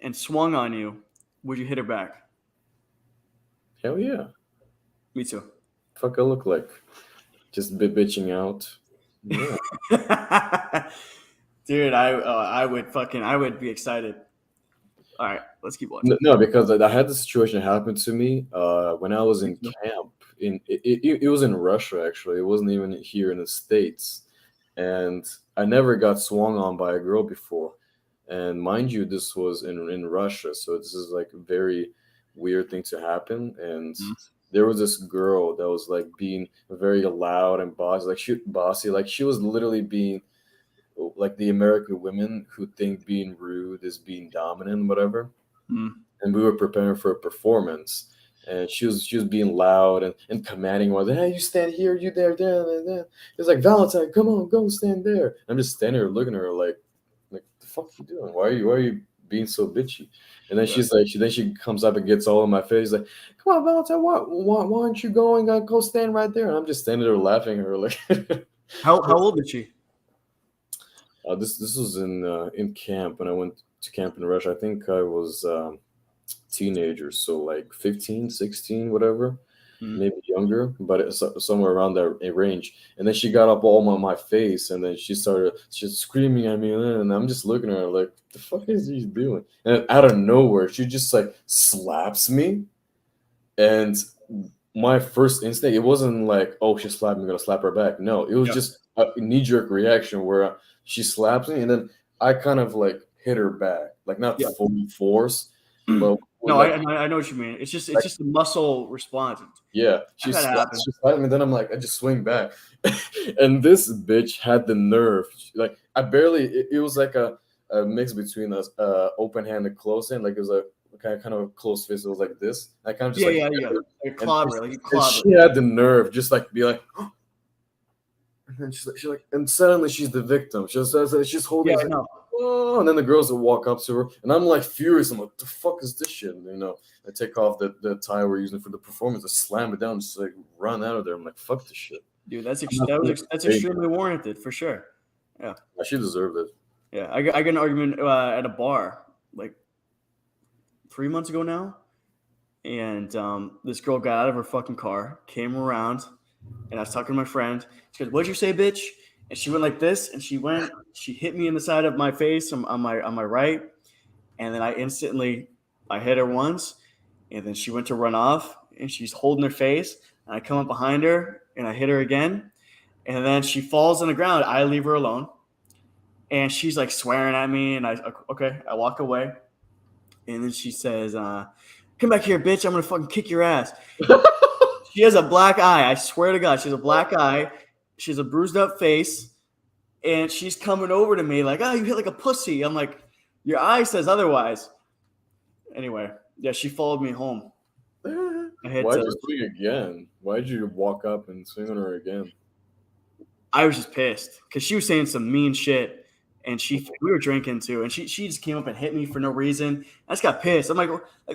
and swung on you, would you hit her back? Hell yeah. Me too. Fuck, I look like. Just bitching out. Yeah. Dude, I would be excited. All right, let's keep watching. No, because I had the situation happen to me when I was in camp. It was in Russia, actually. It wasn't even here in the States. And I never got swung on by a girl before. And mind you, this was in Russia. So this is like a very weird thing to happen. And there was this girl that was like being very loud and bossy. Like she was literally being like the American women who think being rude is being dominant, whatever. And we were preparing for a performance, and she was being loud and commanding was, "Hey, you stand here, you there." It's like, "Valentine, come on, go stand there." I'm just standing there looking at her like the fuck you doing? Why are you being so bitchy? And then she's like, she comes up and gets all in my face, like, "Come on, Valentine, why aren't you going? Go stand right there." And I'm just standing there laughing at her like. How old is she? This was in camp when I went to camp in Russia. I think I was teenager, so like 15, 16, whatever, maybe younger, but it's somewhere around that range. And then she got up all my face, and then she's screaming at me, and I'm just looking at her like, the fuck is she doing? And out of nowhere, she just like slaps me, and my first instinct, it wasn't like, oh, she slapped me, I'm gonna slap her back. No, it was just a knee-jerk reaction where she slaps me, and then I kind of like hit her back, like not full force, but no, like, I know what you mean. It's just a muscle response. Yeah, she slapped me, then I'm like, I just swing back, and this bitch had the nerve. Like I barely, it was like a mix between a open hand and close hand. Like it was a kind of a close fist. It was like this. I kind of just yeah. Like clobber, and she had the nerve just like be like. And then she's like, and suddenly she's the victim. She's holding. Yeah, no. oh, and then the girls will walk up to her, and I'm like furious. I'm like, the fuck is this shit? And, you know, I take off the tie we're using for the performance, I slam it down, just like run out of there. I'm like, fuck this shit. Dude, that's I'm not gonna that's pay extremely warranted for sure. Yeah. She deserved it. Yeah, I got an argument at a bar like 3 months ago now, and this girl got out of her fucking car, came around, and I was talking to my friend. She goes, "What'd you say, bitch?" And she went like this, and she hit me in the side of my face on my right, and then I hit her once, and then she went to run off, and she's holding her face, and I come up behind her, and I hit her again, and then she falls on the ground. I leave her alone. And she's like swearing at me, and I walk away, and then she says, "Come back here, bitch! I'm gonna fucking kick your ass." She has a black eye. I swear to God, she has a black eye. She has a bruised up face, and she's coming over to me like, "Oh, you hit like a pussy." I'm like, "Your eye says otherwise." Anyway, yeah, she followed me home. Why'd you swing again? Why'd you walk up and swing on her again? I was just pissed because she was saying some mean shit. And we were drinking too, and she just came up and hit me for no reason. I just got pissed. I'm like,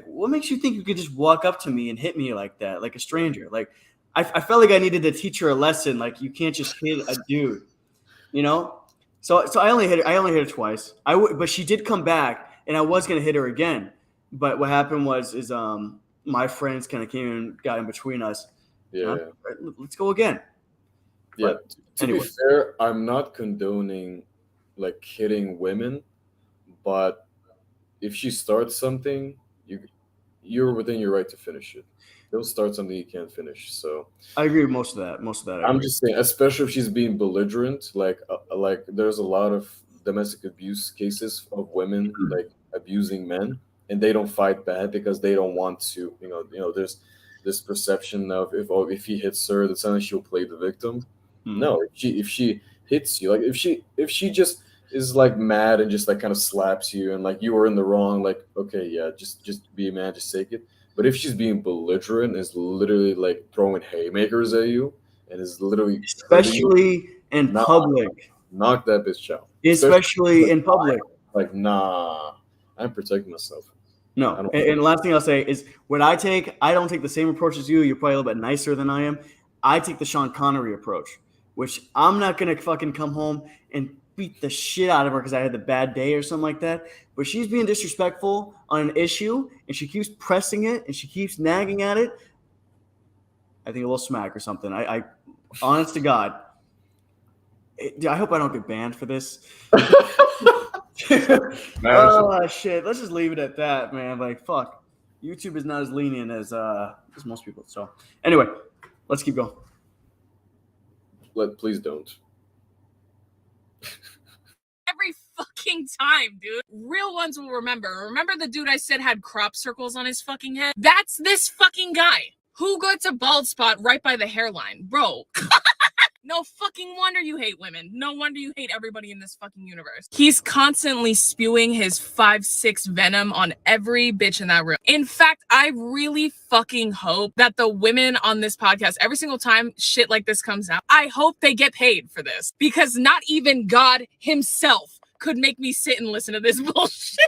what makes you think you could just walk up to me and hit me like that, like a stranger? Like, I felt like I needed to teach her a lesson. Like, you can't just hit a dude, you know? So I only hit her twice. But she did come back, and I was gonna hit her again. But what happened is my friends kind of came and got in between us. Yeah. Let's go again. Yeah. But to be fair, I'm not condoning like hitting women, but if she starts something, you're within your right to finish it. Don't start something you can't finish. So I agree with most of that. I'm just saying, especially if she's being belligerent, like there's a lot of domestic abuse cases of women like abusing men, and they don't fight back because they don't want to. There's this perception of if he hits her, that suddenly she'll play the victim. No, if she hits you, like if she just is like mad and just like kind of slaps you and like you were in the wrong, like okay, yeah, just be a man, just take it. But if she's being belligerent, is literally like throwing haymakers at you, and is literally especially in public, knock that bitch out. Especially in public, like nah, I'm protecting myself. No, and the last thing I'll say is what I don't take the same approach as you. You're probably a little bit nicer than I am. I take the Sean Connery approach, which I'm not gonna fucking come home and beat the shit out of her because I had the bad day or something like that. But she's being disrespectful on an issue, and she keeps pressing it, and she keeps nagging at it. I think a little smack or something. I honest to God, I hope I don't get banned for this. Oh shit! Let's just leave it at that, man. Like fuck, YouTube is not as lenient as most people. So anyway, let's keep going. Please don't. Every fucking time, dude. Real ones will remember. Remember the dude I said had crop circles on his fucking head? That's this fucking guy. Who gets a bald spot right by the hairline? Bro. No fucking wonder you hate women. No wonder you hate everybody in this fucking universe. He's constantly spewing his 5-6 venom on every bitch in that room. In fact, I really fucking hope that the women on this podcast, every single time shit like this comes out, I hope they get paid for this. Because not even God himself could make me sit and listen to this bullshit.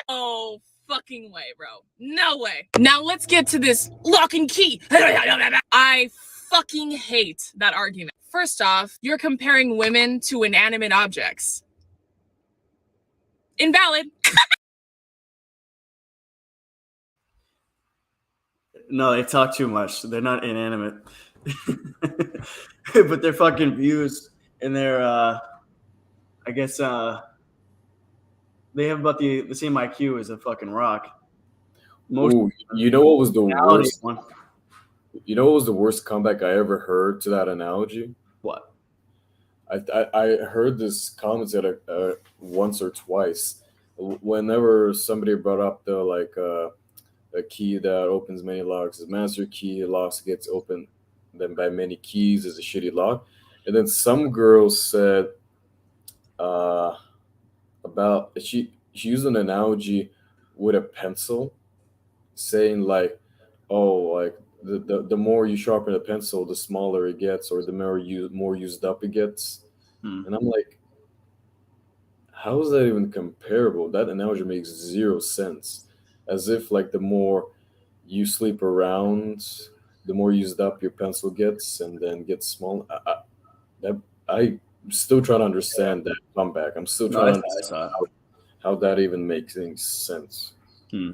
Oh, fucking way, bro. No way. Now let's get to this lock and key. I fucking hate that argument. First off, you're comparing women to inanimate objects. Invalid. No, they talk too much. They're not inanimate. But their fucking views and their I guess they have about the same IQ as a fucking rock. Ooh, you know what was the worst? You know what was the worst comeback I ever heard to that analogy? What? I heard this comment once or twice. Whenever somebody brought up a key that opens many locks is master key, locks gets open then by many keys is a shitty lock. And then some girl said about she used an analogy with a pencil, saying like, oh, like the more you sharpen a pencil, the smaller it gets, or the more used up it gets. And I'm like, how is that even comparable? That analogy makes zero sense. As if like the more you sleep around, the more used up your pencil gets, and then gets small. That I still trying to understand that comeback. I'm still No, trying to I saw understand it. how that even makes any sense. Hmm.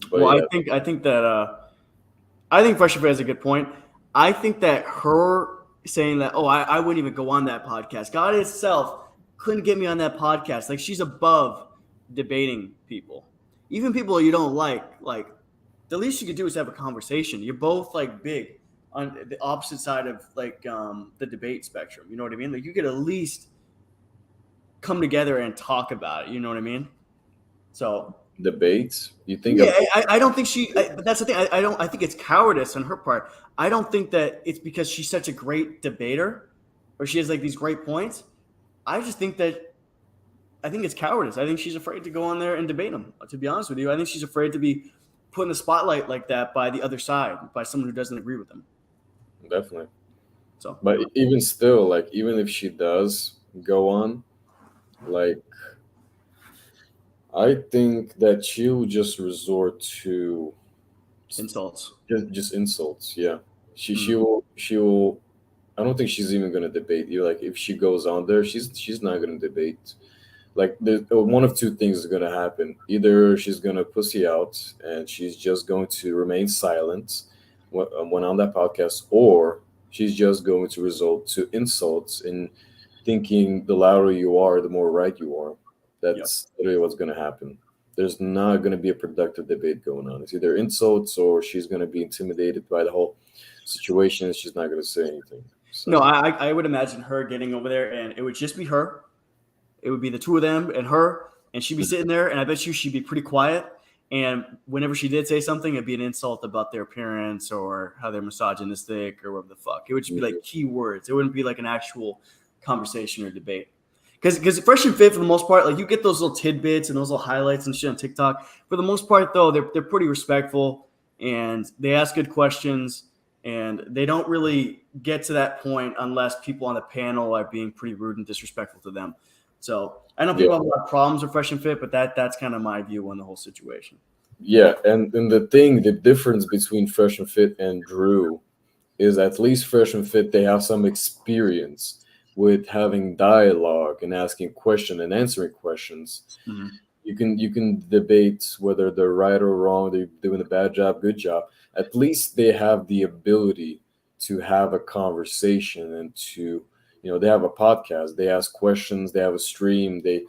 But Well, yeah, I think Fresh and Fit has a good point. I think that her saying that, oh, I wouldn't even go on that podcast. God itself couldn't get me on that podcast. Like she's above debating people, even people you don't like. Like the least you could do is have a conversation. You're both like big on the opposite side of like the debate spectrum. You know what I mean? Like you could at least come together and talk about it. You know what I mean? So debates. You think yeah, of I don't think but that's the thing. I don't. I think it's cowardice on her part. I don't think that it's because she's such a great debater, or she has like these great points. I just think that I think it's cowardice. I think she's afraid to go on there and debate them. To be honest with you, I think she's afraid to be put in the spotlight like that by the other side, by someone who doesn't agree with them. definitely. So, But even still, like even if she does go on, like I think that she'll just resort to insults. Just insults. Yeah, she Hmm. she will she will. I don't think she's even gonna debate you. Like if she goes on there, she's not gonna debate. Like one of two things is gonna happen. Either she's gonna pussy out and she's just going to remain silent when on that podcast, or she's just going to resort to insults and thinking the louder you are, the more right you are. Yep. That's literally what's gonna happen. There's not gonna be a productive debate going on. It's either insults or she's gonna be intimidated by the whole situation and she's not gonna say anything. No, So I would imagine her getting over there, and it would just be her. It would be the two of them and her, and she'd be sitting there, and I bet you she'd be pretty quiet. And whenever she did say something, it'd be an insult about their appearance or how they're misogynistic or whatever the fuck. It would just be like key words. It wouldn't be like an actual conversation or debate. Because Fresh and Fit, for the most part, like you get those little tidbits and those little highlights and shit on TikTok. For the most part, though, they're pretty respectful and they ask good questions, and they don't really get to that point unless people on the panel are being pretty rude and disrespectful to them. So I know people have a lot of problems with Fresh and Fit, but that's kind of my view on the whole situation. yeah, and the difference between Fresh and Fit and Drew is at least Fresh and Fit they have some experience with having dialogue and asking questions and answering questions. Mhm. You can debate whether they're right or wrong, they're doing a bad job, good job. At least they have the ability to have a conversation and to they have a podcast, they ask questions, they have a stream, they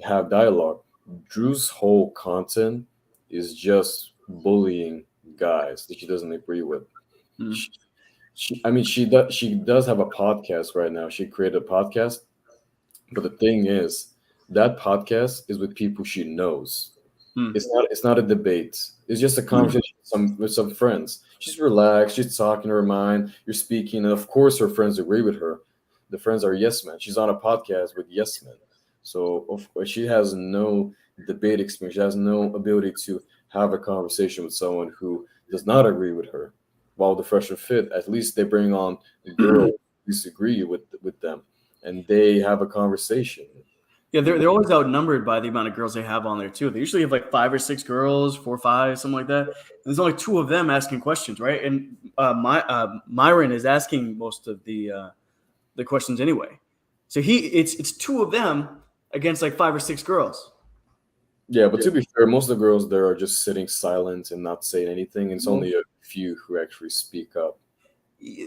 have dialogue. Drew's whole content is just bullying guys that she doesn't agree with. Mhm. I mean, she does have a podcast right now. She created a podcast, but the thing is, that podcast is with people she knows. Hmm. It's not a debate. It's just a conversation with some friends. She's relaxed. She's talking her mind. You're speaking, and of course, her friends agree with her. The friends are yes men. She's on a podcast with yes men, so of course she has no debate experience. She has no ability to have a conversation with someone who does not agree with her. While the Fresh and Fit, at least they bring on girls who disagree with them, and they have a conversation. Yeah, they're always outnumbered by the amount of girls they have on there too. They usually have like 5 or 6 girls, 4 or 5, something like that. And there's only 2 of them asking questions, right? And Myron is asking most of the questions anyway. So it's 2 of them against like 5 or 6 girls. Yeah, but to be fair, most of the girls there are just sitting silent and not saying anything. It's only a few who actually speak up.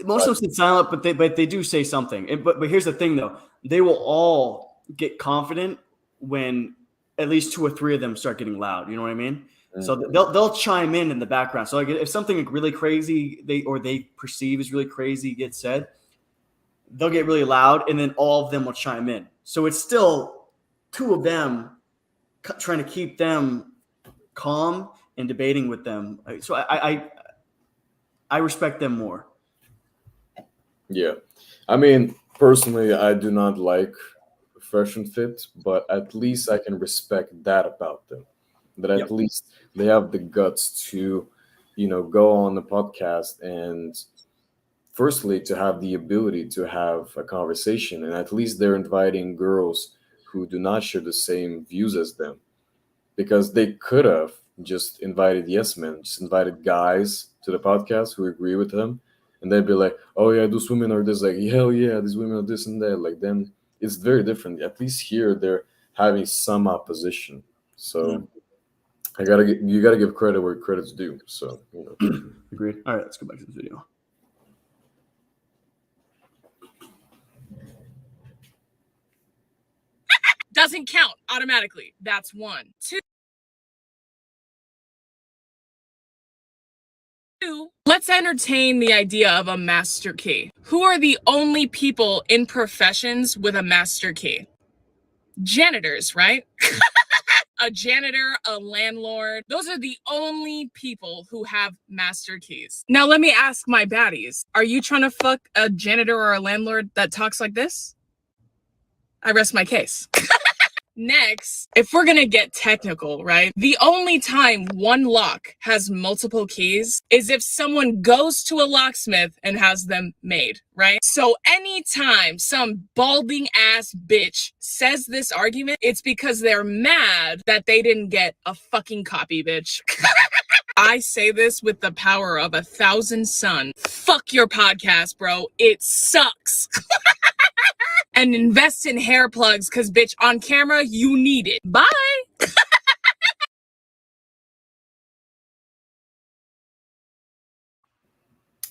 Most of them sit silent, but they do say something. But here's the thing though, they will all get confident when at least 2 or 3 of them start getting loud. You know what I mean? So they'll chime in the background. So like if something really crazy they perceive is really crazy gets said, they'll get really loud, and then all of them will chime in. So it's still 2 of them trying to keep them calm and debating with them. So I respect them more. Yeah, I mean, personally, I do not like Fresh and Fit, but at least I can respect that about them. That at least they have the guts to, go on the podcast and firstly to have the ability to have a conversation, and at least they're inviting girls who do not share the same views as them, because they could have just invited yes men, just invited guys to the podcast who agree with them, and they'd be like, "Oh yeah, those women are this." Like, hell yeah, these women are this and that. Like, then it's very different. At least here, they're having some opposition. So you gotta give credit where credit's due. So Agreed. All right, let's go back to the video. Doesn't count automatically. That's 1. 2. Let's entertain the idea of a master key. Who are the only people in professions with a master key? Janitors, right? A janitor, a landlord. Those are the only people who have master keys. Now let me ask my baddies. Are you trying to fuck a janitor or a landlord that talks like this? I rest my case. Next, if we're gonna get technical, right? The only time one lock has multiple keys is if someone goes to a locksmith and has them made, right? So anytime some balding ass bitch says this argument, it's because they're mad that they didn't get a fucking copy, bitch. I say this with the power of 1,000 sun. Fuck your podcast, bro. It sucks. And invest in hair plugs, because, bitch, on camera, you need it. Bye.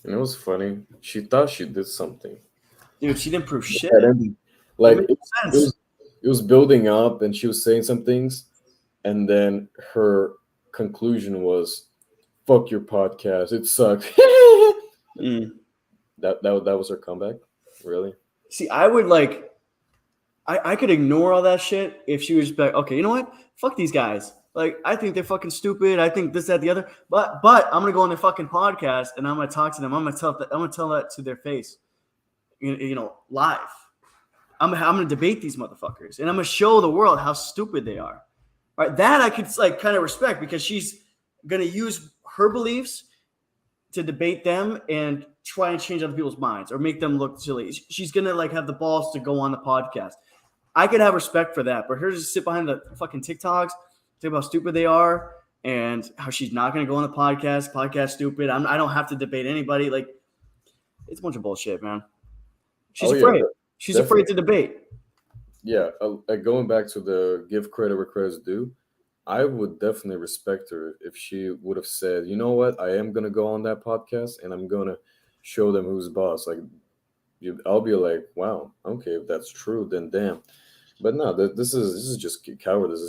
And it was funny. She thought she did something. Dude, she didn't prove shit. Like, It made sense. it was building up, and she was saying some things, and then her conclusion was, "Fuck your podcast. It sucks." That was her comeback. Really? See, I would like. I could ignore all that shit if she was just like, okay, you know what? Fuck these guys. Like, I think they're fucking stupid. I think this, that, the other. But I'm gonna go on their fucking podcast and I'm gonna talk to them. I'm gonna tell that to their face. You know, live. I'm gonna debate these motherfuckers and I'm gonna show the world how stupid they are. Right? That I could like kind of respect because she's gonna use her beliefs to debate them and try and change other people's minds or make them look silly. She's gonna like have the balls to go on the podcast. I could have respect for that, but her just sit behind the fucking TikToks, talk about how stupid they are and how she's not going to go on the podcast stupid. I don't have to debate anybody. Like, it's a bunch of bullshit, man. She's afraid. She's afraid to debate. Yeah, going back to the give credit where credit's due, I would definitely respect her if she would have said, you know what, I am going to go on that podcast and I'm going to show them who's boss. Like, I'll be like, wow, okay, if that's true, then damn. But no, this is just cowardice.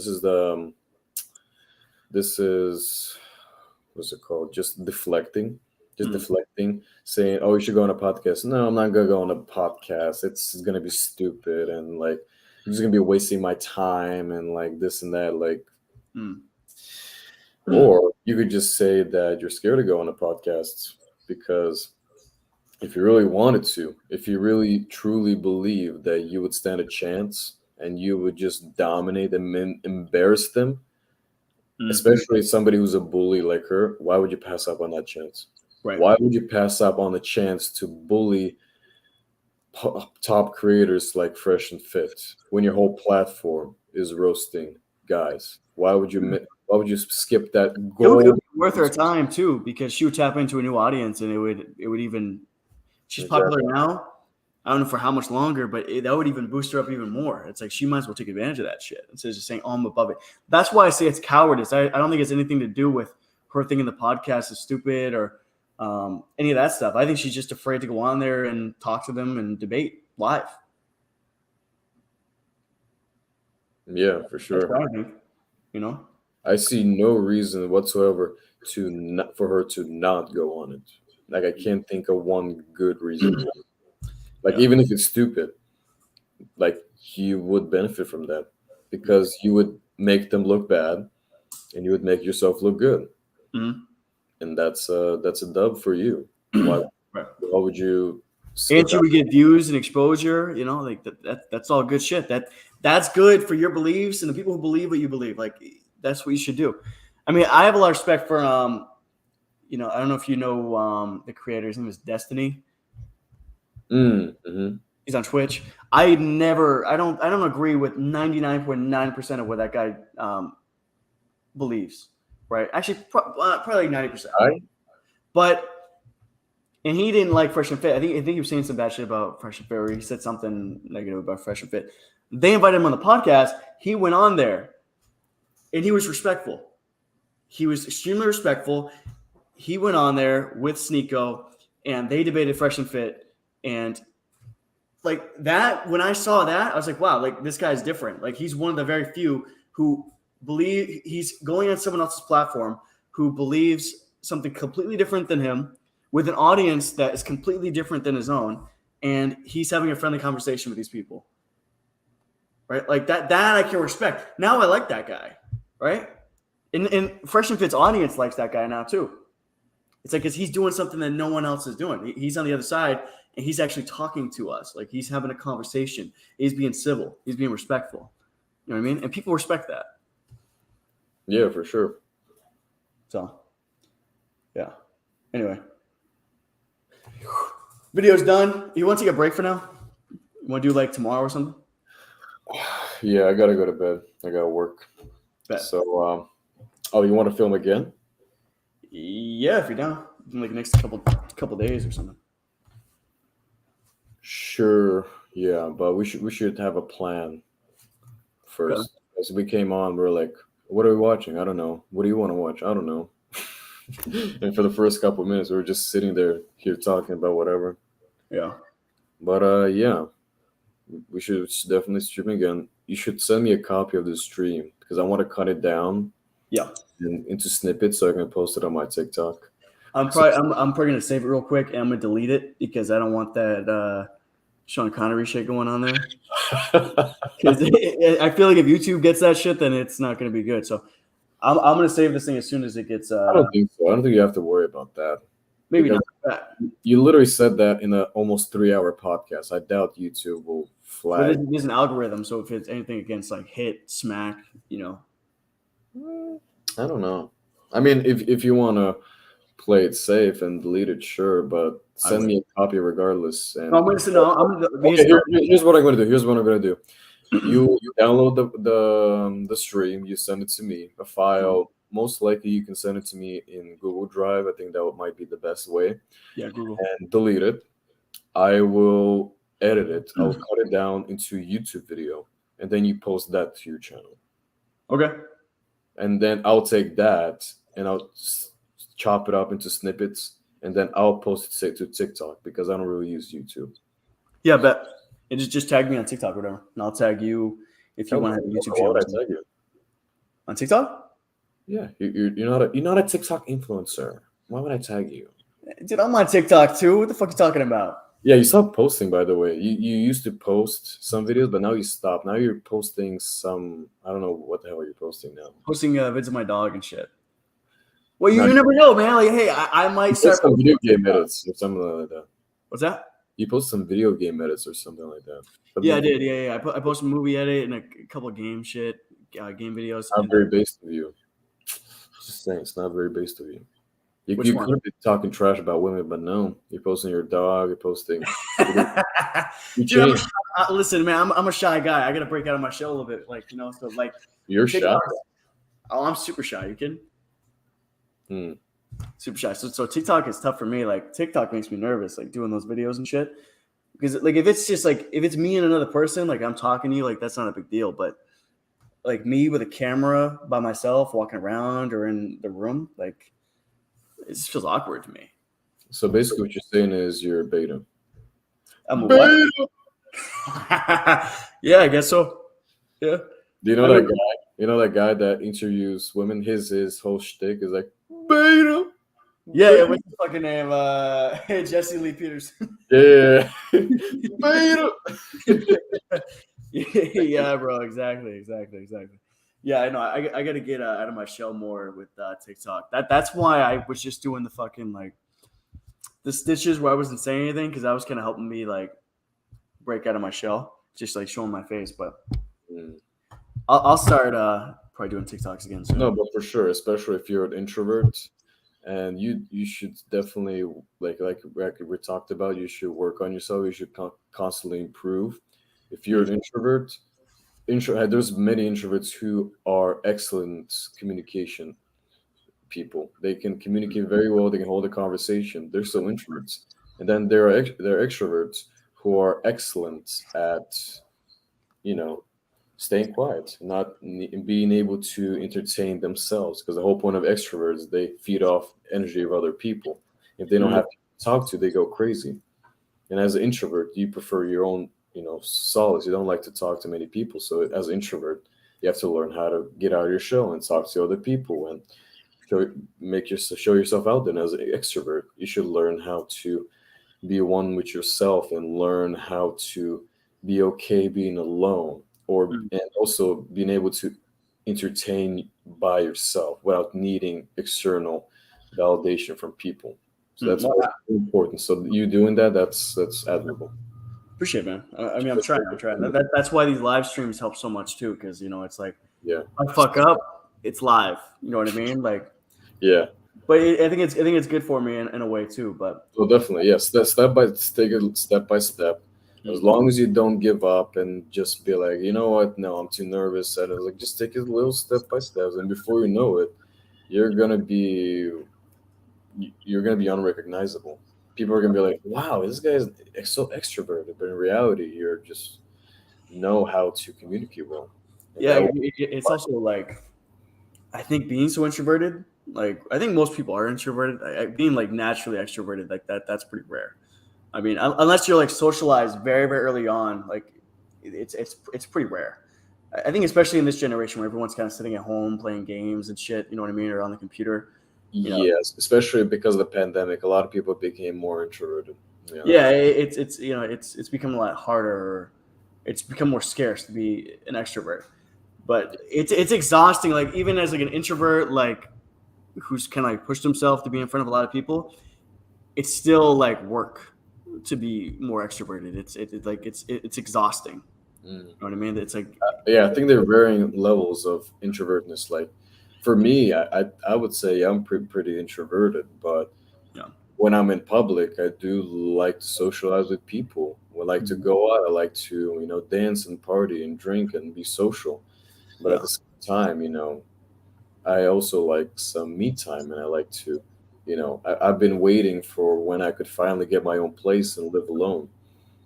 This is what's it called? Just deflecting, saying, "Oh, you should go on a podcast." No, I'm not gonna go on a podcast. It's gonna be stupid and like I'm just gonna be wasting my time and like this and that. Like, or you could just say that you're scared to go on a podcast because if you really wanted to, if you really truly believe that you would stand a chance and you would just dominate them and embarrass them, especially somebody who's a bully like her, why would you pass up on that chance? Right. Why would you pass up on the chance to bully top creators like Fresh and Fit when your whole platform is roasting guys? Why would you skip that goal? It would be worth her time too, because she would tap into a new audience and it would even. She's popular now. I don't know for how much longer, but that would even boost her up even more. It's like she might as well take advantage of that shit instead of just saying, "Oh, I'm above it." That's why I say it's cowardice. I don't think it's anything to do with her thinking the podcast is stupid or any of that stuff. I think she's just afraid to go on there and talk to them and debate live. Yeah, for sure. That's what I think, you know? I see no reason whatsoever for her to not go on it. Like, I can't think of one good reason. Like, even if it's stupid, like, you would benefit from that because you would make them look bad and you would make yourself look good. And that's a dub for you. Why would you? And you would get views and exposure, you know, like that's all good shit. That's good for your beliefs and the people who believe what you believe. Like, that's what you should do. I mean, I have a lot of respect for, you know, I don't know if you know the creator. His name is Destiny. He's He's on Twitch. I don't agree with 99.9% of what that guy believes. Right? Actually, probably like 90%. Right? But and he didn't like Fresh and Fit. I think he was saying some bad shit about Fresh and Fit, or he said something negative about Fresh and Fit. They invited him on the podcast. He went on there, and he was respectful. He was extremely respectful. He went on there with Sneeko, and they debated Fresh and Fit. And like that, when I saw that, I was like, wow, like this guy's different. Like he's one of the very few who believe he's going on someone else's platform who believes something completely different than him, with an audience that is completely different than his own, and he's having a friendly conversation with these people. Right? Like that I can respect. Now I like that guy. Right? And Fresh and Fit's audience likes that guy now too. It's like, because he's doing something that no one else is doing. He's on the other side, and he's actually talking to us. Like, he's having a conversation. He's being civil. He's being respectful. You know what I mean? And people respect that. Yeah, for sure. So, yeah. Anyway. Video's done. You want to take a break for now? You want to do like tomorrow or something? Yeah, I got to go to bed. I got to work. Bet. So, you want to film again? Yeah, if you're down. In like the next couple days or something. Sure. Yeah, but we should have a plan first. Okay. As we came on, we are like, what are we watching? I don't know. What do you want to watch? I don't know. And for the first couple of minutes, we were just sitting here talking about whatever. Yeah. But yeah, we should definitely stream again. You should send me a copy of the stream because I want to cut it down. Yeah. Into snippets so I can post it on my TikTok. I'm probably gonna save it real quick and I'm gonna delete it because I don't want that Sean Connery shit going on there. Because I feel like if YouTube gets that shit, then it's not gonna be good. So I'm gonna save this thing as soon as it gets. I don't think so. I don't think you have to worry about that. Maybe because not. You literally said that in an almost 3-hour podcast. I doubt YouTube will flag. But there's an algorithm, so if it's anything against like hit, smack, I don't know. I mean, if you want to play it safe and delete it, sure, but send me a copy regardless. And here's what I'm going to do. Here's what I'm going to do. You download the stream. You send it to me. A file. Most likely, you can send it to me in Google Drive. I think that might be the best way. Yeah, Google. And delete it. I will edit it. I'll cut it down into a YouTube video, and then you post that to your channel. Okay. And then I'll take that and I'll chop it up into snippets, and then I'll post it to TikTok because I don't really use YouTube. Yeah, but just tag me on TikTok or whatever, and I'll tag you if you want to have a YouTube channel. Why would I tag you? On TikTok? Yeah, you're not a TikTok influencer. Why would I tag you? Dude, I'm on TikTok too. What the fuck are you talking about? Yeah, you stopped posting, by the way. You used to post some videos, but now you stopped. Now you're posting some. I don't know what the hell you're posting now. Posting vids of my dog and shit. Well, you never know, man. Like, hey, I might start some video game edits or something like that. What's that? You post some video game edits or something like that. Yeah, I did. Yeah. I posted a movie edit and a couple of game shit, game videos. Not very based of you. Just saying, it's not very based of you. You could be talking trash about women, but no, you're posting your dog. You're posting. Dude, listen, man, I'm a shy guy. I gotta break out of my shell a little bit, So like, you're shy. Oh, I'm super shy. You kidding? Super shy. So TikTok is tough for me. Like TikTok makes me nervous, like doing those videos and shit. Because like if it's me and another person, like I'm talking to you, like that's not a big deal. But like me with a camera by myself, walking around or in the room, like. It just feels awkward to me. So basically, what you're saying is you're a beta. I'm a beta. Yeah, I guess so. Yeah. Do you know that guy? You know that guy that interviews women? His whole shtick is like beta. Yeah. What's the fucking name? Jesse Lee Peterson. Yeah. Beta. Yeah, bro. Exactly. Yeah, I know. I got to get out of my shell more with TikTok. That's why I was just doing the fucking like the stitches where I wasn't saying anything because that was kind of helping me like break out of my shell, just like showing my face. But I'll start probably doing TikToks again soon. No, but for sure, especially if you're an introvert, and you should definitely like we talked about. You should work on yourself. You should constantly improve. If you're an introvert, there's many introverts who are excellent communication people. They can communicate very well. They can hold a conversation. They're still introverts. And then there are extroverts who are excellent at, you know, staying quiet, not being able to entertain themselves. Because the whole point of extroverts, they feed off energy of other people. If they don't Mhm. have to talk to, they go crazy. And as an introvert, you prefer your own, solace. You don't like to talk to many people. So as an introvert, you have to learn how to get out of your shell and talk to other people and show yourself out there. And as an extrovert, you should learn how to be one with yourself and learn how to be okay being alone, or Mm. and also being able to entertain by yourself without needing external validation from people. So that's Well, very important. So you doing that, that's admirable. appreciate it, man. I mean, I'm trying. I'm trying. That's why these live streams help so much too, because it's like Yeah. I fuck up, it's live. You know what I mean? Like, Yeah. but I think it's good for me in a way too. But So definitely, yes. That take it step by step. As long as you don't give up and just be like, you know what? No, I'm too nervous. And it's like, just take it a little step by step, and before you know it, you're gonna be you're gonna be unrecognizable. People are gonna be like, wow, this guy is so extroverted, but in reality, you're just know how to communicate well. And yeah, that it's also like I think being so introverted, like I think most people are introverted. Being like naturally extroverted, like that's pretty rare. I mean, unless you're like socialized very very early on, like it's pretty rare. I think especially in this generation where everyone's kind of sitting at home playing games and shit. You know what I mean, or on the computer. yes, especially because of the pandemic, a lot of people became more introverted. Yeah, it's become a lot harder. It's become more scarce to be an extrovert, but it's exhausting. Like even as like an introvert, like who's kind of like pushed himself to be in front of a lot of people, it's still like work to be more extroverted. It's exhausting. Mm. You know what I mean? It's like Yeah, I think there are varying levels of introvertness. Like for me, I would say I'm pretty introverted, but yeah. when I'm in public, I do like to socialize with people. I like to go out. I like to, dance and party and drink and be social. But at Yeah. the same time, I also like some me time, and I like to, I've been waiting for when I could finally get my own place and live alone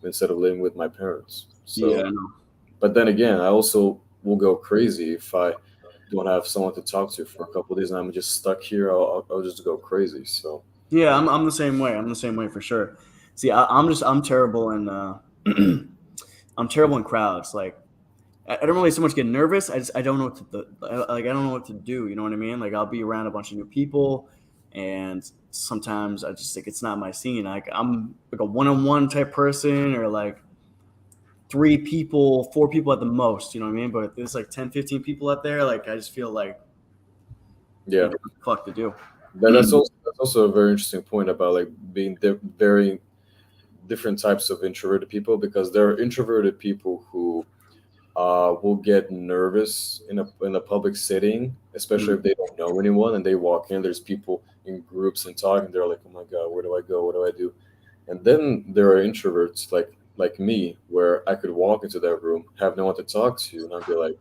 instead of living with my parents. Yeah, So, I know. but then again, I also will go crazy if I don't have someone to talk to for a couple of days and I'm just stuck here. I'll just go crazy. So, Yeah, I'm the same way. I'm the same way for sure. See, I'm terrible in I'm terrible in crowds. Like I don't really so much get nervous. I don't know what I don't know what to do. You know what I mean? Like I'll be around a bunch of new people, and sometimes I just like it's not my scene. Like I'm like a one-on-one type person, or like 3 people, 4 people at the most. You know what I mean? But if there's like 10, 15 people out there, like I just feel like yeah. I don't know what the fuck to do. That's also a very interesting point about like being very different types of introverted people, because there are introverted people who will get nervous in a public setting, especially if they don't know anyone and they walk in. There's people in groups and talking. They're like, "Oh my god, where do I go? What do I do?" And then there are introverts like me, where I could walk into that room, have no one to talk to, and I'd be like,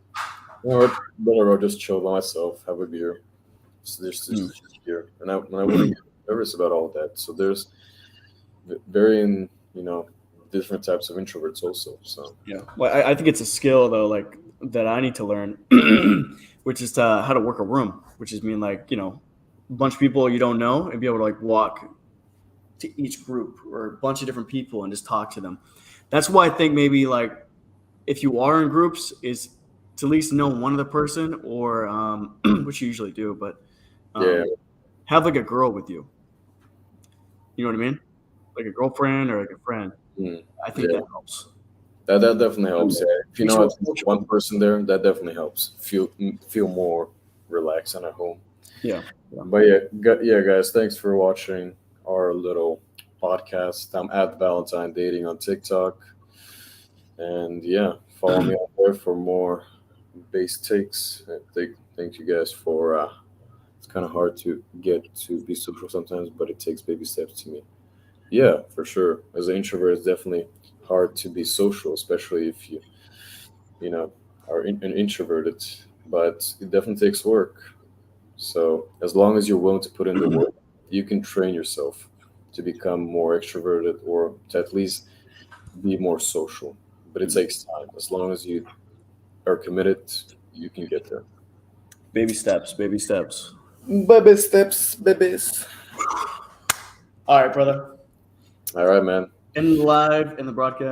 "You know what? Whatever, I'll just chill by myself, have a beer, just beer," and I wouldn't get nervous about all that. So there's varying, different types of introverts also. So Yeah. Well, I think it's a skill though, like that I need to learn, which is how to work a room, which is mean like a bunch of people you don't know and be able to like walk to each group or a bunch of different people and just talk to them. That's why I think maybe like if you are in groups is to at least know one other person or which you usually do, but yeah. have like a girl with you. You know what I mean? Like a girlfriend or like a friend. I think Yeah. that helps. That definitely helps. Yeah. If you Makes know you at least one person there, that definitely helps. Feel more relaxed and at home. Yeah. But yeah, guys, thanks for watching our little podcast. I'm at Valentine Dating on TikTok, and yeah, follow me out there for more base takes. Thank you guys for kind of hard to get to be social sometimes, but it takes baby steps to me. Yeah, for sure. As an introvert, it's definitely hard to be social, especially if you know, are an introverted. But it definitely takes work. So as long as you're willing to put in the work, you can train yourself to become more extroverted or to at least be more social. But it takes time. As long as you are committed, you can get there. Baby steps, baby steps. Baby steps, babies. All right, brother. All right, man. In live in the broadcast.